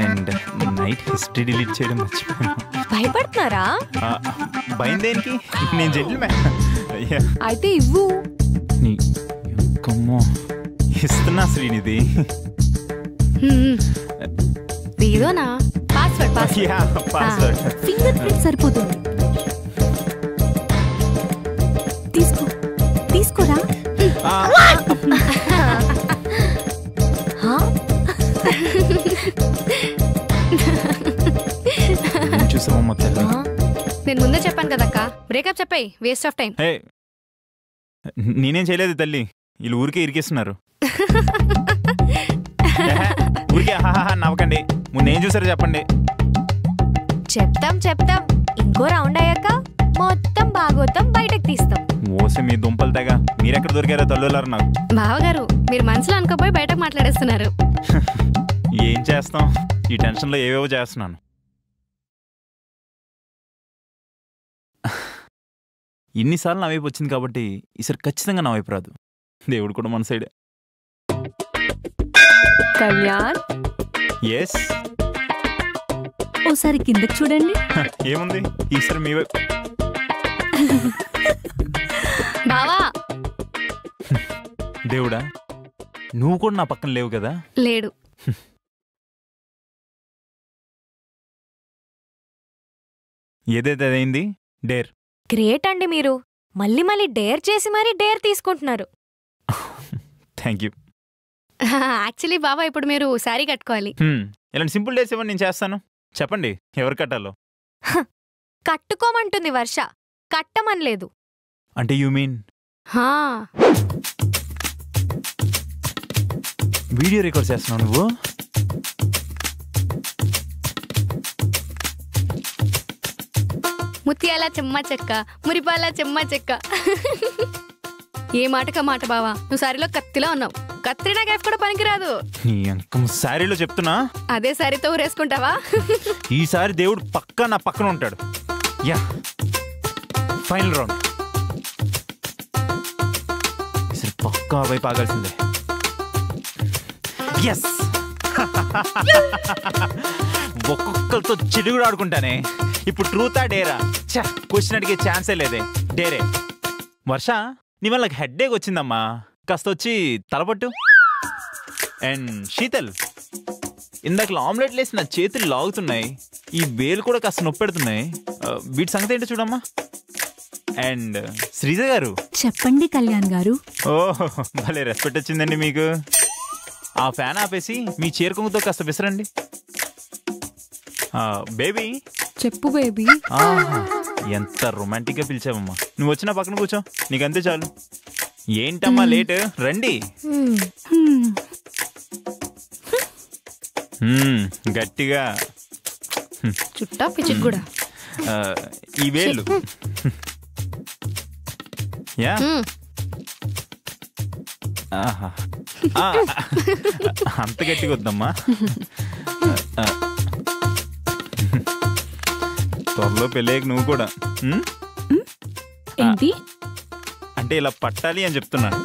[SPEAKER 5] అండ్ నైట్ హిస్టరీ డిలీట్ చేయడం మర్చిపోయాను.
[SPEAKER 7] భయపడుతున్నారా?
[SPEAKER 5] భయం దేనికి? నేను జెంటిల్‌మ్యాన్.
[SPEAKER 9] అయితే ఇవ్వు.
[SPEAKER 5] ఇస్తున్నా శ్రీనిధి.
[SPEAKER 2] ఇదోనా పాస్వర్డ్?
[SPEAKER 5] పాస్వర్డ్.
[SPEAKER 8] ఫింగర్ ప్రింట్ సరిపోతుంది. తీసుకో, తీసుకోరా.
[SPEAKER 5] చూసామమ్మ తల్లి.
[SPEAKER 2] నేను ముందే చెప్పాను కదక్క, బ్రేకప్ చెప్పాయి, వేస్ట్ ఆఫ్ టైం.
[SPEAKER 5] నేనేం చేయలేదు తల్లి, వీళ్ళు ఊరికే ఇరికిస్తున్నారు. ఊరికే నవ్వకండి. ముందేం చూసారో చెప్పండి.
[SPEAKER 7] చెప్తాం. ఇంకో రౌండ్ అయ్యాక మొత్తం భాగవతం బయటకు తీస్తాం.
[SPEAKER 5] ఓసే మీ దుంపలు తెగ, మీరెక్కడ దొరికారో తల్లులారు నాకు.
[SPEAKER 2] బావగారు, మీరు మనసులో అనుకోపోయి బయటకు మాట్లాడేస్తున్నారు.
[SPEAKER 5] ఏం చేస్తాం, ఈ టెన్షన్లో ఏవేవో చేస్తున్నాను. ఇన్నిసార్లు నా వైపు వచ్చింది కాబట్టి ఈసారి ఖచ్చితంగా నా వైపు రాదు. దేవుడు కూడా మన సైడే.
[SPEAKER 9] కళ్యాణ్
[SPEAKER 5] ఎస్.
[SPEAKER 8] ఓసారి కిందకి చూడండి.
[SPEAKER 5] ఏముంది ఈసారి మీ వైపు.
[SPEAKER 2] బావా
[SPEAKER 5] దేవుడా, నువ్వు కూడా నా పక్కన లేవు కదా.
[SPEAKER 2] లేడు.
[SPEAKER 5] ఏదైతే అదైంది. డేర్.
[SPEAKER 7] గ్రేట్ అండి మీరు. మళ్ళీ మళ్ళీ డేర్ చేసి మరీ డేర్ తీసుకుంటున్నారు.
[SPEAKER 5] Thank you.
[SPEAKER 2] యాక్చువల్లీ బావా ఇప్పుడు మీరు శారీ కట్టుకోవాలి.
[SPEAKER 5] ఇలాంటి సింపుల్ డేస్ ఇవ్వండి, నేను చేస్తాను. చెప్పండి ఎవరు కట్టాలో.
[SPEAKER 7] కట్టుకోమంటుంది వర్ష, కట్టమనలేదు.
[SPEAKER 5] అంటే యూ మీన్
[SPEAKER 2] హా,
[SPEAKER 5] వీడియో రికార్డ్ చేస్తున్నావు నువ్వు?
[SPEAKER 2] ముత్యాల చెమ్మ చెక్క, మురిపాల చెమ్మ చెక్క. ఏ మాటకా మాట బావా, నువ్వు సారీలో కత్తిలా ఉన్నావు. కత్తిరినా గ్యాప్ కూడా పనికిరాదు.
[SPEAKER 5] నీ అంకం శారీలో చెప్తున్నా.
[SPEAKER 2] అదే సారీతో ఊరేసుకుంటావా?
[SPEAKER 5] ఈసారి దేవుడు పక్కా నా పక్కన ఉంటాడు. Yeah, final round. ఈసారి పక్కా వైపు ఆగాల్సిందే. ఎస్. ఒక్కొక్కరితో చిడుగుడు ఆడుకుంటానే. ఇప్పుడు ట్రూతా డేరా? క్వశ్చన్ అడిగే ఛాన్సే లేదే. డేరే. వర్ష, నీ వల్ల హెడ్ఏక్ వచ్చిందమ్మా, కాస్త వచ్చి తలపట్టు. అండ్ శీతల్, ఇందాక ఆమ్లెట్లు వేసి నా చేతులు లాగుతున్నాయి, ఈ వేలు కూడా కాస్త నొప్పి పెడుతున్నాయి. వీటి సంగతి ఏంటో చూడమ్మా. అండ్ శ్రీజ గారు.
[SPEAKER 8] చెప్పండి కళ్యాణ్ గారు.
[SPEAKER 5] ఓహో, భలే రెస్పెక్ట్ వచ్చిందండి మీకు. ఆ ఫ్యాన్ ఆపేసి మీ చీరకొంగుతో కాస్త విసరండి. బేబీ.
[SPEAKER 9] చెప్పు బేబీ.
[SPEAKER 5] ఎంత రొమాంటిక్ గా పిలిచావమ్మా. నువ్వు వచ్చిన పక్కన కూర్చో, నీకంతే చాలు. ఏంటమ్మా లేట్, రండి. గట్టిగా
[SPEAKER 2] చుట్టా పిచ్చికి కూడా.
[SPEAKER 5] ఈ వేళ్ళు. యా. ఆహా, అంత గట్టిగా వద్దమ్మా. త్వరలో పెళ్ళేకి నువ్వు కూడా.
[SPEAKER 8] ఏంటి
[SPEAKER 5] అంటే ఇలా పట్టాలి అని చెప్తున్నాను.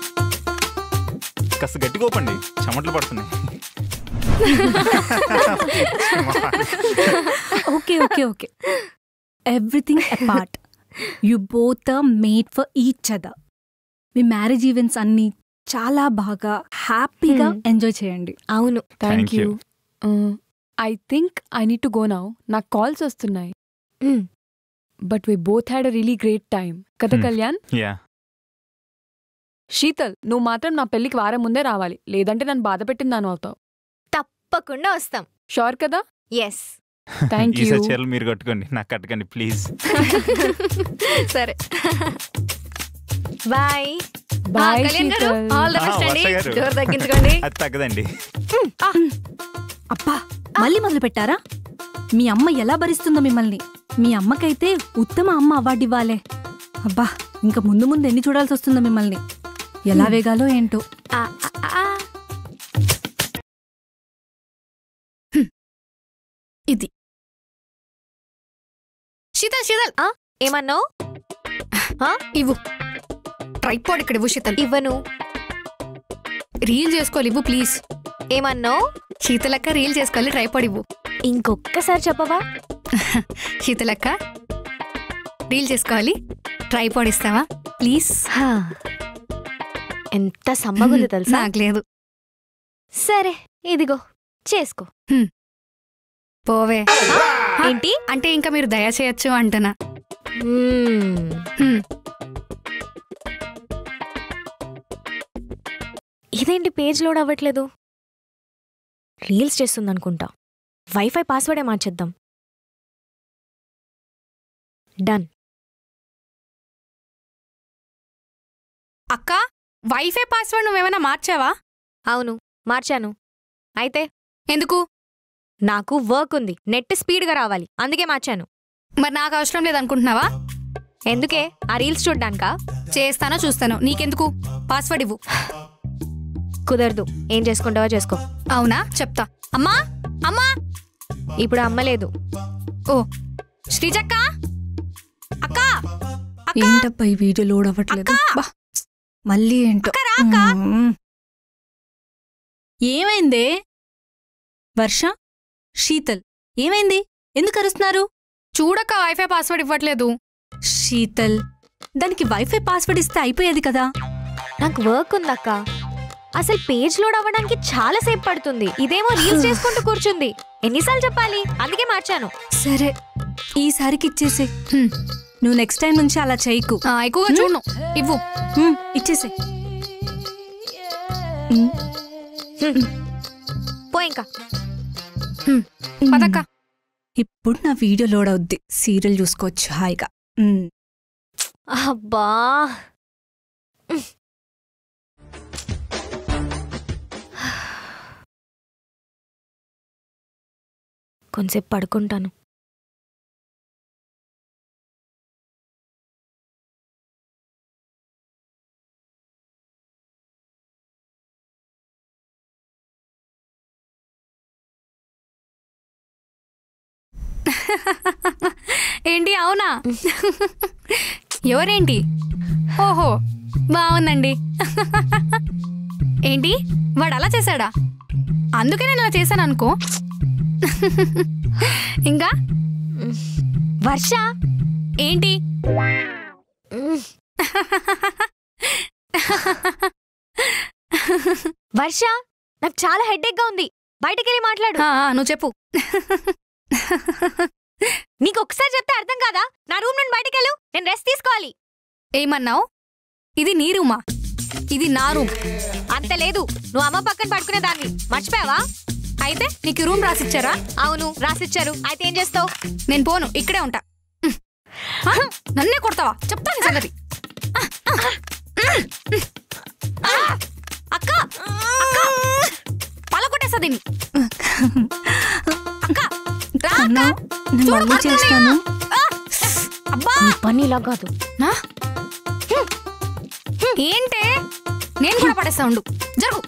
[SPEAKER 5] కాస్త గట్టిగా ఓపండి, చెమటలు పడుతున్నాయి.
[SPEAKER 8] Okay okay okay, everything apart. You both are made for each other. మీ మ్యారేజ్ ఈవెంట్స్ అన్ని చాలా బాగా హ్యాపీగా ఎంజాయ్ చేయండి.
[SPEAKER 7] అవును.
[SPEAKER 9] Thank you. I think I need to go now. నాకు కాల్స్ వస్తున్నాయి. But we both had a really great time కదా కళ్యాణ్.
[SPEAKER 5] యా.
[SPEAKER 9] శీతల్, నువ్వు మాత్రం నా పెళ్లికి వారం ముందే రావాలి, లేదంటే నన్ను బాధ పెట్టిందాను అవుతావు.
[SPEAKER 7] తప్పకుండా వస్తాం.
[SPEAKER 9] షూర్ కదా?
[SPEAKER 7] ఎస్.
[SPEAKER 9] Thank you.
[SPEAKER 5] ఈసారి చీరలు మీరు కట్టుకోండి, నాకు కట్టుకోండి ప్లీజ్.
[SPEAKER 2] సరే
[SPEAKER 7] బాయ్.
[SPEAKER 9] బాయ్
[SPEAKER 2] కళ్యాణ్ గారు,
[SPEAKER 9] శీతల్.
[SPEAKER 2] ఆల్ ద బెస్ట్ అండి.
[SPEAKER 5] వర్ష గారు.
[SPEAKER 2] జోరు తగ్గించుకోండి.
[SPEAKER 5] అది తగ్గదండి.
[SPEAKER 8] అబ్బా, మళ్ళీ మొదలు పెట్టారా? మీ అమ్మ ఎలా భరిస్తుందో మిమ్మల్ని. మీ అమ్మకైతే ఉత్తమ అమ్మ అవార్డు ఇవ్వాలే. అబ్బా, ఇంకా ముందు ముందు ఎన్ని చూడాల్సి వస్తుందో మిమ్మల్ని. ఎలా వేగాలో ఏంటో.
[SPEAKER 2] ఇది శీతల్, శీతల్
[SPEAKER 7] ఏమన్నావు?
[SPEAKER 2] ఇవ్వు. ట్రైపాడ్ ఇక్కడ ఇవ్వు శీతల్.
[SPEAKER 7] ఇవ్వను.
[SPEAKER 2] రీల్ చేసుకోవాలి, ఇవ్వు ప్లీజ్.
[SPEAKER 7] ఏమన్నావు?
[SPEAKER 2] శీతలక్క రీల్ చేసుకోవాలి, ట్రైపాడ్ ఇవ్వు.
[SPEAKER 7] ఇంకొక్కసారి చెప్పవా?
[SPEAKER 2] శీతలక్క రీల్ చేసుకోవాలి, ట్రైపాడ్ ఇస్తావా ప్లీజ్?
[SPEAKER 7] ఎంత సమ్మగుంది తెలుసా?
[SPEAKER 2] నాకు లేదు.
[SPEAKER 7] సరే ఇదిగో చేసుకో.
[SPEAKER 2] పోవే.
[SPEAKER 7] ఏంటి
[SPEAKER 2] అంటే ఇంకా మీరు దయ చేయొచ్చు అంటున్నా.
[SPEAKER 7] ఇదేంటి పేజ్ లోడ్ అవ్వట్లేదు? రీల్స్ చేస్తుందనుకుంటా. వైఫై పాస్వర్డే మార్చేద్దాం. డన్.
[SPEAKER 2] అక్క, వైఫై పాస్వర్డ్ నువ్వేమైనా మార్చావా?
[SPEAKER 7] అవును, మార్చాను. అయితే
[SPEAKER 2] ఎందుకు?
[SPEAKER 7] నాకు వర్క్ ఉంది, నెట్ స్పీడ్గా రావాలి, అందుకే మార్చాను.
[SPEAKER 2] మరి నాకు అవసరం లేదనుకుంటున్నావా?
[SPEAKER 7] ఎందుకే? ఆ రీల్స్ చూడ్డానికా?
[SPEAKER 2] చేస్తానో చూస్తాను, నీకెందుకు? పాస్వర్డ్ ఇవ్వు.
[SPEAKER 7] కుదరదు. ఏం చేసుకుంటావో చేసుకో.
[SPEAKER 2] అవునా, చెప్తా. అమ్మా, అమ్మా.
[SPEAKER 7] ఇప్పుడు అమ్మలేదు.
[SPEAKER 2] ఓ శ్రీజక్క, అక్క,
[SPEAKER 8] ఏంటబ్బా ఈ వీడియో లోడ్ అవ్వట్లేదు బా మళ్ళీ ఏంటో ఏమైందే వర్ష శీతల్ ఏమైంది ఎందుకు అరుస్తున్నారు
[SPEAKER 2] చూడక్క వైఫై పాస్వర్డ్ ఇవ్వట్లేదు.
[SPEAKER 8] శీతల్ దానికి వైఫై పాస్వర్డ్ ఇస్తే అయిపోయేది కదా.
[SPEAKER 7] నాకు వర్క్ ఉందక్క. అసలు పేజ్ లోడ్ అవ్వడానికి చాలా సేపు పడుతుంది. ఇదేమో రీల్స్ చేసుకుంటూ కూర్చుంది. ఎన్నిసార్లు చెప్పాలి, అందుకే మార్చాను.
[SPEAKER 8] సరే ఈసారికి ఇచ్చేసే. నువ్వు నెక్స్ట్ టైం నుంచి అలా చేయకు.
[SPEAKER 2] ఎక్కువగా చూడు. ఇవ్వు.
[SPEAKER 8] ఇచ్చేసే.
[SPEAKER 7] పో ఇంకా.
[SPEAKER 2] పదక్క.
[SPEAKER 8] ఇప్పుడు నా వీడియో లోడ్ అవుద్ది. సీరియల్ చూసుకోవచ్చు హాయిగా.
[SPEAKER 7] అబ్బా కొంచెంసేపు పడుకుంటాను.
[SPEAKER 2] ఏంటి అవునా? ఎవరేంటి? ఓహో బాగుందండి. ఏంటి వాడు అలా చేశాడా? అందుకే నేను అలా చేశాను అనుకో. ఇంకా
[SPEAKER 7] వర్ష
[SPEAKER 2] ఏంటి?
[SPEAKER 7] వర్ష నాకు చాలా హెడేక్ గా ఉంది. బయటకెళ్ళి మాట్లాడు.
[SPEAKER 2] నువ్వు చెప్పు.
[SPEAKER 7] నీకు ఒకసారి చెప్తే అర్థం కాదా? నా రూమ్ నుండి బయటకెళ్ళు. నేను రెస్ట్ తీసుకోవాలి.
[SPEAKER 2] ఏమన్నావు? ఇది నీ రూమా? ఇది నా రూమ్.
[SPEAKER 7] అంత లేదు. నువ్వు అమ్మ పక్కన పడుకునేదాన్ని మర్చిపోయావా?
[SPEAKER 2] అయితే నీకు రూమ్ రాసిచ్చారా?
[SPEAKER 7] అవును రాసిచ్చారు. అయితే ఏం చేస్తావు?
[SPEAKER 2] నేను పోను, ఇక్కడే ఉంటా. నన్నే కొడతావా? చెప్తాను సంగతి. అక్క పలకొట్టేస్తా దీన్ని.
[SPEAKER 8] చేస్తాను.
[SPEAKER 7] పని ఇలా కాదు.
[SPEAKER 2] ఏంటే? నేను కూడా పడేస్తా ఉండు. జరుగు.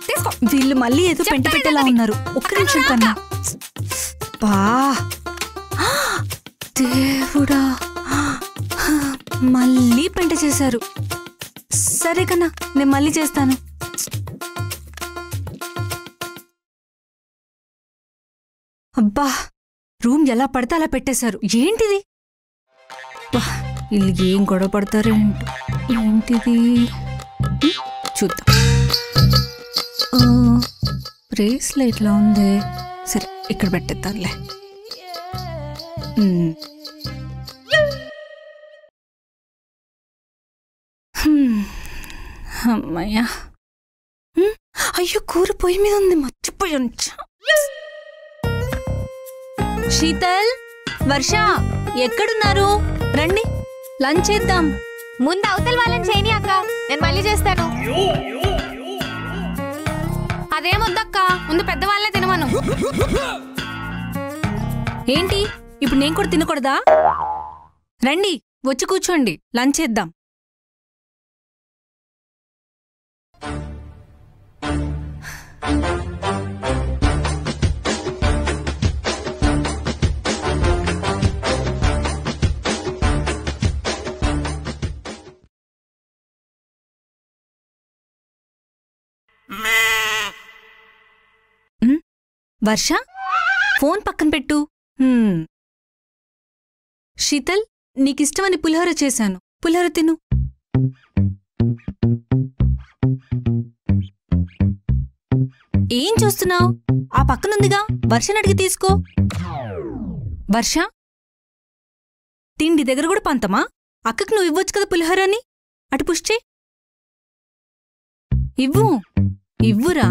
[SPEAKER 2] తీసుకో.
[SPEAKER 8] వీళ్ళు మళ్ళీ ఏదో పెంట పెట్టేలా ఉన్నారు. ఒక్క నిమిషం కన్నా. బా దేవుడా, మళ్ళీ పెంట చేశారు. సరే కన్నా, నేను మళ్ళీ చేస్తాను. అబ్బా రూమ్ ఎలా పడితే అలా పెట్టేశారు. ఏంటిది? వీళ్ళు ఏం గొడవ పడతారేంటో. ఏంటిది చూద్దాం. బ్రేస్లెట్ లా ఉంది. సరే ఇక్కడ పెట్టేద్దాంలే. అమ్మయ్యా. అయ్యో కూర పొయ్యి మీద ఉంది, మర్చిపోయాను. శీతల్, వర్ష ఎక్కడున్నారు? రండి లంచ్ చేద్దాం.
[SPEAKER 7] ముందు అవతల వాళ్ళని చేయని అక్క, నేను మళ్ళీ చేస్తాను.
[SPEAKER 2] అదేమొద్దక్క, ముందు పెద్దవాళ్ళే తినమను.
[SPEAKER 8] ఏంటి ఇప్పుడు నేను కూడా తినకూడదా? రండి వచ్చి కూర్చోండి, లంచ్ చేద్దాం. వర్ష ఫోన్ పక్కన పెట్టు. శీతల్, నీకిష్టమని పులిహోర చేశాను, పులిహోర తిను. ఏం చూస్తున్నావు? ఆ పక్కనుందిగా, వర్షని అడిగి తీసుకో. వర్ష తిండి దగ్గర కూడా పంతమా? అక్కకి నువ్వు ఇవ్వచ్చు కదా పులిహోరని. అటు పుష్టి ఇవ్వు. ఇవ్వురా.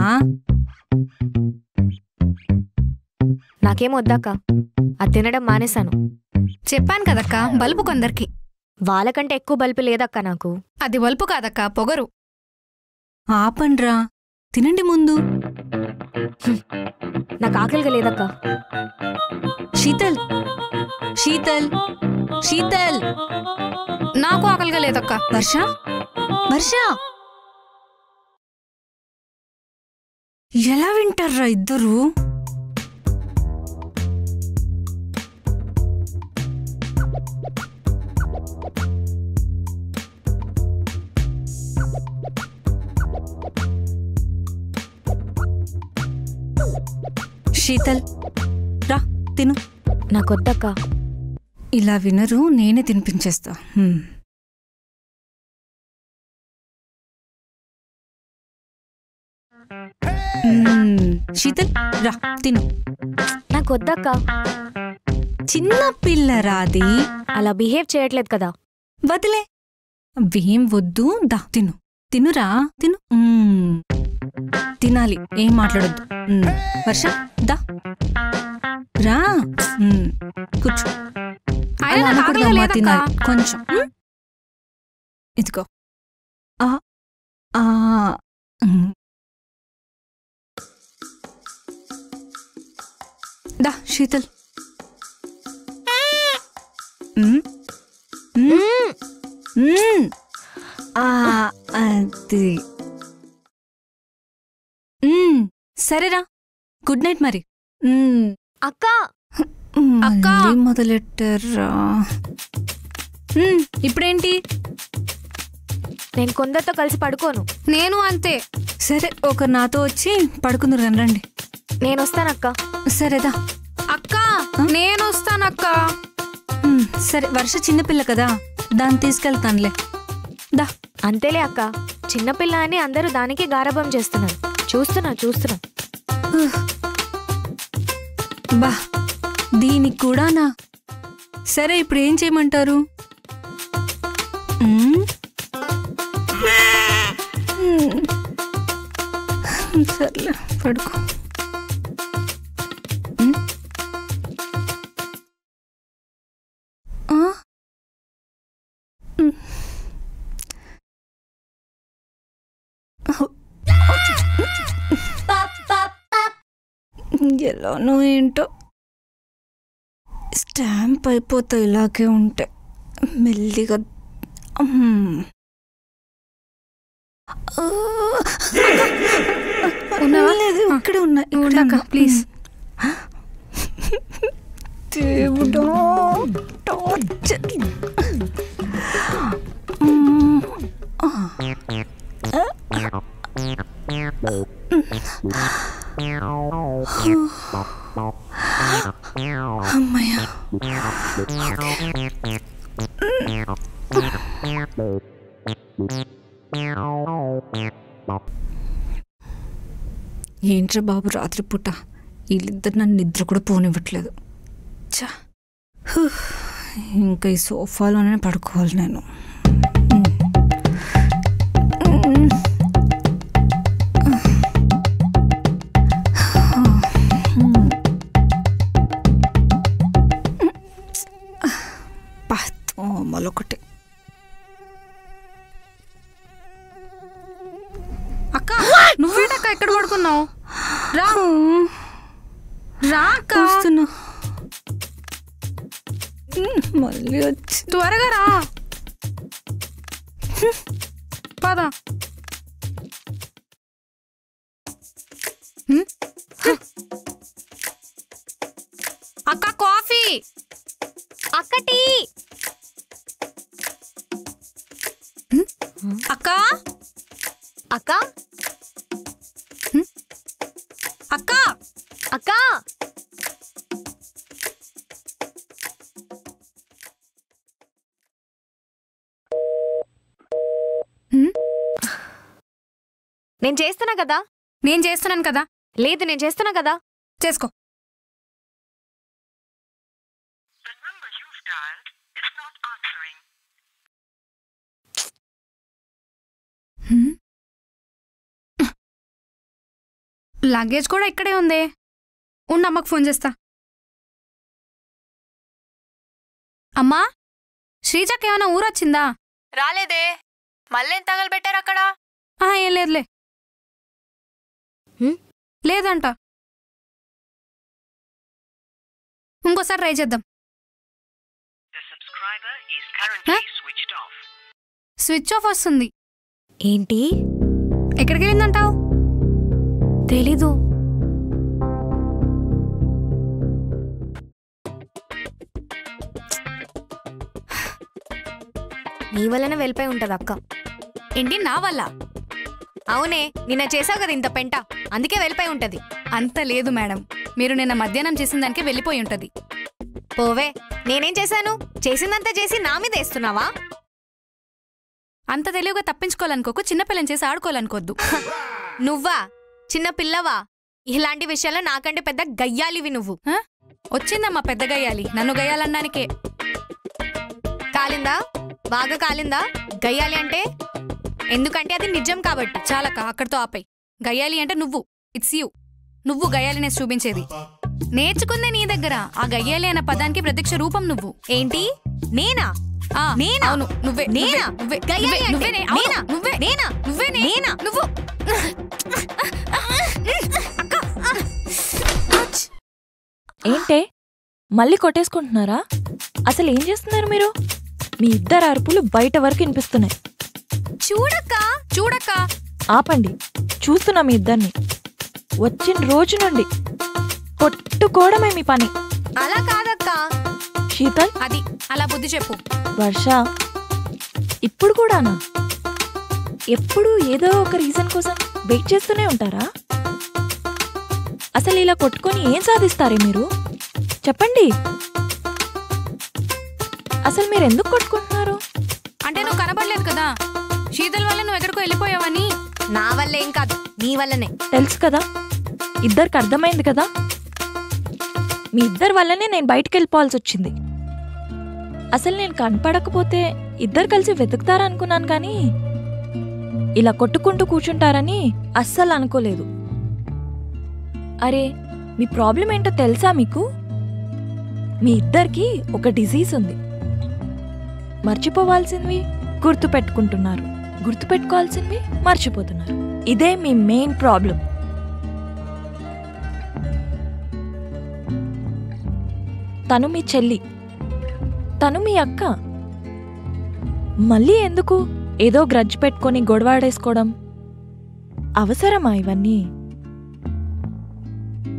[SPEAKER 7] నాకేం వద్దాక, అది తినడం మానేశాను.
[SPEAKER 2] చెప్పాను కదక్క, బల్పు కొందరికి.
[SPEAKER 7] వాళ్ళకంటే ఎక్కువ బల్పు లేదక్క నాకు.
[SPEAKER 2] అది బల్పు కాదక్క, పొగరు.
[SPEAKER 8] ఆపండ్రా, తినండి ముందు.
[SPEAKER 7] నాకు ఆకలిగా లేదక్క.
[SPEAKER 8] శీతల్, శీతల్, శీతల్,
[SPEAKER 2] నాకు ఆకలిగా లేదక్క.
[SPEAKER 8] వర్ష, వర్ష, ఎలా వింటారా ఇద్దరు? శీతల్ రా తిను.
[SPEAKER 1] నాకొద్దక్క.
[SPEAKER 8] ఇలా వినరు, నేనే తినిపించేస్తా. శీతల్ రా తిను.
[SPEAKER 1] నాకొద్దక్క.
[SPEAKER 8] చిన్న పిల్ల రాది,
[SPEAKER 1] అలా బిహేవ్ చేయట్లేదు కదా.
[SPEAKER 8] వదిలే. అవేం వద్దు, దా తిను. తినురా తిను. తినాలి, ఏం మాట్లాడొద్దు. వర్ష దా రా. కూర్చో.
[SPEAKER 2] ఆయన నాకు ఆకలిగా లేదక్కా.
[SPEAKER 8] తినాలి కొంచెం. ఇదిగో. దా శీతల్. అది సరేరా, గుడ్ నైట్ మరి.
[SPEAKER 1] అక్క
[SPEAKER 2] అక్కా.
[SPEAKER 8] మొదలెట్టారా? ఇప్పుడేంటి?
[SPEAKER 1] నేను కొందరితో కలిసి పడుకోను.
[SPEAKER 2] నేను అంతే.
[SPEAKER 8] సరే, ఒక నాతో వచ్చి పడుకుందరు రండి.
[SPEAKER 1] నేను వస్తానక్క.
[SPEAKER 8] సరేదా.
[SPEAKER 2] అక్క నేను వస్తానక్క.
[SPEAKER 8] సరే, వర్ష చిన్నపిల్ల కదా, దాన్ని తీసుకెళ్తానులే. దా.
[SPEAKER 1] అంతేలే అక్క, చిన్నపిల్ల అని అందరూ దానికి గారాబం చేస్తున్నారు. చూస్తున్నా.
[SPEAKER 8] బా, దీనికి కూడానా? సరే, ఇప్పుడు ఏం చేయమంటారు? సర్లే, పడుకో. ఎలానో ఏంటో, స్టాంప్ అయిపోతాయి ఇలాగే ఉంటే. మెల్లిగా లేదు, ఇక్కడే ఉన్నా.
[SPEAKER 2] ప్లీజ్.
[SPEAKER 8] దేవుడా, టార్చర్. అమ్మయ్య. ఏంట్రా బాబు, రాత్రిపూట వీళ్ళిద్దరు నన్ను నిద్ర కూడా పోనివ్వట్లేదు. చా, ఇంకా ఈ సోఫాలోనే పడుకోవాలి నేను. మళ్ళొకటి.
[SPEAKER 2] అక్క నువ్వేటక్క ఎక్కడ పడుకున్నావు? రా అక్క.
[SPEAKER 8] వస్తున్నా. మళ్ళీ వచ్చి
[SPEAKER 2] త్వరగా రా. పద. అక్క కాఫీ.
[SPEAKER 1] అక్క టీ.
[SPEAKER 2] అక్క
[SPEAKER 1] అక్క
[SPEAKER 2] అక్క
[SPEAKER 1] అక్క నేను చేస్తున్నా కదా.
[SPEAKER 2] నేను చేస్తున్నాను కదా.
[SPEAKER 1] లేదు, నేను చేస్తున్నా కదా.
[SPEAKER 2] చేసుకో. లగేజ్ కూడా ఇక్కడే ఉంది. ఉండు, అమ్మకు ఫోన్ చేస్తా. అమ్మా, శ్రీజకి ఏమైనా ఊరొచ్చిందా?
[SPEAKER 3] రాలేదే. మళ్ళేం తగలబెట్టారు అక్కడ?
[SPEAKER 2] ఏం లేదులే. లేదంట. ఇంకోసారి ట్రై చేద్దాం. స్విచ్ ఆఫ్ వస్తుంది.
[SPEAKER 1] ఏంటి?
[SPEAKER 2] ఎక్కడికి వెళ్ళిందంటావు?
[SPEAKER 1] తెలీదు. నీ వల్లనే వెళ్ళిపోయి ఉంటది అక్క.
[SPEAKER 2] ఏంటి నా వల్ల?
[SPEAKER 1] అవునే, నిన్న చేసావు కదా ఇంత పెంట,
[SPEAKER 7] అందుకే వెళ్ళిపోయి ఉంటది.
[SPEAKER 2] అంత లేదు మేడం, మీరు నిన్న మధ్యాహ్నం చేసిన దానికే వెళ్ళిపోయి ఉంటది.
[SPEAKER 7] పోవే, నేనేం చేశాను? చేసిందంతా చేసి నా మీద వేస్తున్నావా?
[SPEAKER 2] అంత తెలివిగా తప్పించుకోవాలనుకోకు, చిన్నపిల్లని చేసి ఆడుకోవాలనుకోద్దు.
[SPEAKER 7] నువ్వా చిన్న పిల్లవా? ఇలాంటి విషయాల్లో నాకంటే పెద్ద గయ్యాలివి నువ్వు.
[SPEAKER 2] వచ్చిందమ్మా పెద్ద గయ్యాలి, నన్ను గయ్యాలన్నానికే.
[SPEAKER 7] కాలిందా? బాగా కాలిందా? గయ్యాలి అంటే ఎందుకంటే అది నిజం కాబట్టి.
[SPEAKER 2] చాలక్క, అక్కడితో ఆపై. గయ్యాలి అంటే నువ్వు, ఇట్స్ యూ. నువ్వు గయ్యాలినే చూపించేది. నేర్చుకుందే నీ దగ్గర. ఆ గయ్యాలి అన్న పదానికి ప్రత్యక్ష రూపం నువ్వు.
[SPEAKER 7] ఏంటి? నేనా? నేనా?
[SPEAKER 2] అవును, నువ్వే.
[SPEAKER 7] నేనా?
[SPEAKER 2] నువ్వే.
[SPEAKER 7] గయ్యాలి అంటే
[SPEAKER 2] నువ్వేనే.
[SPEAKER 7] నేనా?
[SPEAKER 2] నువ్వే.
[SPEAKER 7] నేనా?
[SPEAKER 2] నువ్వేనే.
[SPEAKER 7] నేనా?
[SPEAKER 2] నువ్వు.
[SPEAKER 10] ఏంటే మళ్ళీ కొట్టేసుకుంటున్నారా? అసలు ఏం చేస్తున్నారు మీరు? మీ ఇద్దరు అరుపులు బయట వరకు వినిపిస్తున్నాయి.
[SPEAKER 2] చూడక్క.
[SPEAKER 10] ఆపండి, చూస్తున్నా మీ ఇద్దరిని. వచ్చిన రోజు నుండి కొట్టుకోవడమే మీ పని.
[SPEAKER 7] అలా కాదక్క.
[SPEAKER 10] శీతల్,
[SPEAKER 2] అది అలా బుద్ధి చెప్పు.
[SPEAKER 10] వర్ష, ఇప్పుడు కూడానా? ఎప్పుడు ఏదో ఒక రీజన్ కోసం వెయిట్ చేస్తూనే ఉంటారా? అసలు ఇలా కొట్టుకొని ఏం సాధిస్తారే మీరు? చెప్పండి. అసలు మీరు ఎందుకు కొట్టుకుంటున్నారు?
[SPEAKER 2] అంటే నువ్వు కనబడలేదు కదా, శీతల్ వల్ల నువ్వు ఎక్కడికో వెళ్ళిపోయావని.
[SPEAKER 7] నా వల్ల ఏం కాదు, నీ వల్లనే.
[SPEAKER 10] తెలుసు కదా, ఇద్దరికి అర్థమైంది కదా. మీ ఇద్దరి వల్లనే నేను బయటికి వెళ్ళిపోవాల్సి వచ్చింది. అసలు నేను కనపడకపోతే ఇద్దరు కలిసి వెతుకుతారా అనుకున్నాను, కానీ ఇలా కొట్టుకుంటూ కూర్చుంటారని అస్సలు అనుకోలేదు. అరే, మీ ప్రాబ్లం ఏంటో తెలుసా మీకు? మీ ఇద్దరికి ఒక డిజీజ్ ఉంది. మర్చిపోవాల్సినవి గుర్తుపెట్టుకుంటున్నారు, గుర్తుపెట్టుకోవాల్సినవి మర్చిపోతున్నారు. ఇదే మీ మెయిన్ ప్రాబ్లం. తను మీ చెల్లి, తను మీ అక్క. మళ్ళీ ఎందుకు ఏదో గ్రడ్జ్ పెట్టుకొని గొడవాడేసుకోవడం? అవసరమా ఇవన్నీ?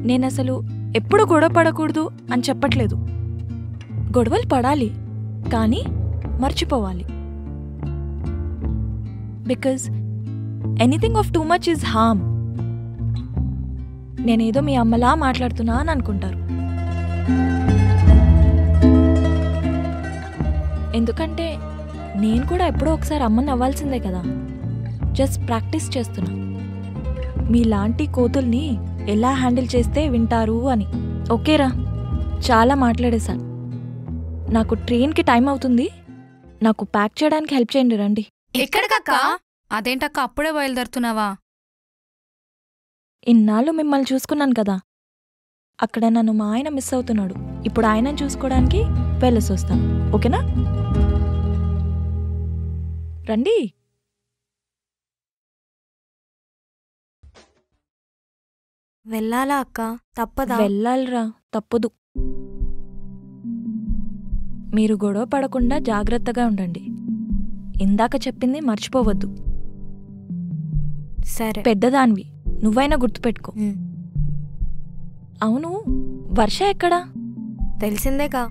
[SPEAKER 10] నేనసలు ఎప్పుడు గొడవ పడకూడదు అని చెప్పట్లేదు. గొడవలు పడాలి, కానీ మర్చిపోవాలి. Because anything of too much is harm. నేనేదో మీ అమ్మలా మాట్లాడుతున్నా అని అనుకుంటారు. ఎందుకంటే నేను కూడా ఎప్పుడో ఒకసారి అమ్మని అవ్వాల్సిందే కదా. జస్ట్ ప్రాక్టీస్ చేస్తున్నా, మీలాంటి కోతుల్ని ఎలా హ్యాండిల్ చేస్తే వింటారు అని. ఓకేరా, చాలా మాట్లాడేశాను. నాకు ట్రైన్కి టైం అవుతుంది. నాకు ప్యాక్ చేయడానికి హెల్ప్ చేయండి. రండి.
[SPEAKER 2] ఎక్కడికక్క? అదేంటక్క అప్పుడే బయలుదేరుతున్నావా?
[SPEAKER 10] ఇన్నాళ్ళు మిమ్మల్ని చూసుకున్నాను కదా, అక్కడ నన్ను మా ఆయన మిస్ అవుతున్నాడు. ఇప్పుడు ఆయనను చూసుకోవడానికి వెళ్ళసి వస్తాను. ఓకేనా? రండి.
[SPEAKER 7] వెళ్ళాలా అక్క? తప్పదా?
[SPEAKER 10] వెళ్ళాలిరా, తప్పదు. మీరు గొడవ పడకుండా జాగ్రత్తగా ఉండండి. ఇందాక చెప్పింది మర్చిపోవద్దు.
[SPEAKER 7] సరే.
[SPEAKER 10] పెద్దదాన్వి, నువ్వైనా గుర్తుపెట్టుకో. అవును, వర్ష ఎక్కడా?
[SPEAKER 7] తెలిసిందేగా,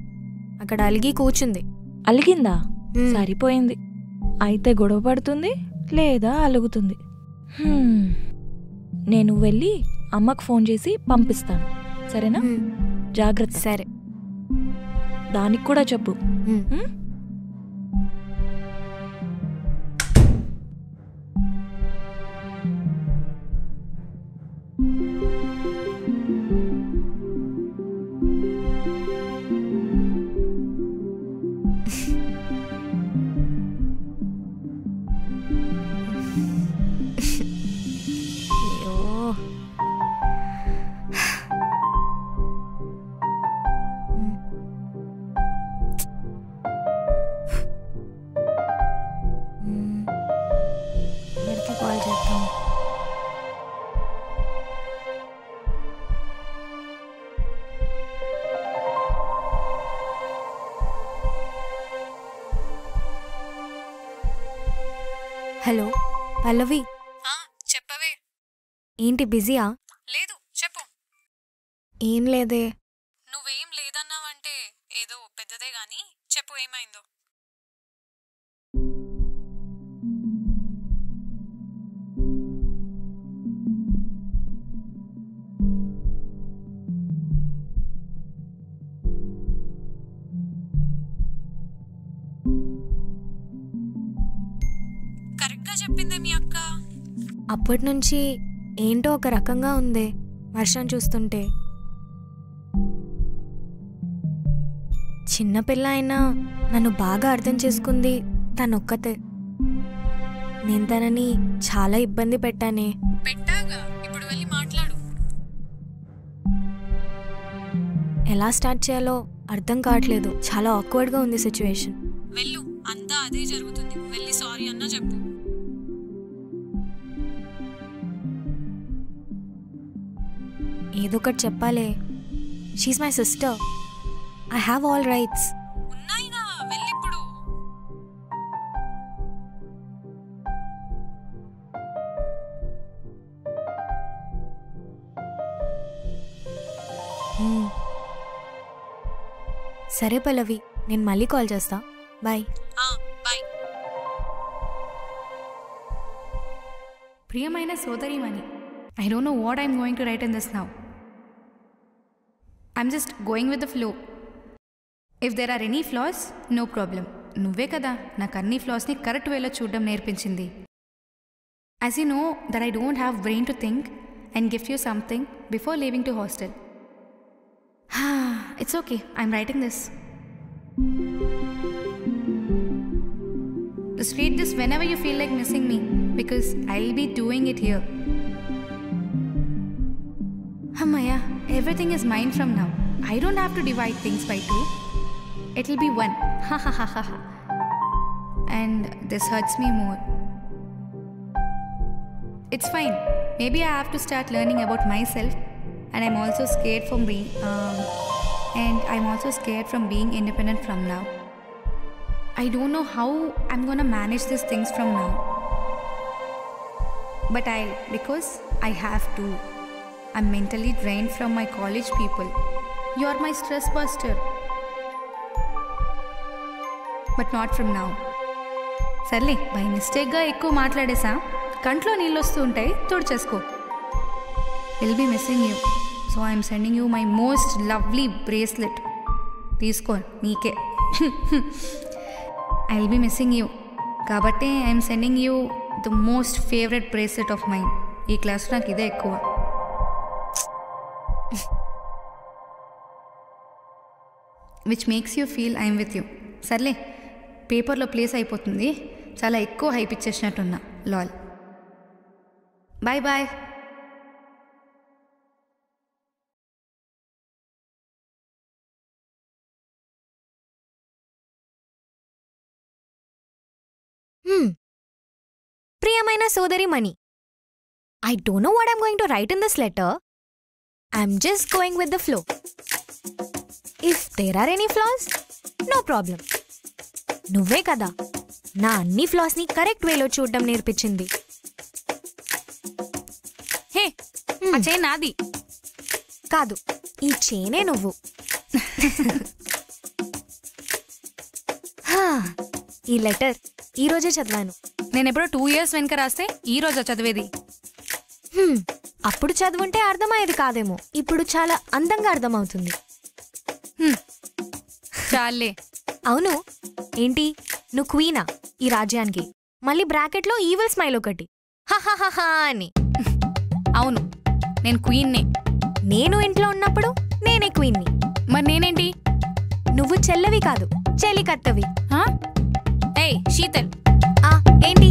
[SPEAKER 7] అక్కడ అలిగి కూర్చుంది.
[SPEAKER 10] అలిగిందా? సరిపోయింది. అయితే గొడవ పడుతుంది లేదా అలుగుతుంది. నేను వెళ్ళి అమ్మకు ఫోన్ చేసి పంపిస్తాను, సరేనా? జాగ్రత్త.
[SPEAKER 7] సరే.
[SPEAKER 10] దానికి కూడా చెప్పు.
[SPEAKER 7] హలో పల్లవి.
[SPEAKER 3] చెప్పవే.
[SPEAKER 7] ఏంటి బిజీయా?
[SPEAKER 3] లేదు, చెప్పు.
[SPEAKER 7] ఏం లేదే.
[SPEAKER 3] నువ్వేం లేదన్నావంటే ఏదో పెద్దదే గాని చెప్పు, ఏమైందో? చెప్పిందే మీ అక్క?
[SPEAKER 1] అప్పటి నుంచి ఏంటో ఒక రకంగా ఉంది వర్షం చూస్తుంటే. చిన్నపిల్ల అయినా నన్ను బాగా అర్థం చేసుకుంది తనొక్కతే. నేను తనని చాలా ఇబ్బంది పెట్టానే.
[SPEAKER 3] పెట్టాగా, ఇప్పుడు వెళ్ళి మాట్లాడు.
[SPEAKER 1] ఎలా స్టార్ట్ చేయాలో అర్థం కావట్లేదు. చాలా ఆక్వర్డ్గా ఉంది సిచ్యువేషన్.
[SPEAKER 3] వెళ్ళు, అంతా అదే జరుగుతుంది. వెళ్ళి సారీ అన్నా చెప్పు.
[SPEAKER 1] ఏదో ఒకటి చెప్పాలే. She's my sister. I have all rights.
[SPEAKER 3] ఉన్నాయిగా, వెళ్ళిప్పుడు.
[SPEAKER 1] సరే పల్లవి, నేను మళ్ళీ కాల్ చేస్తా. బాయ్.
[SPEAKER 3] బాయ్.
[SPEAKER 2] ప్రియమైన సోదరిమణి, I don't know what I'm going to write in this now. I'm just going with the flow. If there are any flaws, no problem. నువ్వే కదా నాకు అన్ని ఫ్లాస్ని కరెక్ట్ వేలో చూడడం నేర్పించింది. As you know that I don't have brain to think and gift you something before leaving to hostel. It's okay, I'm writing this. Just read this whenever you feel like missing me because I'll be doing it here. Hamaya, everything is mine from now. I don't have to divide things by 2. It'll be 1. Ha ha ha ha ha. And this hurts me more. It's fine. Maybe I have to start learning about myself. And I'm also scared from being independent from now. I don't know how I'm gonna manage these things from now. But because I have to. I'm mentally drained from my college people. You're my stress buster. But not from now. సర్లే, by మిస్టేక్గా ఎక్కువ మాట్లాడేసా. కంట్లో నీళ్ళు వస్తూ ఉంటాయి, తుడిచేసుకో. Will be missing you. So I'm sending you my most lovely bracelet. తీసుకో, నీకే. I will be missing you కాబట్టి I'm sending you the most favourite bracelet of mind. ఈ క్లాస్లో నాకు ఇదే ఎక్కువ. Which makes you feel I'm with you. సర్లే, పేపర్లో ప్లేస్ అయిపోతుంది. చాలా ఎక్కువ హైప్ ఇచ్చేసినట్టున్నా. లాల్. Bye bye.
[SPEAKER 1] ప్రియమైన సోదరిమణి, I don't know what I'm going to write in this letter. I'm just going with the flow. If there are any flaws, no problem. నువ్వే కదా నా అన్ని ఫ్లాస్ని కరెక్ట్ వేలో చూడడం నేర్పించింది.
[SPEAKER 2] హే, ఆ చైన్ నాది
[SPEAKER 1] కాదు, ఈ చైనే నువ్వు. ఈ లెటర్ ఈ రోజే చదివాను.
[SPEAKER 2] నేను ఎప్పుడో 2 years వెనక రాస్తే ఈ రోజు చదివేది.
[SPEAKER 1] అప్పుడు చదువుంటే అర్థమయ్యేది కాదేమో. ఇప్పుడు చాలా అందంగా అర్థమవుతుంది.
[SPEAKER 2] చాలే.
[SPEAKER 1] అవును, ఏంటి నువ్వు క్వీనా ఈ రాజ్యానికి? మళ్ళీ బ్రాకెట్లో ఈవిల్ స్మైల్ ఒకటి, హహహహా అని.
[SPEAKER 2] అవును, నేను క్వీన్నే.
[SPEAKER 1] నేను ఇంట్లో ఉన్నప్పుడు నేనే క్వీన్ని.
[SPEAKER 2] మరి నేనేంటి?
[SPEAKER 1] నువ్వు చెల్లవి కాదు, చెలికత్తవి.
[SPEAKER 2] ఏయ్ శీతల్,
[SPEAKER 1] ఏంటి?